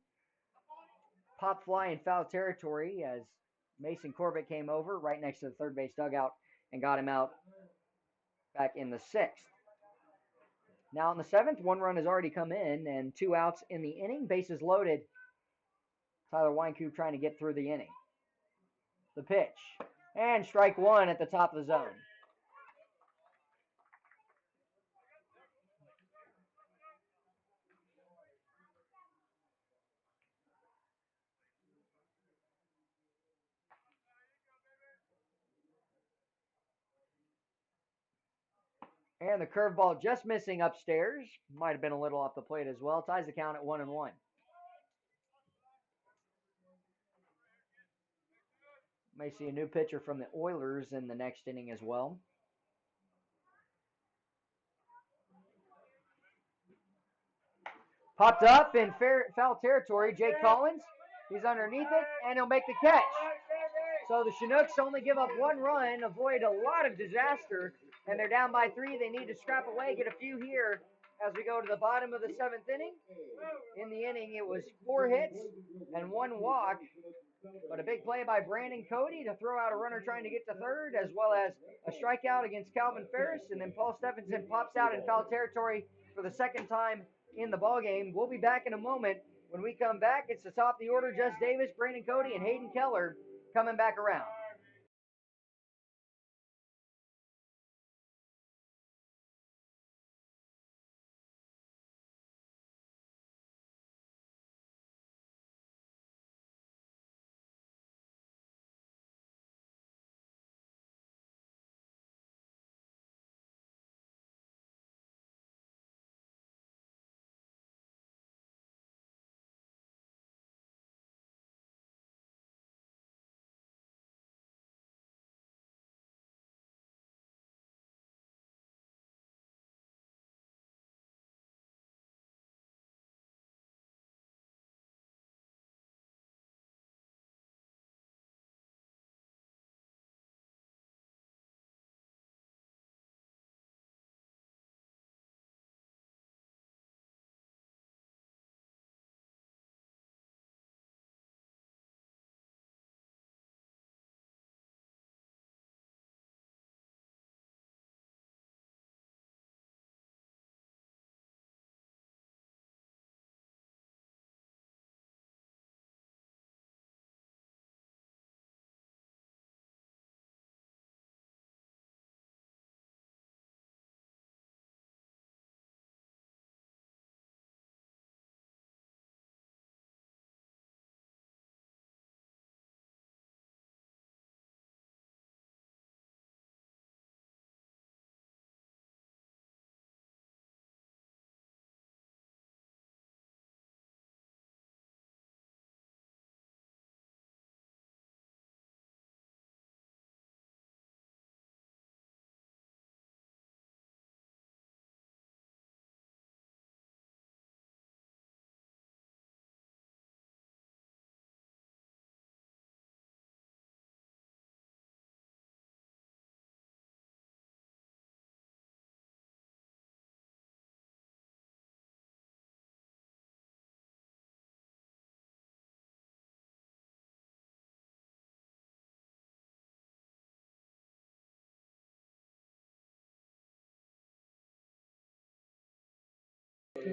pop fly in foul territory as Mason Corbett came over right next to the third base dugout and got him out back in the sixth. Now in the seventh, 1 run has already come in and 2 outs in the inning. Bases loaded. Tyler Wincoop trying to get through the inning. The pitch. And strike 1 at the top of the zone. And the curveball just missing upstairs. Might have been a little off the plate as well. Ties the count at 1-1. May see a new pitcher from the Oilers in the next inning as well. Popped up in foul territory. Jake Collins. He's underneath it, and he'll make the catch. So the Chinooks only give up 1 run, avoid a lot of disaster, and they're down by 3. They need to scrap away, get a few here as we go to the bottom of the 7th inning. In the inning, it was 4 hits and 1 walk, but a big play by Brandon Cody to throw out a runner trying to get to third, as well as a strikeout against Calvin Ferris, and then Paul Stephenson pops out in foul territory for the 2nd time in the ballgame. We'll be back in a moment. When we come back, it's the top of the order, Jess Davis, Brandon Cody, and Hayden Keller coming back around.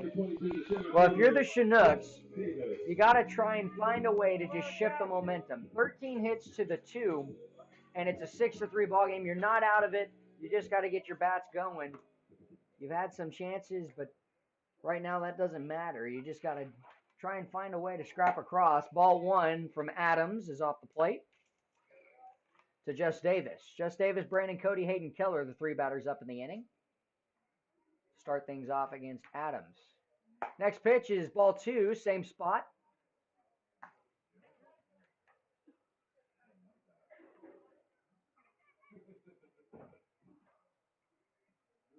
number 22, the Chinooks. Well, if you're the Chinooks, you got to try and find a way to just shift the momentum. 13 hits to the 2, and it's a 6-3 ball game. You're not out of it. You just got to get your bats going. You've had some chances, but right now that doesn't matter. You just got to try and find a way to scrap across. Ball 1 from Adams is off the plate to Just Davis. Just Davis, Brandon Cody, Hayden Keller, the 3 batters up in the inning. Start things off against Adams. Next pitch is ball 2, same spot.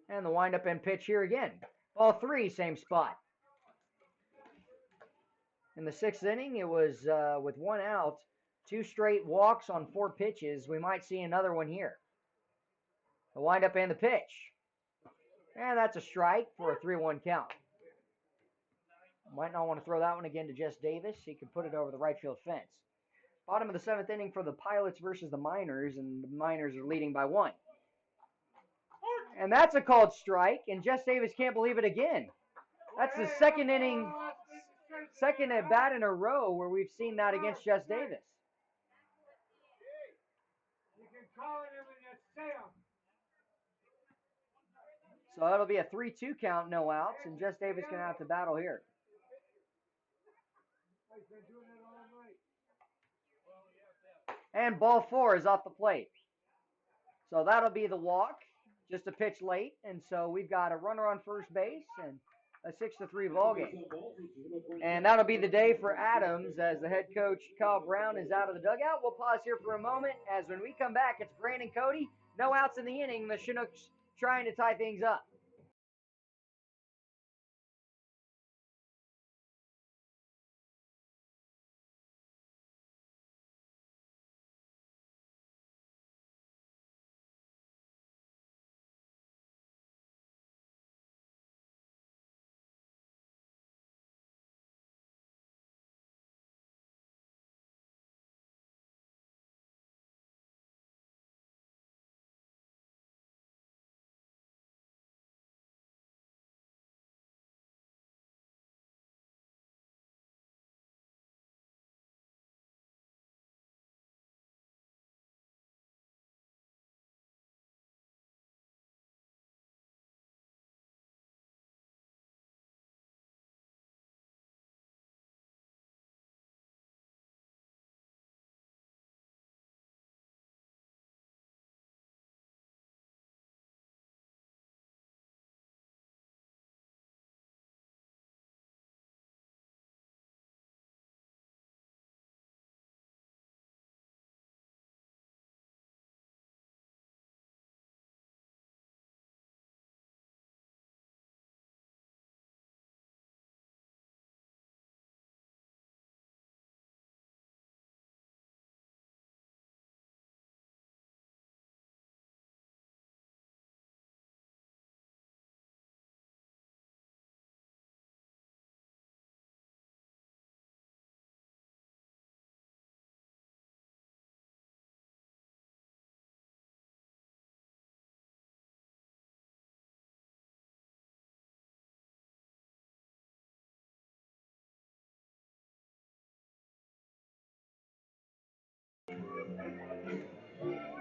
And the windup and pitch here again. Ball 3, same spot. In the 6th inning, it was with 1 out, 2 straight walks on 4 pitches. We might see another one here. The windup and the pitch. And that's a strike for a 3-1 count. Might not want to throw that one again to Jess Davis. He could put it over the right field fence. Bottom of the 7th inning for the Pilots versus the Miners, and the Miners are leading by 1. And that's a called strike, and Jess Davis can't believe it again. That's the second at bat in a row where we've seen that against Jess Davis. You can call it when you see him. So it'll be a 3-2 count, no outs, and Jess Davis going to have to battle here. He's been doing it all night. And ball 4 is off the plate. So that'll be the walk, just a pitch late, and so we've got a runner on first base and a 6-3 ball game. And that'll be the day for Adams as the head coach, Kyle Brown, is out of the dugout. We'll pause here for a moment as when we come back, it's Brandon Cody. No outs in the inning. The Chinooks trying to tie things up.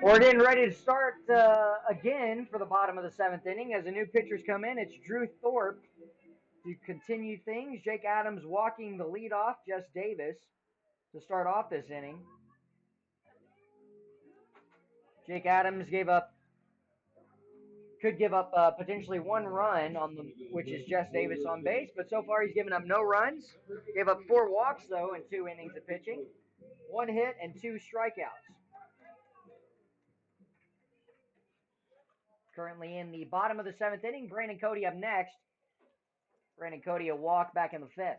We're getting ready to start again for the bottom of the 7th inning as the new pitchers come in. It's Drew Thorpe to continue things. Jake Adams walking the leadoff, Jess Davis to start off this inning. Jake Adams could give up potentially 1 run which is Jess Davis on base, but so far he's given up no runs. Gave up 4 walks though in 2 innings of pitching, 1 hit and 2 strikeouts. Currently in the bottom of the 7th inning, Brandon Cody up next. Brandon Cody a walk back in the 5th.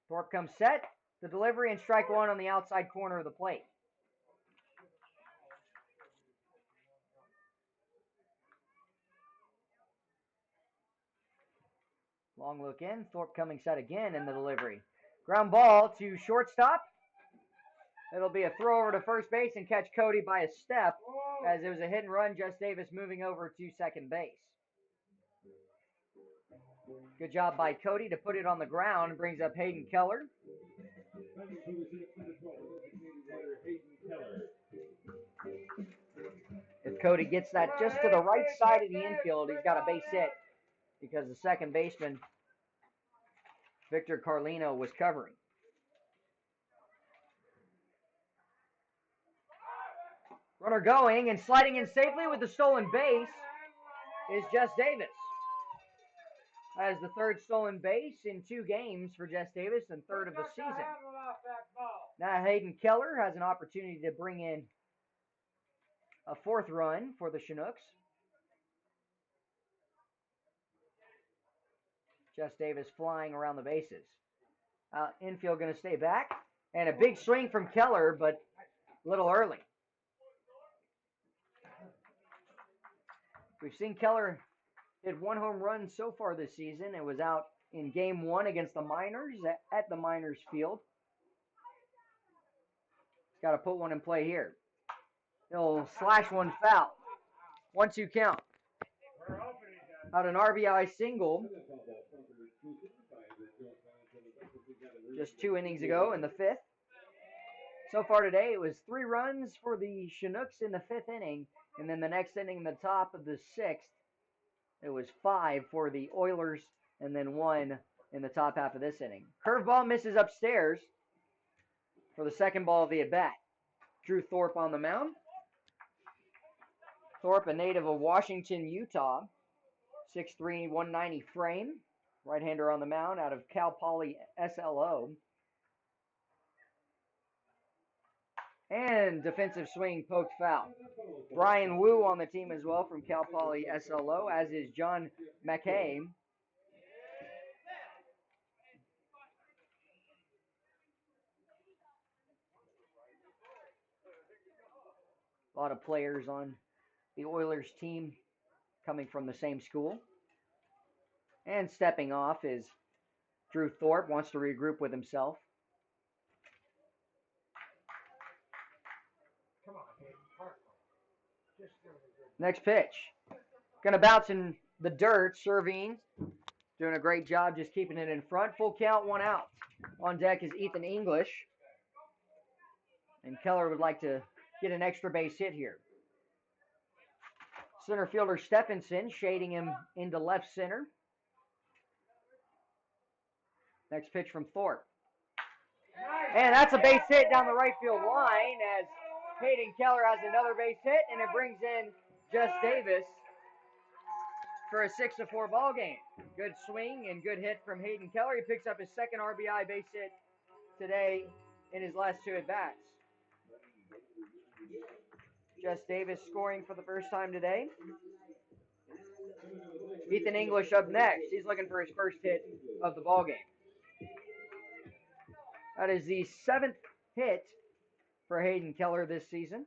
Thorpe comes set, the delivery, and strike 1 on the outside corner of the plate. Long look in, Thorpe coming set again in the delivery. Ground ball to shortstop. It'll be a throw over to first base and catch Cody by a step as it was a hit and run. Just Davis moving over to second base. Good job by Cody to put it on the ground. Brings up Hayden Keller. Batting for the Chinooks, number 12, designated hitter Hayden Keller. If Cody gets that just to the right side of the infield, he's got a base hit because the second baseman, Victor Carlino, was covering. Runner going and sliding in safely with the stolen base is Jess Davis. That is the third stolen base in 2 games for Jess Davis and third of the season. Now Hayden Keller has an opportunity to bring in a 4th run for the Chinooks. Jess Davis flying around the bases. Infield going to stay back. And a big swing from Keller, but a little early. We've seen Keller hit 1 home run so far this season. It was out in game 1 against the Miners at the Miners field. He's got to put one in play here. He'll slash one foul. 1-2 count. Out an RBI single just 2 innings ago in the 5th. So far today, it was 3 runs for the Chinooks in the 5th inning, and then the next inning in the top of the 6th, it was 5 for the Oilers, and then 1 in the top half of this inning. Curveball misses upstairs for the second ball of the at-bat. Drew Thorpe on the mound. Thorpe, a native of Washington, Utah, 6'3", 190 frame. Right-hander on the mound out of Cal Poly SLO. And defensive swing poked foul. Brian Wu on the team as well from Cal Poly SLO, as is John McKay. A lot of players on the Oilers team coming from the same school. And stepping off is Drew Thorpe, wants to regroup with himself. Next pitch. Going to bounce in the dirt. Serving. Doing a great job just keeping it in front. Full count, 1 out. On deck is Ethan English. And Keller would like to get an extra base hit here. Center fielder Stephenson shading him into left center. Next pitch from Thorpe. And that's a base hit down the right field line as Hayden Keller has another base hit, and it brings in Jess Davis for a 6-4 ball game. Good swing and good hit from Hayden Keller. He picks up his second RBI base hit today in his last 2 at-bats. Jess Davis scoring for the first time today. Ethan English up next. He's looking for his first hit of the ball game. That is the 7th hit for Hayden Keller this season.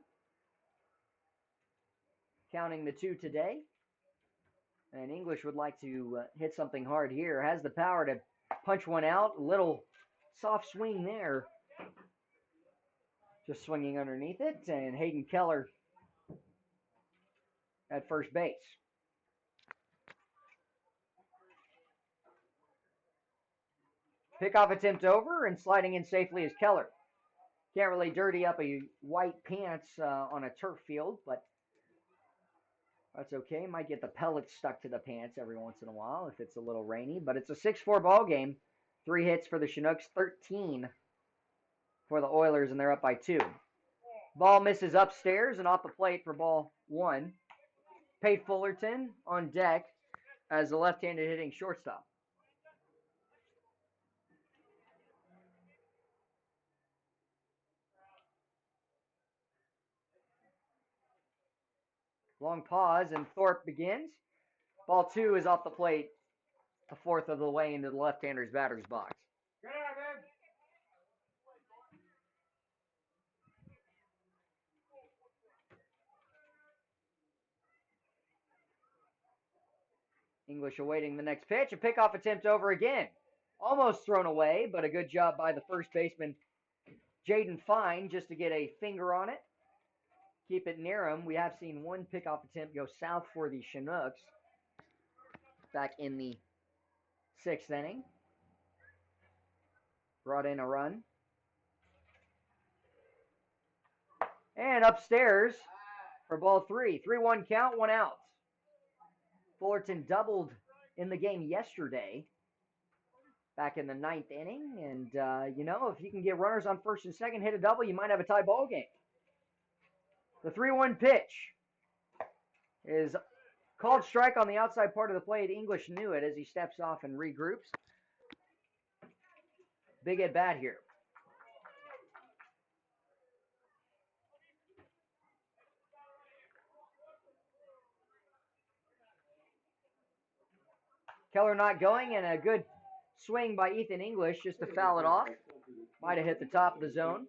Counting the 2 today. And English would like to hit something hard here. Has the power to punch one out. A little soft swing there. Just swinging underneath it. And Hayden Keller at first base. Pickoff attempt over, and sliding in safely is Keller. Can't really dirty up a white pants on a turf field, but that's okay. Might get the pellets stuck to the pants every once in a while if it's a little rainy. But it's a 6-4 ball game. 3 hits for the Chinooks, 13 for the Oilers, and they're up by 2. Ball misses upstairs and off the plate for ball 1. Pate Fullerton on deck as the left-handed hitting shortstop. Long pause, and Thorpe begins. Ball 2 is off the plate, a 4th of the way into the left-hander's batter's box. Get out, man. English awaiting the next pitch. A pickoff attempt over again. Almost thrown away, but a good job by the first baseman, Jaden Fine, just to get a finger on it. Keep it near him. We have seen one pickoff attempt go south for the Chinooks back in the Sixth inning. Brought in a run. And upstairs for ball 3. 3-1 count, 1 out. Fullerton doubled in the game yesterday, back in the 9th inning. And, you know, if you can get runners on first and second, hit a double, you might have a tie ball game. The 3-1 pitch is called strike on the outside part of the plate. English knew it as he steps off and regroups. Big at bat here. Keller not going, and a good swing by Ethan English just to foul it off. Might have hit the top of the zone.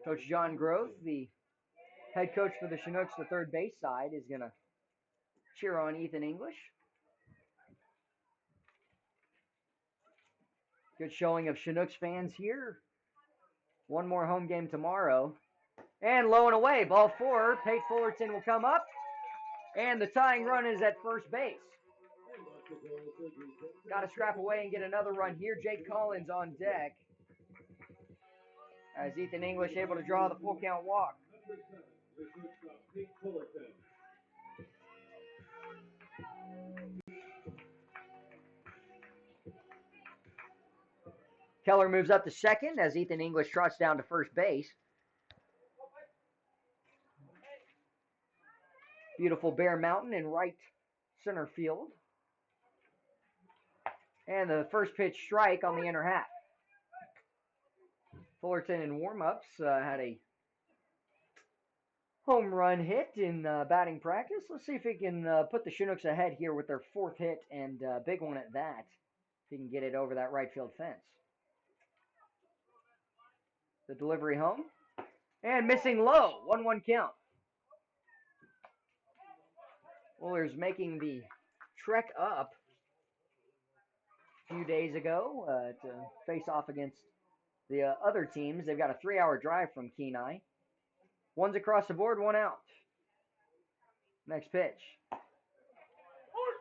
Coach John Groth, the head coach for the Chinooks, the third base side, is going to cheer on Ethan English. Good showing of Chinooks fans here. One more home game tomorrow. And low and away, ball 4. Pate Fullerton will come up. And the tying run is at first base. Got to scrap away and get another run here. Jake Collins on deck, as Ethan English able to draw the full count walk. Keller moves up to second as Ethan English trots down to first base. Beautiful Bear Mountain in right center field. And the first pitch strike on the inner half. Fullerton in warm-ups had a home run hit in batting practice. Let's see if he can put the Chinooks ahead here with their 4th hit, and big one at that. If he can get it over that right field fence. The delivery home. And missing low. 1-1 count. Oilers making the trek up a few days ago to face off against the other teams. They've got a 3-hour drive from Kenai. One's across the board, 1 out. Next pitch.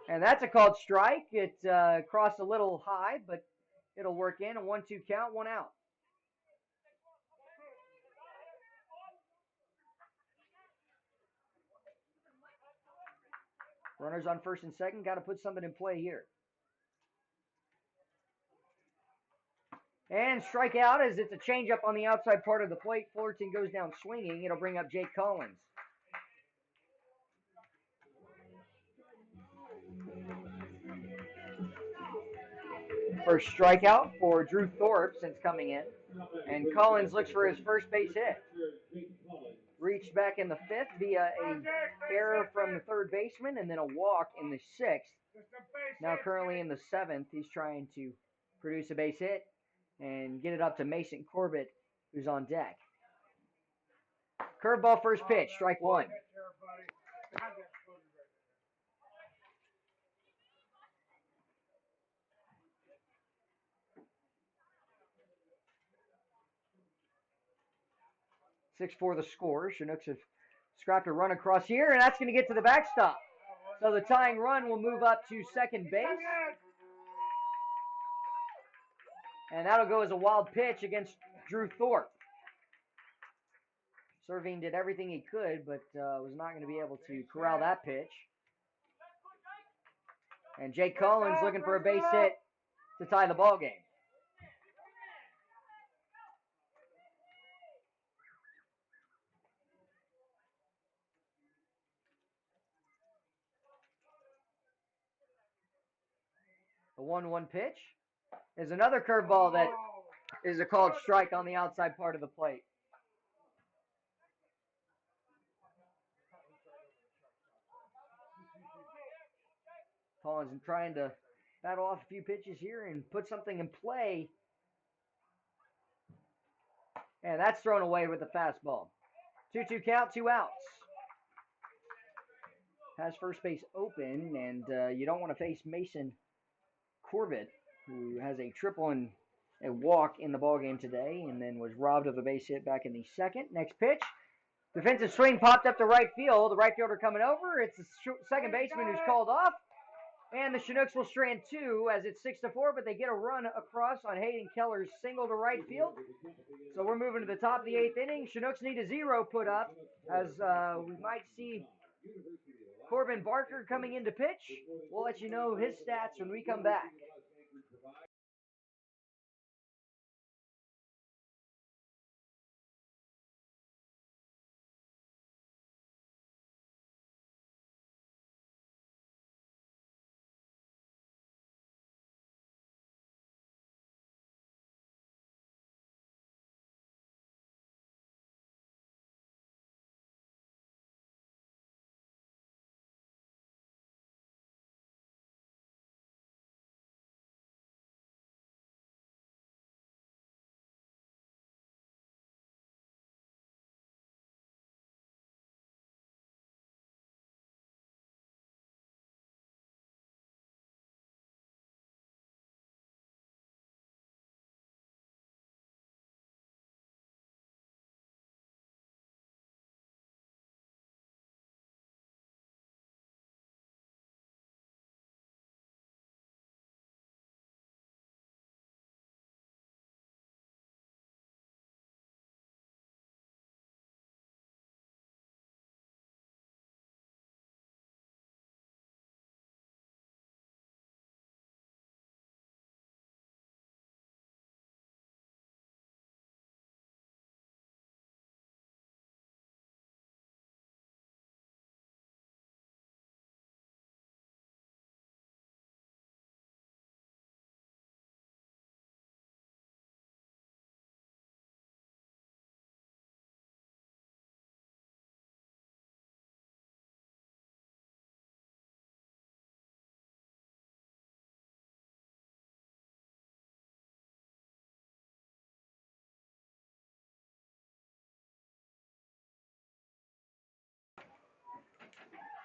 And that's a called strike. It crossed a little high, but it'll work in. A 1-2 count, 1 out. Runners on first and second. Got to put something in play here. And strike out as it's a changeup on the outside part of the plate. Fullerton goes down swinging. It'll bring up Jake Collins. First strikeout for Drew Thorpe since coming in. And Collins looks for his first base hit. Reached back in the 5th via a error from the third baseman and then a walk in the 6th. Now currently in the 7th, he's trying to produce a base hit and get it up to Mason Corbett, who's on deck. Curveball first pitch, strike 1. (6-4) the score. Chinooks have scrapped a run across here, and that's going to get to the backstop. So the tying run will move up to second base. And that'll go as a wild pitch against Drew Thorpe. Serving did everything he could, but was not going to be able to corral that pitch. And Jake Collins looking for a base hit to tie the ball game. The 1-1 pitch is another curveball that is a called strike on the outside part of the plate. Collins trying to battle off a few pitches here and put something in play. And that's thrown away with the fastball. 2-2 count, 2 outs. Has first base open, and you don't want to face Mason Corbett, who has a triple and a walk in the ballgame today, and then was robbed of a base hit back in the 2nd. Next pitch. Defensive swing popped up to right field. The right fielder coming over. It's the second baseman who's called off. And the Chinooks will strand 2 as it's 6-4, but they get a run across on Hayden Keller's single to right field. So we're moving to the top of the 8th inning. Chinooks need a 0 put up as we might see Corbin Barker coming in to pitch. We'll let you know his stats when we come back.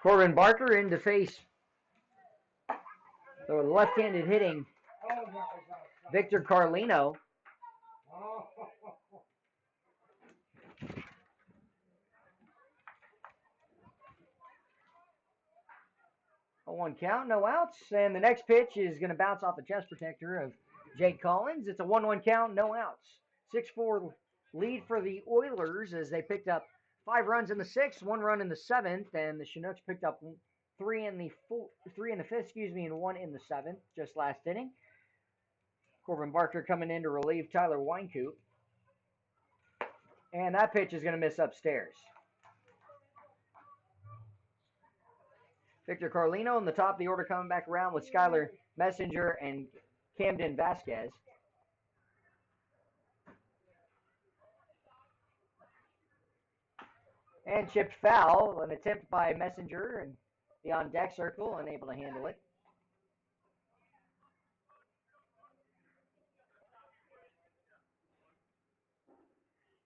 Corbin Barker in to face the left-handed hitting Victor Carlino. Oh, 1 count, no outs. And the next pitch is going to bounce off the chest protector of Jake Collins. It's a 1-1 count, no outs. 6-4 lead for the Oilers as they picked up 5 runs in the 6th, 1 run in the 7th, and the Chinooks picked up 3 in the 5th, and 1 in the 7th, just last inning. Corbin Barker coming in to relieve Tyler Weinkoop. And that pitch is going to miss upstairs. Victor Carlino in the top of the order coming back around with Skylar Messenger and Camden Vasquez. And chipped foul, an attempt by Messenger and the on-deck circle, unable to handle it.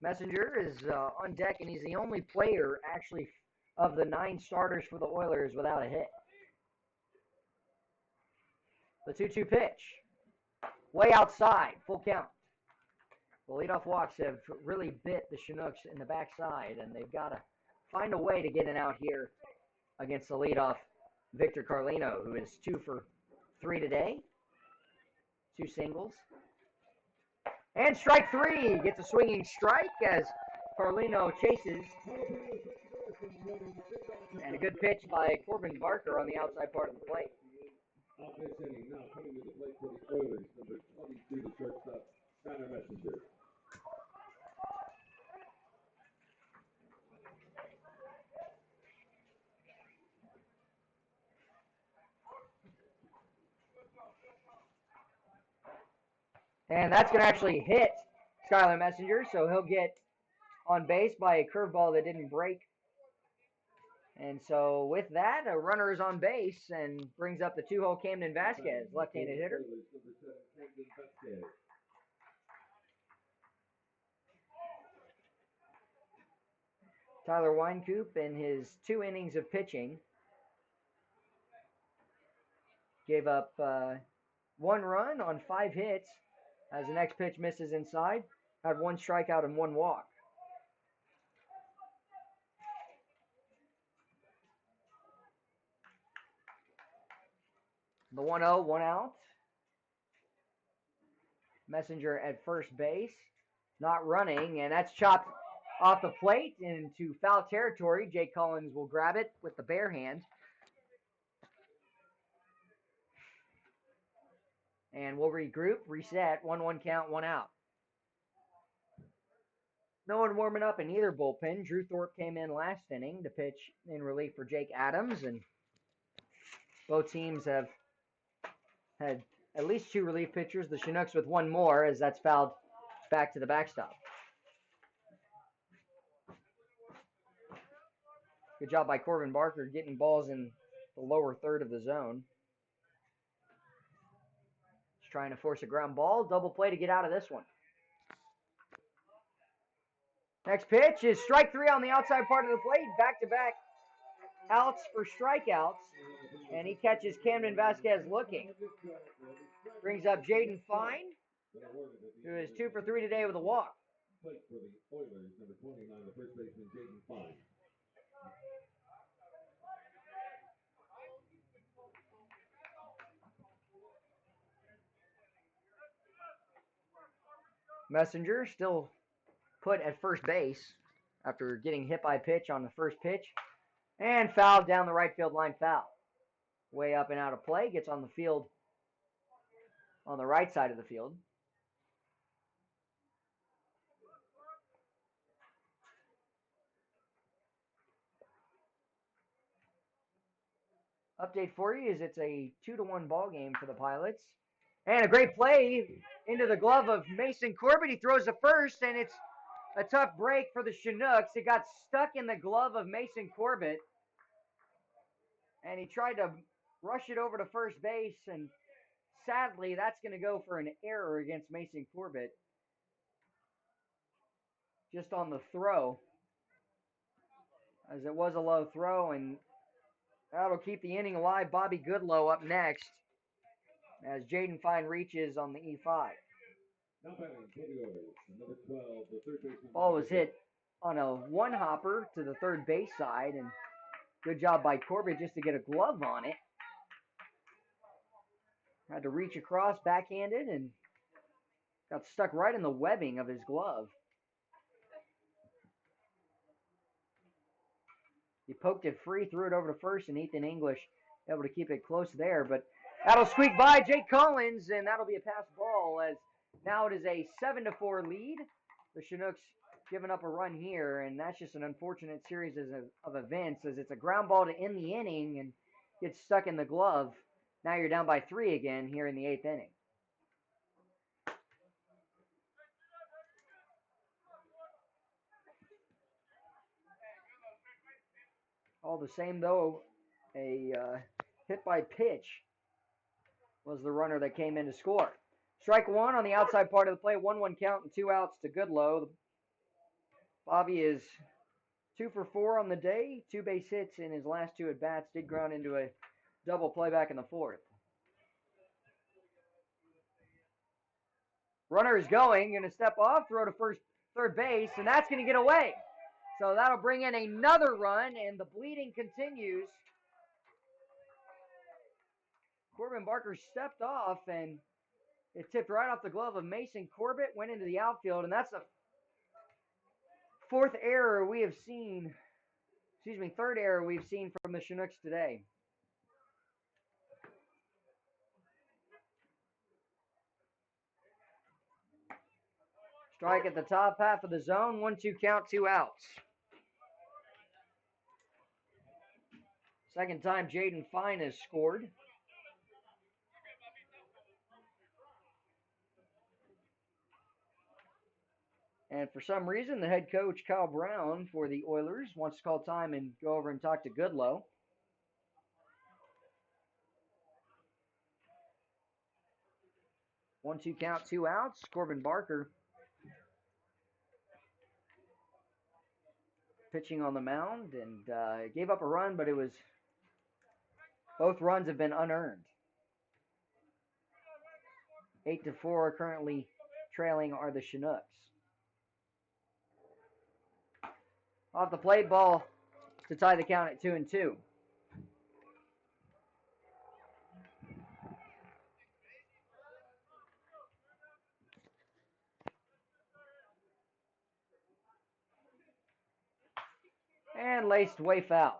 Messenger is on deck, and he's the only player actually of the 9 starters for the Oilers without a hit. The 2-2 pitch. Way outside, full count. The leadoff walks have really bit the Chinooks in the backside, and they've got to find a way to get an out here against the leadoff Victor Carlino, who is 2 for 3 today. 2 singles. And strike 3 gets a swinging strike as Carlino chases. And a good pitch by Corbin Barker on the outside part of the plate. Off this inning, now coming to the plate for the Oilers, number 22, the shortstop, Skylar Messenger. And that's going to actually hit Skylar Messenger, so he'll get on base by a curveball that didn't break. And so with that, a runner is on base and brings up the 2-hole Camden Vasquez, left-handed hitter. Tyler Weinkoop in his 2 innings of pitching gave up 1 run on 5 hits as the next pitch misses inside. Had 1 strikeout and 1 walk. The 1-0, 1 out. Messenger at first base, not running, and that's chopped off the plate into foul territory. Jake Collins will grab it with the bare hand. And we'll regroup, reset, 1-1 count, 1 out. No one warming up in either bullpen. Drew Thorpe came in last inning to pitch in relief for Jake Adams, and both teams have had at least 2 relief pitchers. The Chinooks with 1 more, as that's fouled back to the backstop. Good job by Corbin Barker getting balls in the lower third of the zone. He's trying to force a ground ball. Double play to get out of this one. Next pitch is strike 3 on the outside part of the plate. Back-to-back outs for strikeouts. And he catches Camden Vasquez looking. Brings up Jaden Fine, who is 2 for 3 today with a walk. Plate for the Oilers, number 29, the first baseman, Jaden Fine. Messenger still put at first base after getting hit by a pitch on the first pitch. And fouled down the right field line, foul. Way up and out of play, gets on the field on the right side of the field. Update for you is it's a 2-1 ball game for the Pilots. And a great play into the glove of Mason Corbett. He throws the first, and it's a tough break for the Chinooks. It got stuck in the glove of Mason Corbett. And he tried to rush it over to first base, and sadly, that's going to go for an error against Mason Corbett. Just on the throw, as it was a low throw, and that'll keep the inning alive. Bobby Goodlow up next as Jaden Fine reaches on the E5. Now batting for the Oilers, number 12, the third baseman. Ball was hit on a one-hopper to the third base side, and good job by Corbett just to get a glove on it. Had to reach across backhanded and got stuck right in the webbing of his glove. He poked it free, threw it over to first, and Ethan English able to keep it close there. But that'll squeak by Jake Collins, and that'll be a pass ball as now it is a 7-4 lead. The Chinooks giving up a run here, and that's just an unfortunate series of events as it's a ground ball to end the inning and gets stuck in the glove. Now you're down by 3 again here in the 8th inning. All the same, though, a hit by pitch was the runner that came in to score. Strike 1 on the outside part of the play, 1-1 count and 2 outs to Goodlow. Bobby is 2 for 4 on the day, 2 base hits in his last 2 at-bats, did ground into a double play back in the 4th. Runner is going to step off, throw to third base, and that's going to get away. So that'll bring in another run, and the bleeding continues. Corbin Barker stepped off, and it tipped right off the glove of Mason Corbett, went into the outfield, and that's the third error we've seen from the Chinooks today. Strike at the top half of the zone, 1-2 count, 2 outs. Second time Jaden Fine has scored. And for some reason, the head coach, Kyle Brown, for the Oilers, wants to call time and go over and talk to Goodlow. One-two count, 2 outs. Corbin Barker pitching on the mound and gave up a run, but both runs have been unearned. 8-4 currently trailing are the Chinooks. Off the plate, ball to tie the count at 2-2. And laced way foul.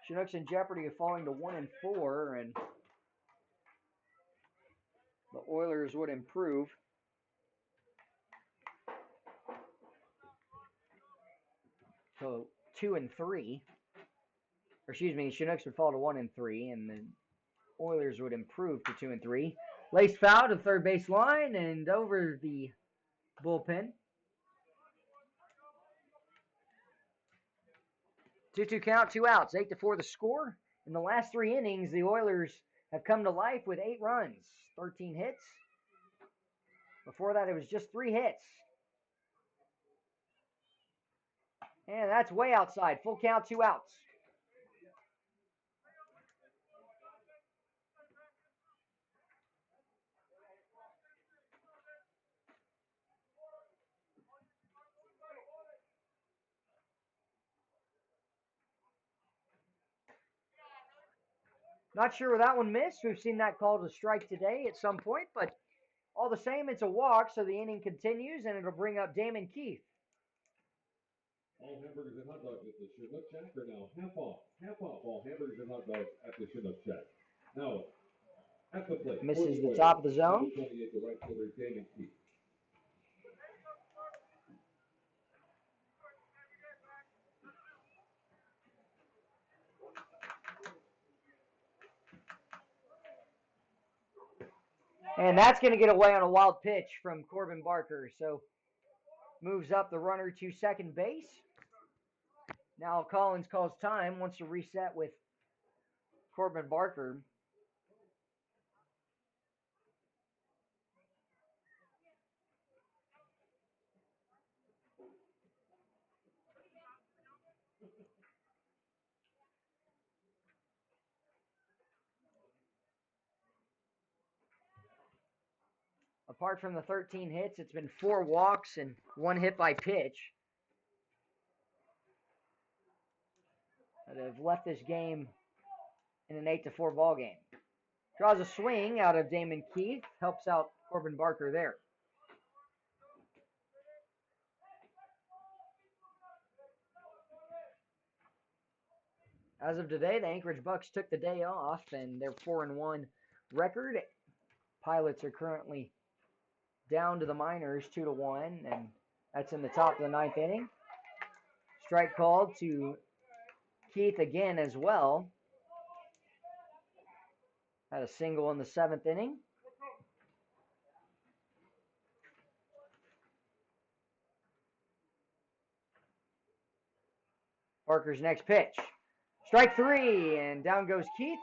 Chinooks in jeopardy of falling to 1-4, and the Oilers would improve to 2-3. Or excuse me, Chinooks would fall to 1-3, and the Oilers would improve to 2-3. Laced foul to the third base line and over the bullpen. 2-2 count, 2 outs, 8-4 the score. In the last 3 innings, the Oilers have come to life with 8 runs, 13 hits. Before that, it was just 3 hits. And that's way outside. Full count, 2 outs. Not sure where that one missed. We've seen that called a strike today at some point, but all the same, it's a walk, so the inning continues, and it'll bring up Damon Keith. All hamburgers and hot dogs at the Chinook Shack are now half off. Half off all hamburgers and hot dogs at the Chinook Shack. Now, at the plate. Misses the top of the zone. 28, the right fielder, Damon Keith. And that's going to get away on a wild pitch from Corbin Barker. So moves up the runner to second base. Now Collins calls time, wants to reset with Corbin Barker. Apart from the 13 hits, it's been 4 walks and 1 hit by pitch that have left this game in an 8-4 ball game. Draws a swing out of Damon Keith, helps out Corbin Barker there. As of today, the Anchorage Bucks took the day off, and their 4-1 record. Pilots are currently down to the minors 2-1, and that's in the top of the 9th inning. Strike called to Keith again as well. Had a single in the 7th inning. Barker's next pitch. Strike 3, and down goes Keith.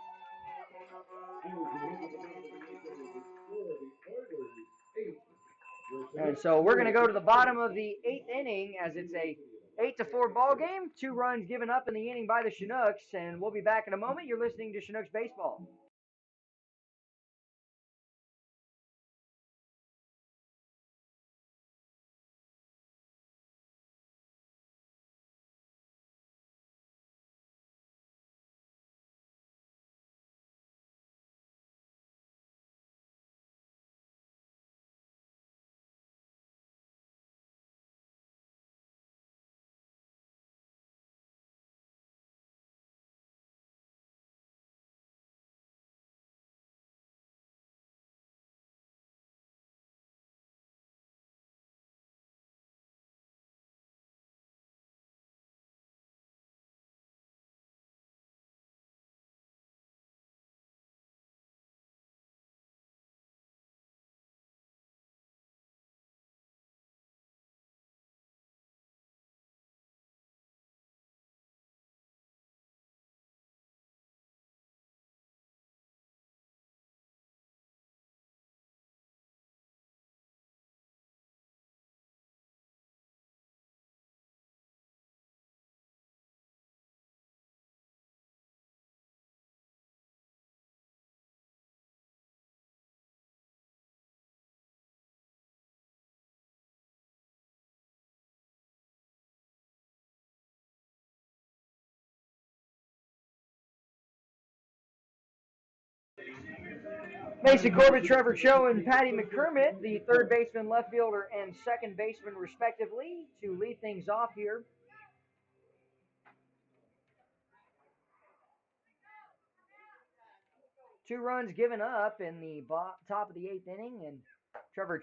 And so we're going to go to the bottom of the 8th inning as it's a 8-4 ball game. 2 runs given up in the inning by the Chinooks, and we'll be back in a moment. You're listening to Chinooks Baseball. Mason Corbett, Trevor Cho, and Patty McCormick, the third baseman, left fielder, and second baseman, respectively, to lead things off here. 2 runs given up in the top of the 8th inning, and Trevor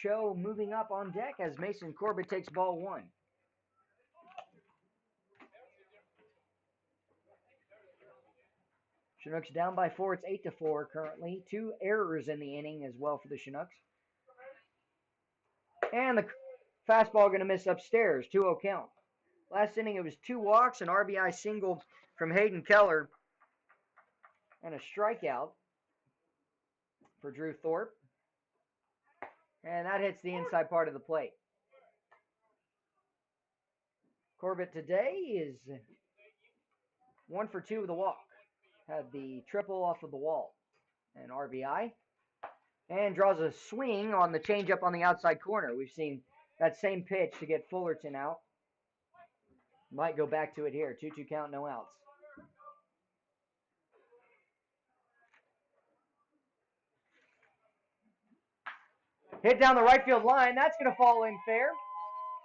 Cho moving up on deck as Mason Corbett takes ball 1. Chinooks down by 4. It's 8-4 currently. 2 errors in the inning as well for the Chinooks. And the fastball going to miss upstairs. 2-0 count. Last inning it was 2 walks, an RBI single from Hayden Keller, and a strikeout for Drew Thorpe. And that hits the inside part of the plate. Corbett today is 1 for 2 with a walk. Had the triple off of the wall. And RBI. And draws a swing on the changeup on the outside corner. We've seen that same pitch to get Fullerton out. Might go back to it here. 2-2 count, no outs. Hit down the right field line. That's going to fall in fair.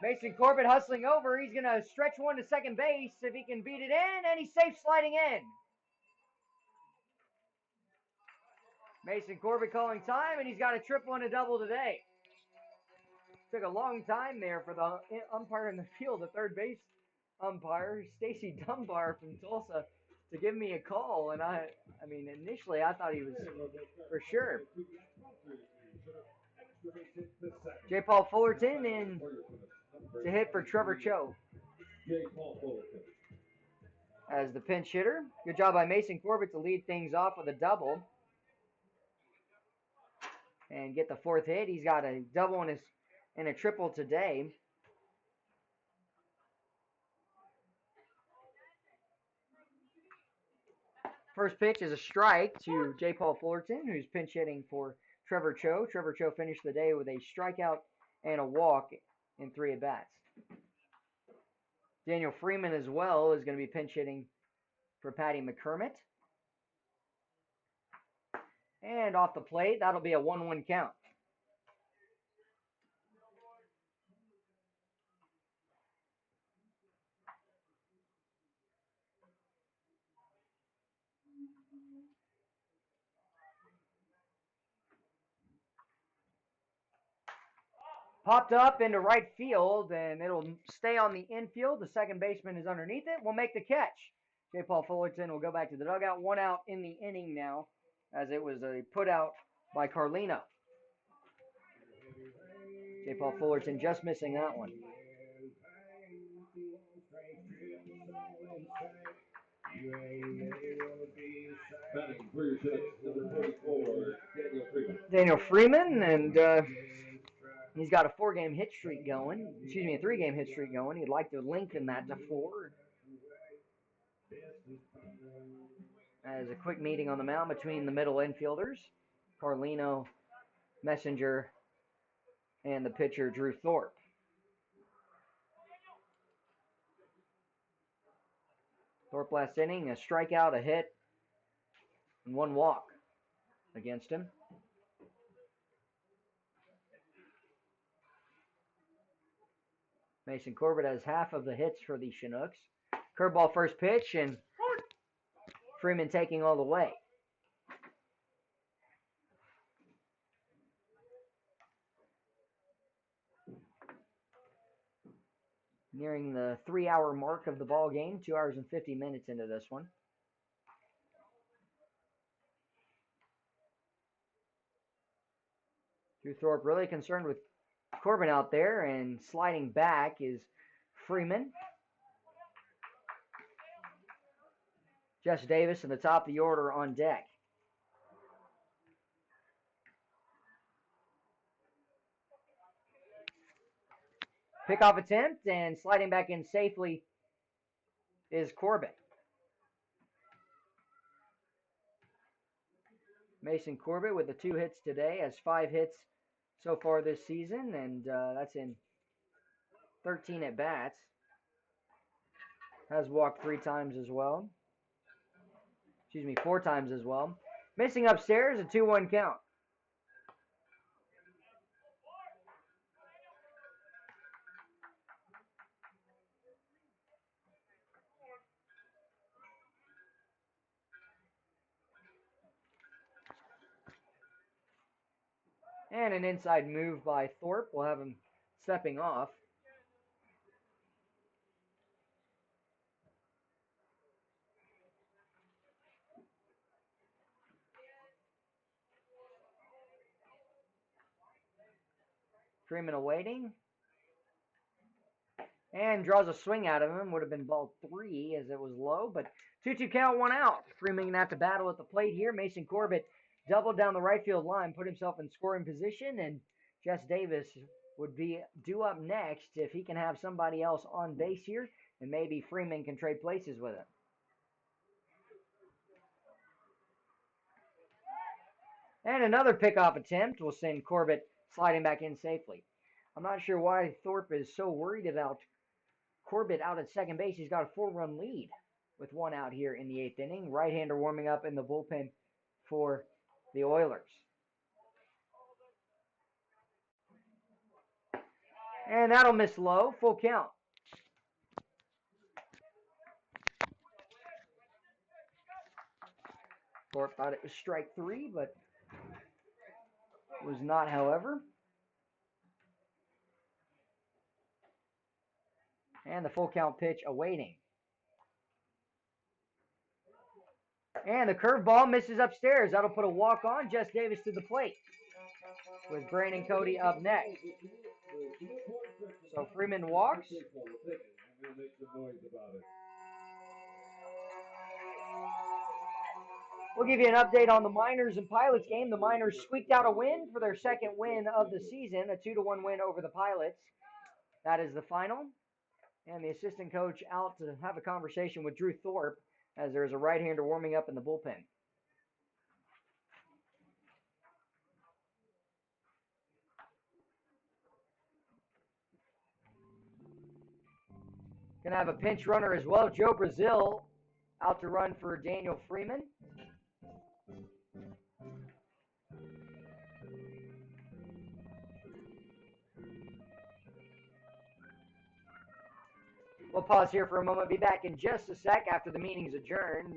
Mason Corbett hustling over. He's going to stretch one to second base if he can beat it in, and he's safe sliding in. Mason Corbett calling time, and he's got a triple and a double today. Took a long time there for the umpire in the field, the third base umpire, Stacy Dunbar from Tulsa, to give me a call. And I mean, initially I thought he was for sure. J. Paul Fullerton in to hit for Trevor Cho as the pinch hitter. Good job by Mason Corbett to lead things off with a double and get the 4th hit. He's got a double and a triple today. First pitch is a strike to J. Paul Fullerton, who's pinch hitting for Trevor Cho. Trevor Cho finished the day with a strikeout and a walk in 3 at-bats. Daniel Freeman as well is going to be pinch hitting for Patty McCormick. And off the plate, that'll be a 1-1 count. Popped up into right field, and it'll stay on the infield. The second baseman is underneath it. Will make the catch. J. Paul Fullerton will go back to the dugout. 1 out in the inning now, as it was a put out by Carlino. J. Paul Fullerton just missing that one. Daniel Freeman, and he's got a 4-game hit streak going. Excuse me, a 3-game hit streak going. He'd like to lengthen that to 4. As a quick meeting on the mound between the middle infielders, Carlino, Messenger, and the pitcher, Drew Thorpe. Thorpe last inning, a strikeout, a hit, and 1 walk against him. Mason Corbett has half of the hits for the Chinooks. Curveball first pitch, and Freeman taking all the way. Nearing the 3-hour mark of the ball game, 2 hours and 50 minutes into this one. Drew Thorpe really concerned with Corbin out there, and sliding back is Freeman. Jess Davis in the top of the order on deck. Pickoff attempt, and sliding back in safely is Corbett. Mason Corbett with the 2 hits today, has 5 hits so far this season, and that's in 13 at-bats. Has walked 3 times as well. 4 times as well. Missing upstairs, a 2-1 count. And an inside move by Thorpe. We'll have him stepping off. Freeman awaiting. And draws a swing out of him. Would have been ball 3 as it was low. But 2-2 count, 1 out. Freeman going to have to battle at the plate here. Mason Corbett doubled down the right field line. Put himself in scoring position. And Jess Davis would be due up next if he can have somebody else on base here. And maybe Freeman can trade places with him. And another pickoff attempt will send Corbett sliding back in safely. I'm not sure why Thorpe is so worried about Corbett out at second base. He's got a 4-run lead with 1 out here in the 8th inning. Right-hander warming up in the bullpen for the Oilers. And that'll miss low. Full count. Thorpe thought it was strike 3, but was not, however. And the full count pitch awaiting. And the curveball misses upstairs. That'll put a walk on. Jess Davis to the plate with Brandon Cody up next. So Freeman walks. We'll give you an update on the Miners and Pilots game. The Miners squeaked out a win for their second win of the season, a 2-1 win over the Pilots. That is the final. And the assistant coach out to have a conversation with Drew Thorpe as there's a right-hander warming up in the bullpen. Going to have a pinch runner as well. Joe Brazil out to run for Daniel Freeman. We'll pause here for a moment. Be back in just a sec after the meeting's adjourned.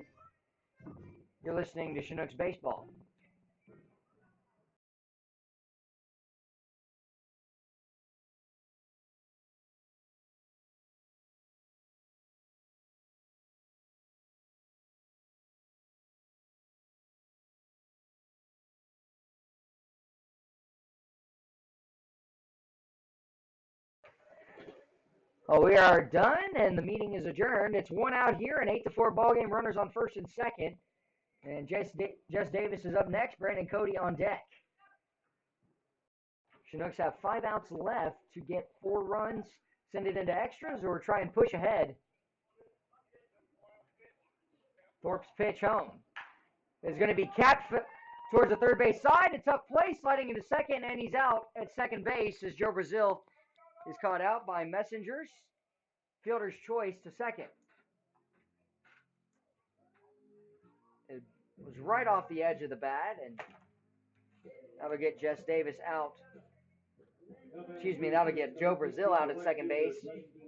You're listening to Chinooks Baseball. Oh, we are done, and the meeting is adjourned. It's 1 out here, an 8-4 ball game. Runners on first and second. And Jess Davis is up next. Brandon Cody on deck. Chinooks have 5 outs left to get 4 runs, send it into extras, or try and push ahead. Thorpe's pitch home is going to be capped towards the third base side. A tough play, sliding into second, and he's out at second base as Joe Brazil is caught out by Messengers. Fielder's choice to second. It was right off the edge of the bat, and that'll get Jess Davis out. Excuse me, that'll get Joe Brazil out at second base.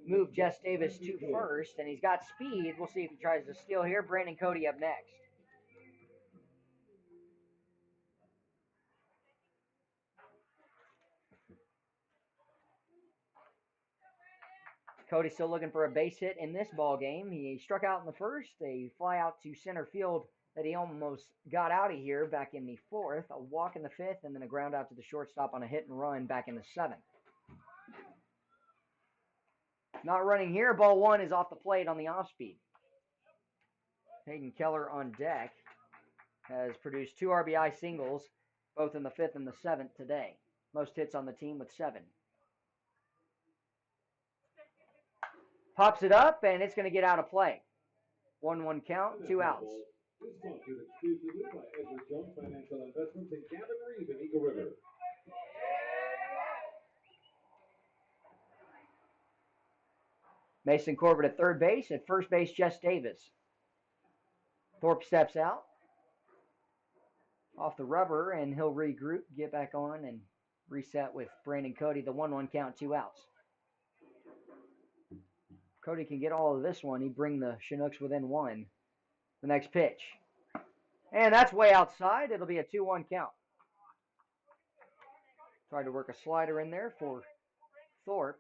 Move Jess Davis to first, and he's got speed. We'll see if he tries to steal here. Brandon Cody up next. Cody still looking for a base hit in this ball game. He struck out in the first, a fly out to center field that he almost got out of here back in the 4th, a walk in the 5th, and then a ground out to the shortstop on a hit and run back in the 7th. Not running here. Ball 1 is off the plate on the off speed. Hayden Keller on deck has produced 2 RBI singles, both in the 5th and the 7th today. Most hits on the team with 7. Pops it up, and it's going to get out of play. 1-1 count, 2 outs. This talk is exclusively by Edward Jones Financial Investments and Gavin Reeve in Eagle River. Mason Corbett at third base. At first base, Jess Davis. Thorpe steps out off the rubber, and he'll regroup, get back on, and reset with Brandon Cody. The 1-1 count, 2 outs. Cody can get all of this one. He'd bring the Chinooks within 1. The next pitch. And that's way outside. It'll be a 2-1 count. Tried to work a slider in there for Thorpe.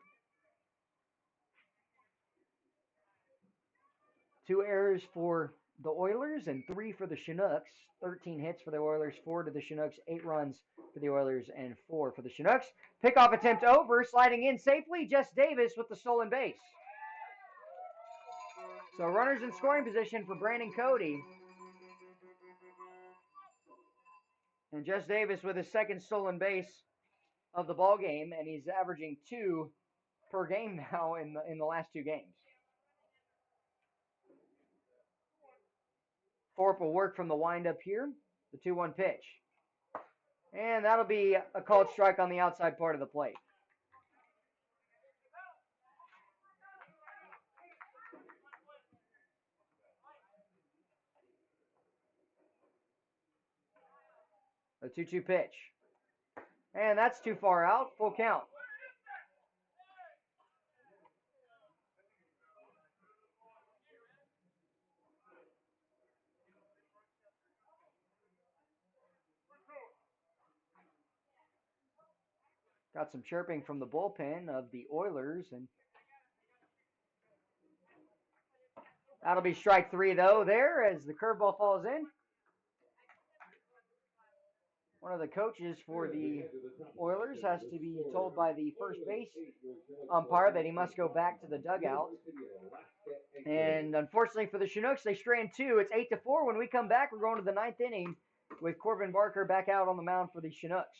2 errors for the Oilers and 3 for the Chinooks. 13 hits for the Oilers, 4 to the Chinooks, 8 runs for the Oilers, and 4 for the Chinooks. Pickoff attempt over, sliding in safely, Jess Davis with the stolen base. So runners in scoring position for Brandon Cody. And Jess Davis with his second stolen base of the ball game, and he's averaging 2 per game now in the last 2 games. Thorpe will work from the windup here. The 2-1 pitch. And that'll be a called strike on the outside part of the plate. The 2-2 pitch. And that's too far out. Full count. Got some chirping from the bullpen of the Oilers, and that'll be strike 3 though there as the curveball falls in. One of the coaches for the Oilers has to be told by the first base umpire that he must go back to the dugout. And unfortunately for the Chinooks, they strand 2. It's 8-4. When we come back, we're going to the 9th inning with Corbin Barker back out on the mound for the Chinooks.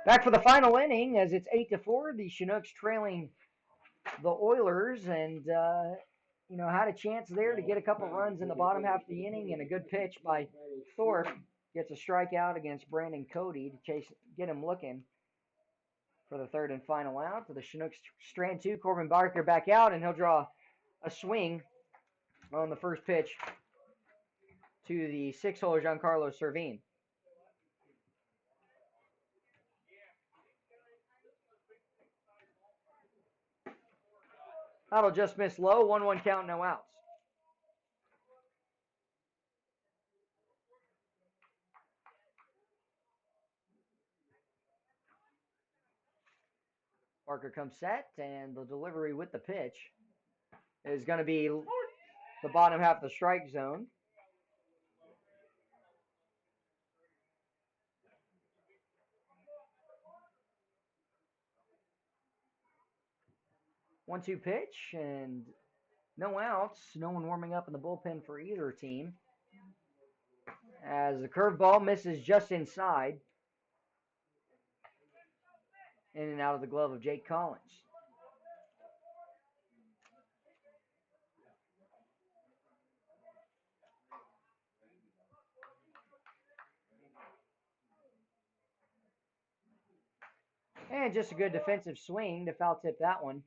Back for the final inning as it's 8-4. The Chinooks trailing the Oilers, and had a chance there to get a couple runs in the bottom half of the inning, and a good pitch by Thorpe gets a strikeout against Brandon Cody to get him looking for the third and final out. So the Chinooks strand 2. Corbin Barker back out, and he'll draw a swing on the first pitch to the 6-holer Giancarlo Servine. That'll just miss low. 1-1 count, no outs. Barker comes set, and the delivery with the pitch is going to be the bottom half of the strike zone. One-two pitch, and no outs. No one warming up in the bullpen for either team. As the curveball misses just inside. In and out of the glove of Jake Collins. And just a good defensive swing to foul tip that one.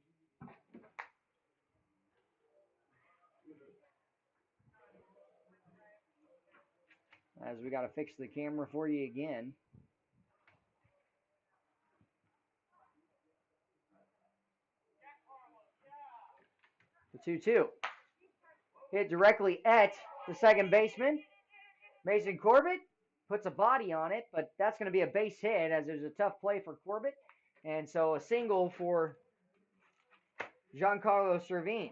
As we got to fix the camera for you again. The 2-2. Hit directly at the second baseman, Mason Corbett, puts a body on it, but that's going to be a base hit as it was a tough play for Corbett. And so a single for Giancarlo Servine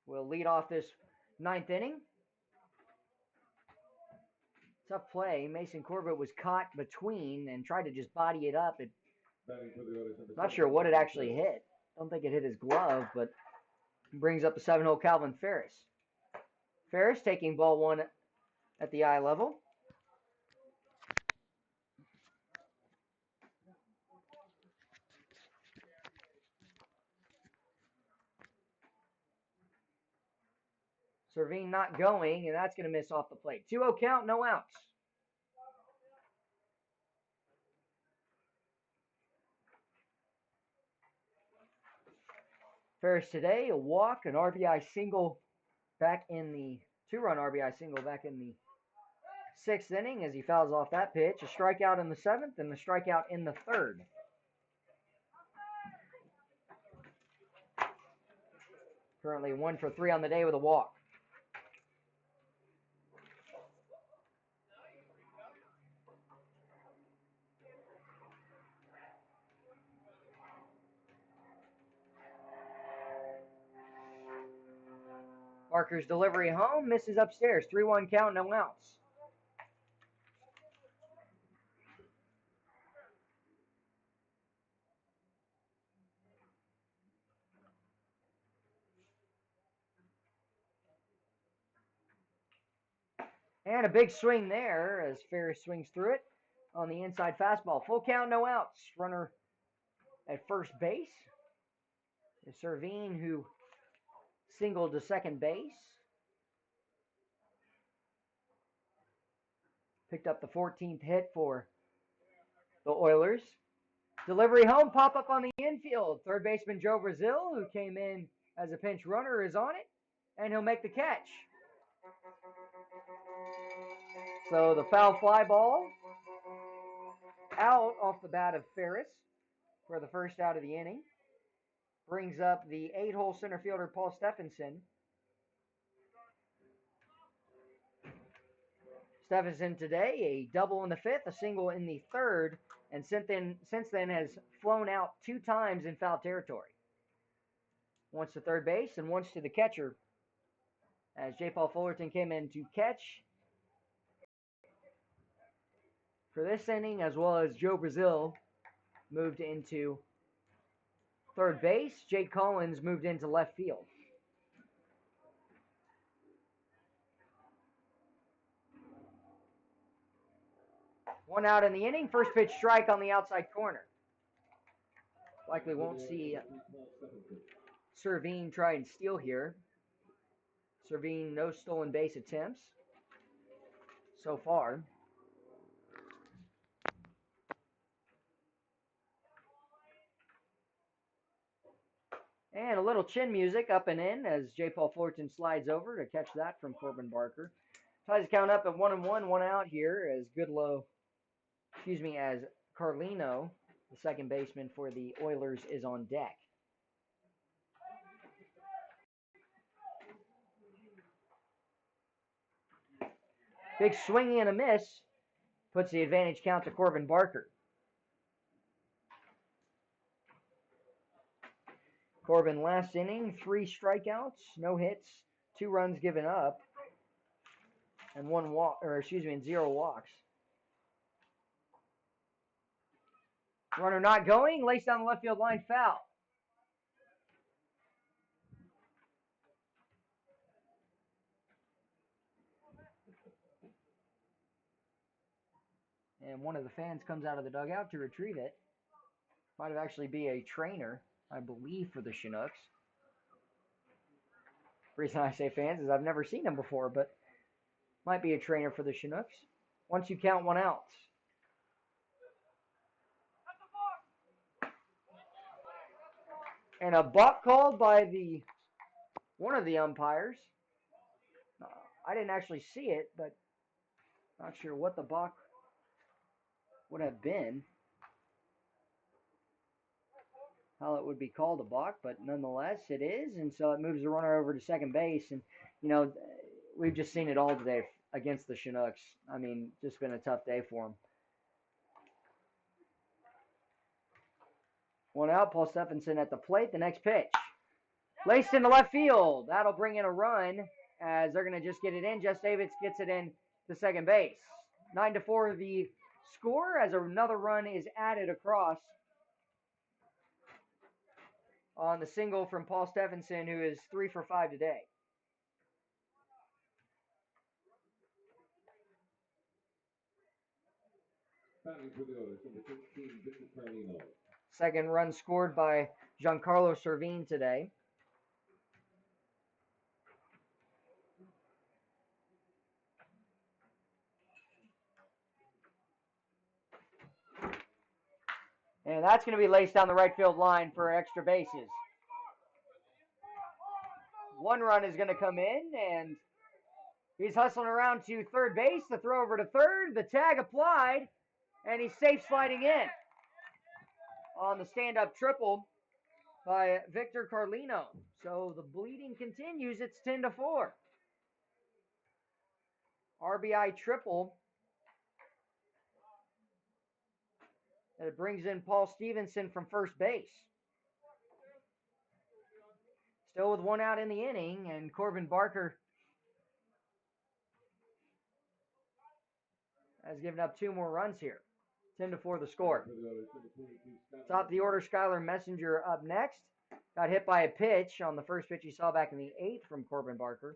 will lead off this ninth inning. Tough play. Mason Corbett was caught between and tried to just body it up. Not sure what it actually hit. Don't think it hit his glove, but brings up the 7-hole Calvin Ferris. Ferris taking ball one at the eye level. Servine not going, and that's going to miss off the plate. 2-0 count, no outs. Ferris today, a walk, an RBI single back in the 2-run RBI single back in the 6th inning as he fouls off that pitch. A strikeout in the 7th and a strikeout in the 3rd. Currently 1 for 3 on the day with a walk. Barker's delivery home, misses upstairs. 3-1 count, no outs. And a big swing there as Ferris swings through it on the inside fastball. Full count, no outs. Runner at first base is Servine, who singled to second base. Picked up the 14th hit for the Oilers. Delivery home, pop up on the infield. Third baseman Joe Brazil, who came in as a pinch runner, is on it, and he'll make the catch. So the foul fly ball out off the bat of Ferris for the first out of the inning. Brings up the 8-hole center fielder Paul Stephenson. Stephenson today, a double in the 5th, a single in the 3rd, and since then has flown out 2 times in foul territory. Once to third base and once to the catcher as J. Paul Fullerton came in to catch for this inning, as well as Joe Brazil moved into third base. Jake Collins moved into left field. One out in the inning. First pitch strike on the outside corner. Likely won't see Servine try and steal here. Servine, no stolen base attempts so far. And a little chin music up and in as J. Paul Fullerton slides over to catch that from Corbin Barker. Ties the count up at 1-1, 1 out here as as Carlino, the second baseman for the Oilers, is on deck. Big swing and a miss puts the advantage count to Corbin Barker. Corbin last inning, 3 strikeouts, no hits, 2 runs given up, and 0 walks. Runner not going, laced down the left field line, foul. And one of the fans comes out of the dugout to retrieve it. Might have actually be a trainer, I believe, for the Chinooks. The reason I say fans is I've never seen them before, but might be a trainer for the Chinooks. Once you count 1 out. And a balk called by one of the umpires. I didn't actually see it, but not sure what the balk would have been. How it would be called a balk, but nonetheless it is, and so it moves the runner over to second base. And we've just seen it all today. against the Chinooks. I mean, just been a tough day for him. One out, Paul Stephenson at the plate. The next pitch. Laced into left field. That'll bring in a run as they're going to just get it in. Jess Davids gets it in to second base. 9-4 the score as another run is added across on the single from Paul Stephenson, who is 3 for 5 today. Batting for the Oilers, number 13, Victor Carlino. Second run scored by Giancarlo Servine today. And that's going to be laced down the right field line for extra bases. One run is going to come in, and he's hustling around to third base. The throw over to third, the tag applied, and he's safe sliding in on the stand-up triple by Victor Carlino. So the bleeding continues. It's 10-4. RBI triple. And it brings in Paul Stevenson from first base. Still with one out in the inning, and Corbin Barker has given up 2 more runs here. 10-4 the score. Top of the order, Skylar Messenger up next. Got hit by a pitch on the first pitch he saw back in the 8th from Corbin Barker.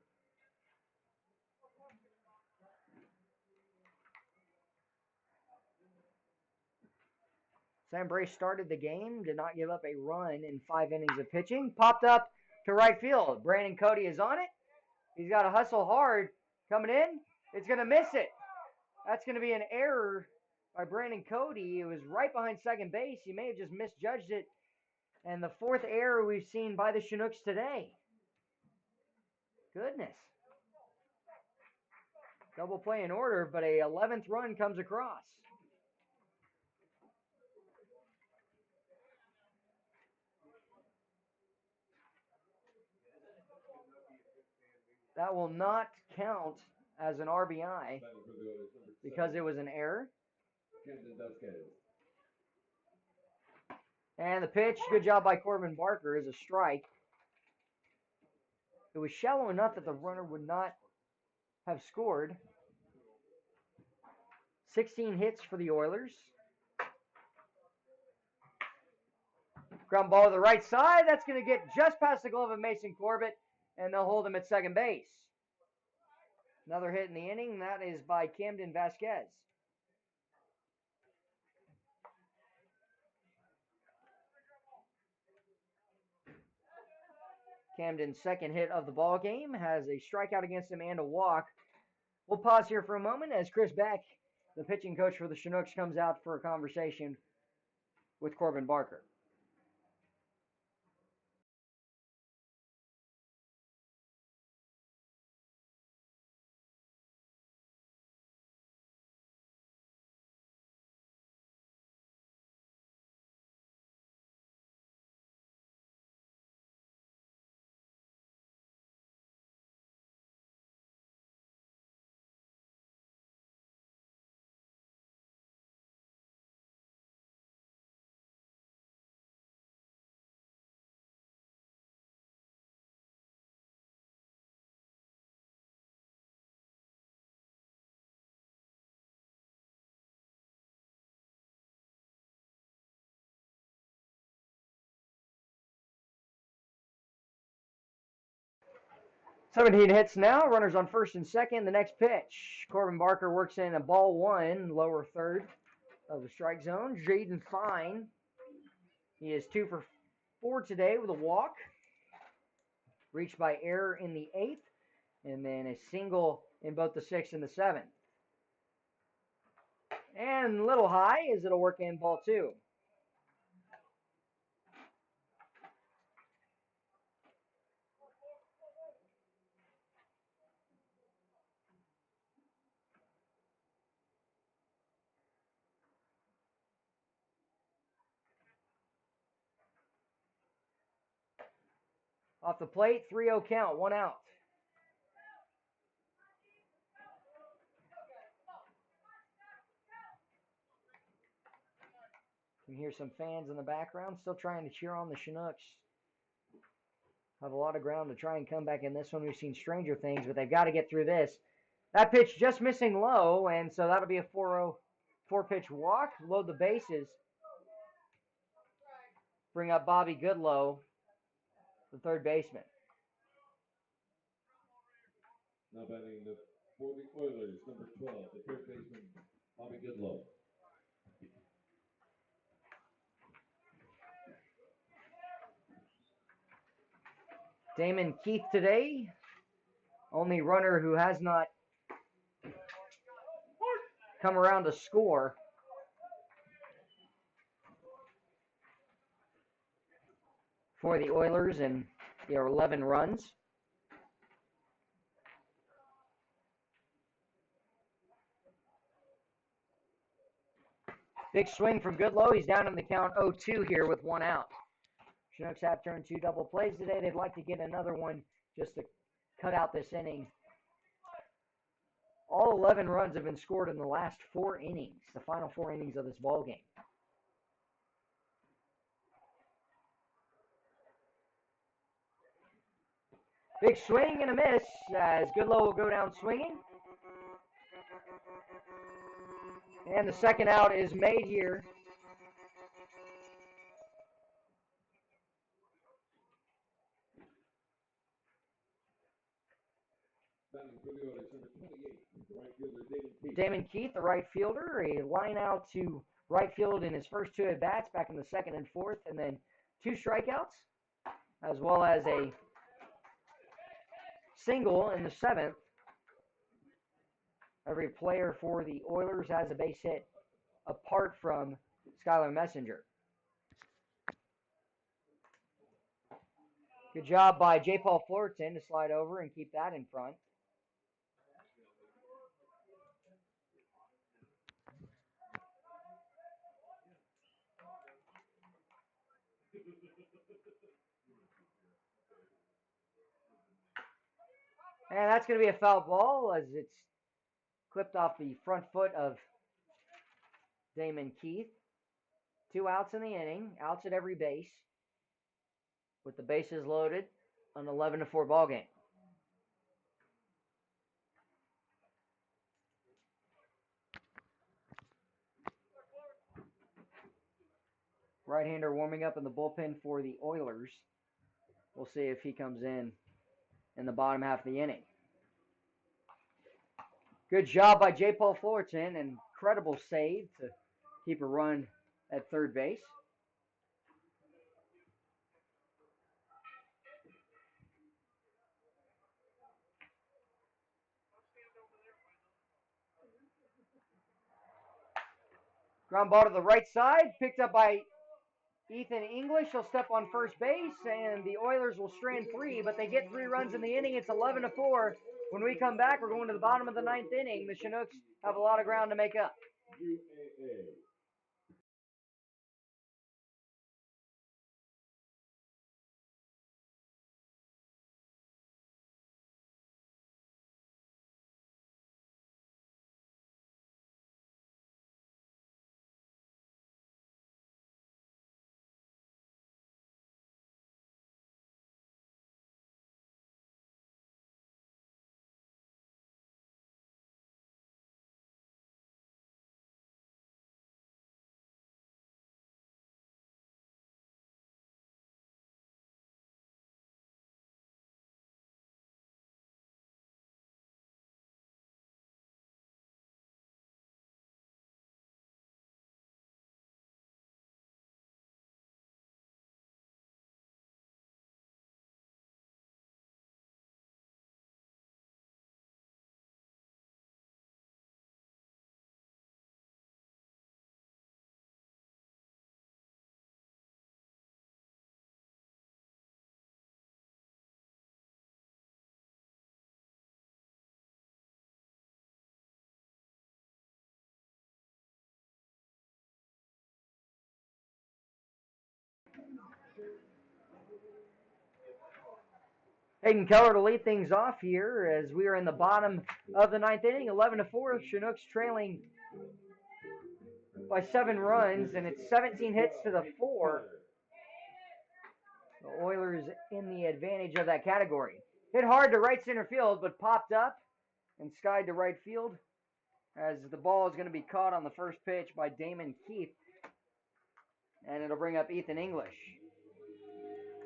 Sam Brace started the game, did not give up a run in 5 innings of pitching. Popped up to right field. Brandon Cody is on it. He's got to hustle hard. Coming in. It's going to miss it. That's going to be an error by Brandon Cody. It was right behind second base. He may have just misjudged it. And the 4th error we've seen by the Chinooks today. Goodness. Double play in order, but a 11th run comes across. That will not count as an RBI because it was an error. And the pitch, good job by Corbin Barker, is a strike. It was shallow enough that the runner would not have scored. 16 hits for the Oilers. Ground ball to the right side. That's going to get just past the glove of Mason Corbett, and they'll hold him at second base. Another hit in the inning. That is by Camden Vasquez. Camden's second hit of the ball game has a strikeout against him and a walk. We'll pause here for a moment as Chris Beck, the pitching coach for the Chinooks, comes out for a conversation with Corbin Barker. Seventeen hits now. Runners on first and second. The next pitch. Corbin Barker works in a ball 1, lower third of the strike zone. Jaden Fine. He is 2 for 4 today with a walk. Reached by error in the 8th. And then a single in both the 6th and the 7th. And a little high as it'll work in ball 2. Off the plate, 3-0 count, 1 out. You can hear some fans in the background still trying to cheer on the Chinooks. Have a lot of ground to try and come back in this one. We've seen stranger things, but they've got to get through this. That pitch just missing low, and so that'll be a 4-0 4-pitch walk. Load the bases. Bring up Bobby Goodlow, the third baseman. Now batting for the Oilers, number 12, the third baseman, Bobby Goodlow. Damon Keith today, only runner who has not come around to score. For the Oilers, and there are 11 runs. Big swing from Goodlow. He's down in the count 0-2 here with 1 out. Chinooks have turned 2 double plays today. They'd like to get another one just to cut out this inning. All 11 runs have been scored in the last 4 innings, the final 4 innings of this ball game. Big swing and a miss as Goodlow will go down swinging. And the second out is made here. Batting for the Oilers, number 28, the right fielder, Damon Keith. Damon Keith, the right fielder, a line out to right field in his first 2 at-bats back in the second and fourth, and then 2 strikeouts, as well as a single in the 7th. Every player for the Oilers has a base hit apart from Skylar Messenger. Good job by J. Paul Fullerton to slide over and keep that in front. And that's going to be a foul ball as it's clipped off the front foot of Damon Keith. 2 outs in the inning, outs at every base, with the bases loaded, an 11-4 ball game. Right-hander warming up in the bullpen for the Oilers. We'll see if he comes in the bottom half of the inning. Good job by J. Paul Fullerton. Incredible save to keep a run at third base. Ground ball to the right side, picked up by Ethan English. He'll step on first base, and the Oilers will strand 3, but they get 3 runs in the inning. It's 11-4. When we come back, we're going to the bottom of the 9th inning. The Chinooks have a lot of ground to make up. UAA. Hayden Keller to lead things off here as we are in the bottom of the 9th inning, 11-4. Chinooks trailing by 7 runs, and it's 17 hits to the 4. The Oilers in the advantage of that category. Hit hard to right center field, but popped up and skied to right field as the ball is going to be caught on the first pitch by Damon Keith. And it'll bring up Ethan English.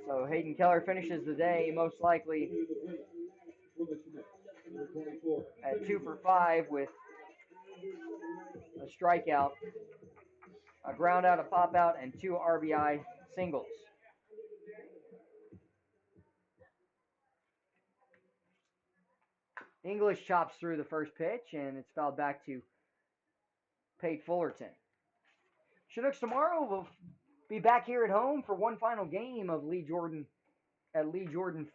So Hayden Keller finishes the day most likely at 2 for 5 with a strikeout, a ground out, a pop out, and 2 RBI singles. English chops through the first pitch, and it's fouled back to Pate Fullerton. Chinooks tomorrow will be back here at home for one final game of Lee Jordan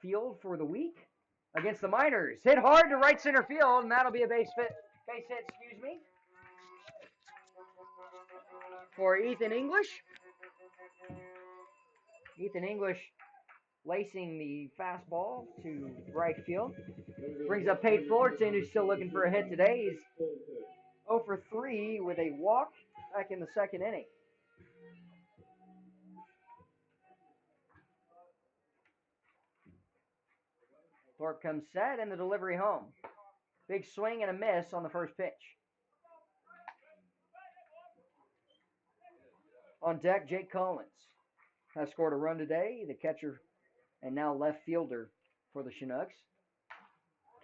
Field for the week against the Miners. Hit hard to right center field, and that'll be a base hit, for Ethan English. Ethan English lacing the fastball to right field. Brings up Pate Fullerton, who's still looking for a hit today. He's 0 for 3 with a walk back in the second inning. Thorpe comes set, and the delivery home. Big swing and a miss on the first pitch. On deck, Jake Collins has scored a run today, the catcher and now left fielder for the Chinooks.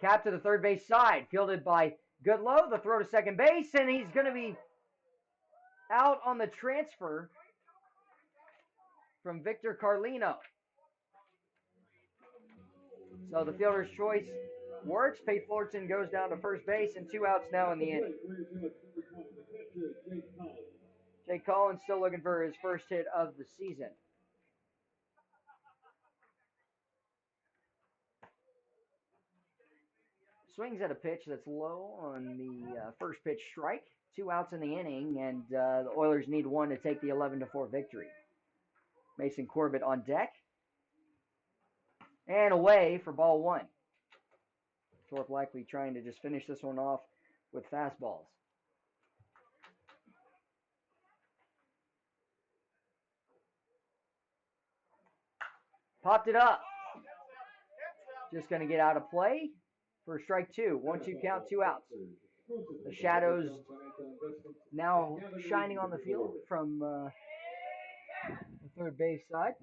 Cap to the third base side, fielded by Goodlow. The throw to second base, and he's going to be out on the transfer from Victor Carlino. So the fielder's choice works. Pate Fullerton goes down to first base, and 2 outs now in the inning. Jake Collins still looking for his first hit of the season. Swings at a pitch that's low on the first pitch strike. 2 outs in the inning, and the Oilers need 1 to take the 11-4 victory. Mason Corbett on deck. And away for ball 1. Thorpe likely trying to just finish this one off with fastballs. Popped it up. Just going to get out of play for strike 2. 1-2 count, 2 outs. The shadows now shining on the field from the third base side.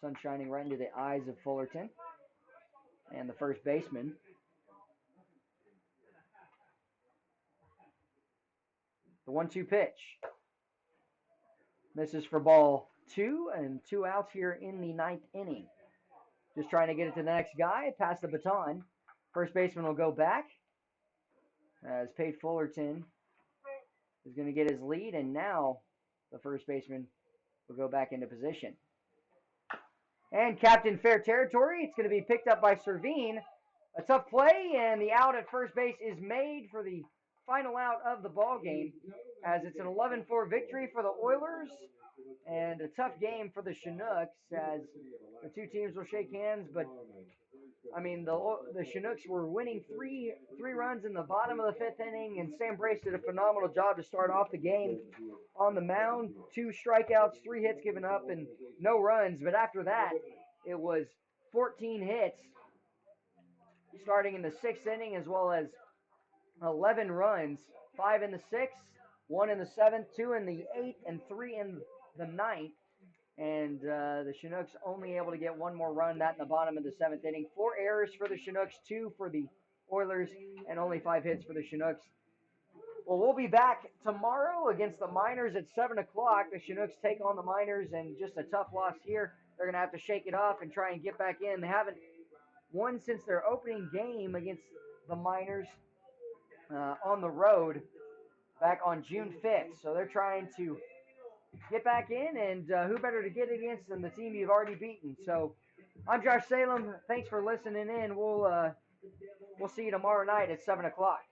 Sun shining right into the eyes of Fullerton and the first baseman. The 1-2 pitch. Misses for ball 2, and 2 outs here in the 9th inning. Just trying to get it to the next guy, pass the baton. First baseman will go back as Pate Fullerton is going to get his lead, and now the first baseman will go back into position. And Captain Fair Territory, it's going to be picked up by Servine. A tough play, and the out at first base is made for the final out of the ball game, as it's an 11-4 victory for the Oilers, and a tough game for the Chinooks, as the two teams will shake hands. But I mean, the Chinooks were winning three runs in the bottom of the 5th inning, and Sam Brace did a phenomenal job to start off the game on the mound. 2 strikeouts, 3 hits given up, and no runs. But after that, it was 14 hits starting in the 6th inning, as well as 11 runs, 5 in the 6th, 1 in the 7th, 2 in the 8th, and 3 in the 9th. And the Chinooks only able to get 1 more run, that in the bottom of the 7th inning. 4 errors for the Chinooks, 2 for the Oilers, and only 5 hits for the Chinooks. Well, we'll be back tomorrow against the Miners at 7 o'clock. The Chinooks take on the Miners, and just a tough loss here. They're going to have to shake it off and try and get back in. They haven't won since their opening game against the Miners on the road back on June 5th. So they're trying to get back in, and who better to get against than the team you've already beaten. So I'm Josh Salem. Thanks for listening in. We'll see you tomorrow night at 7 o'clock.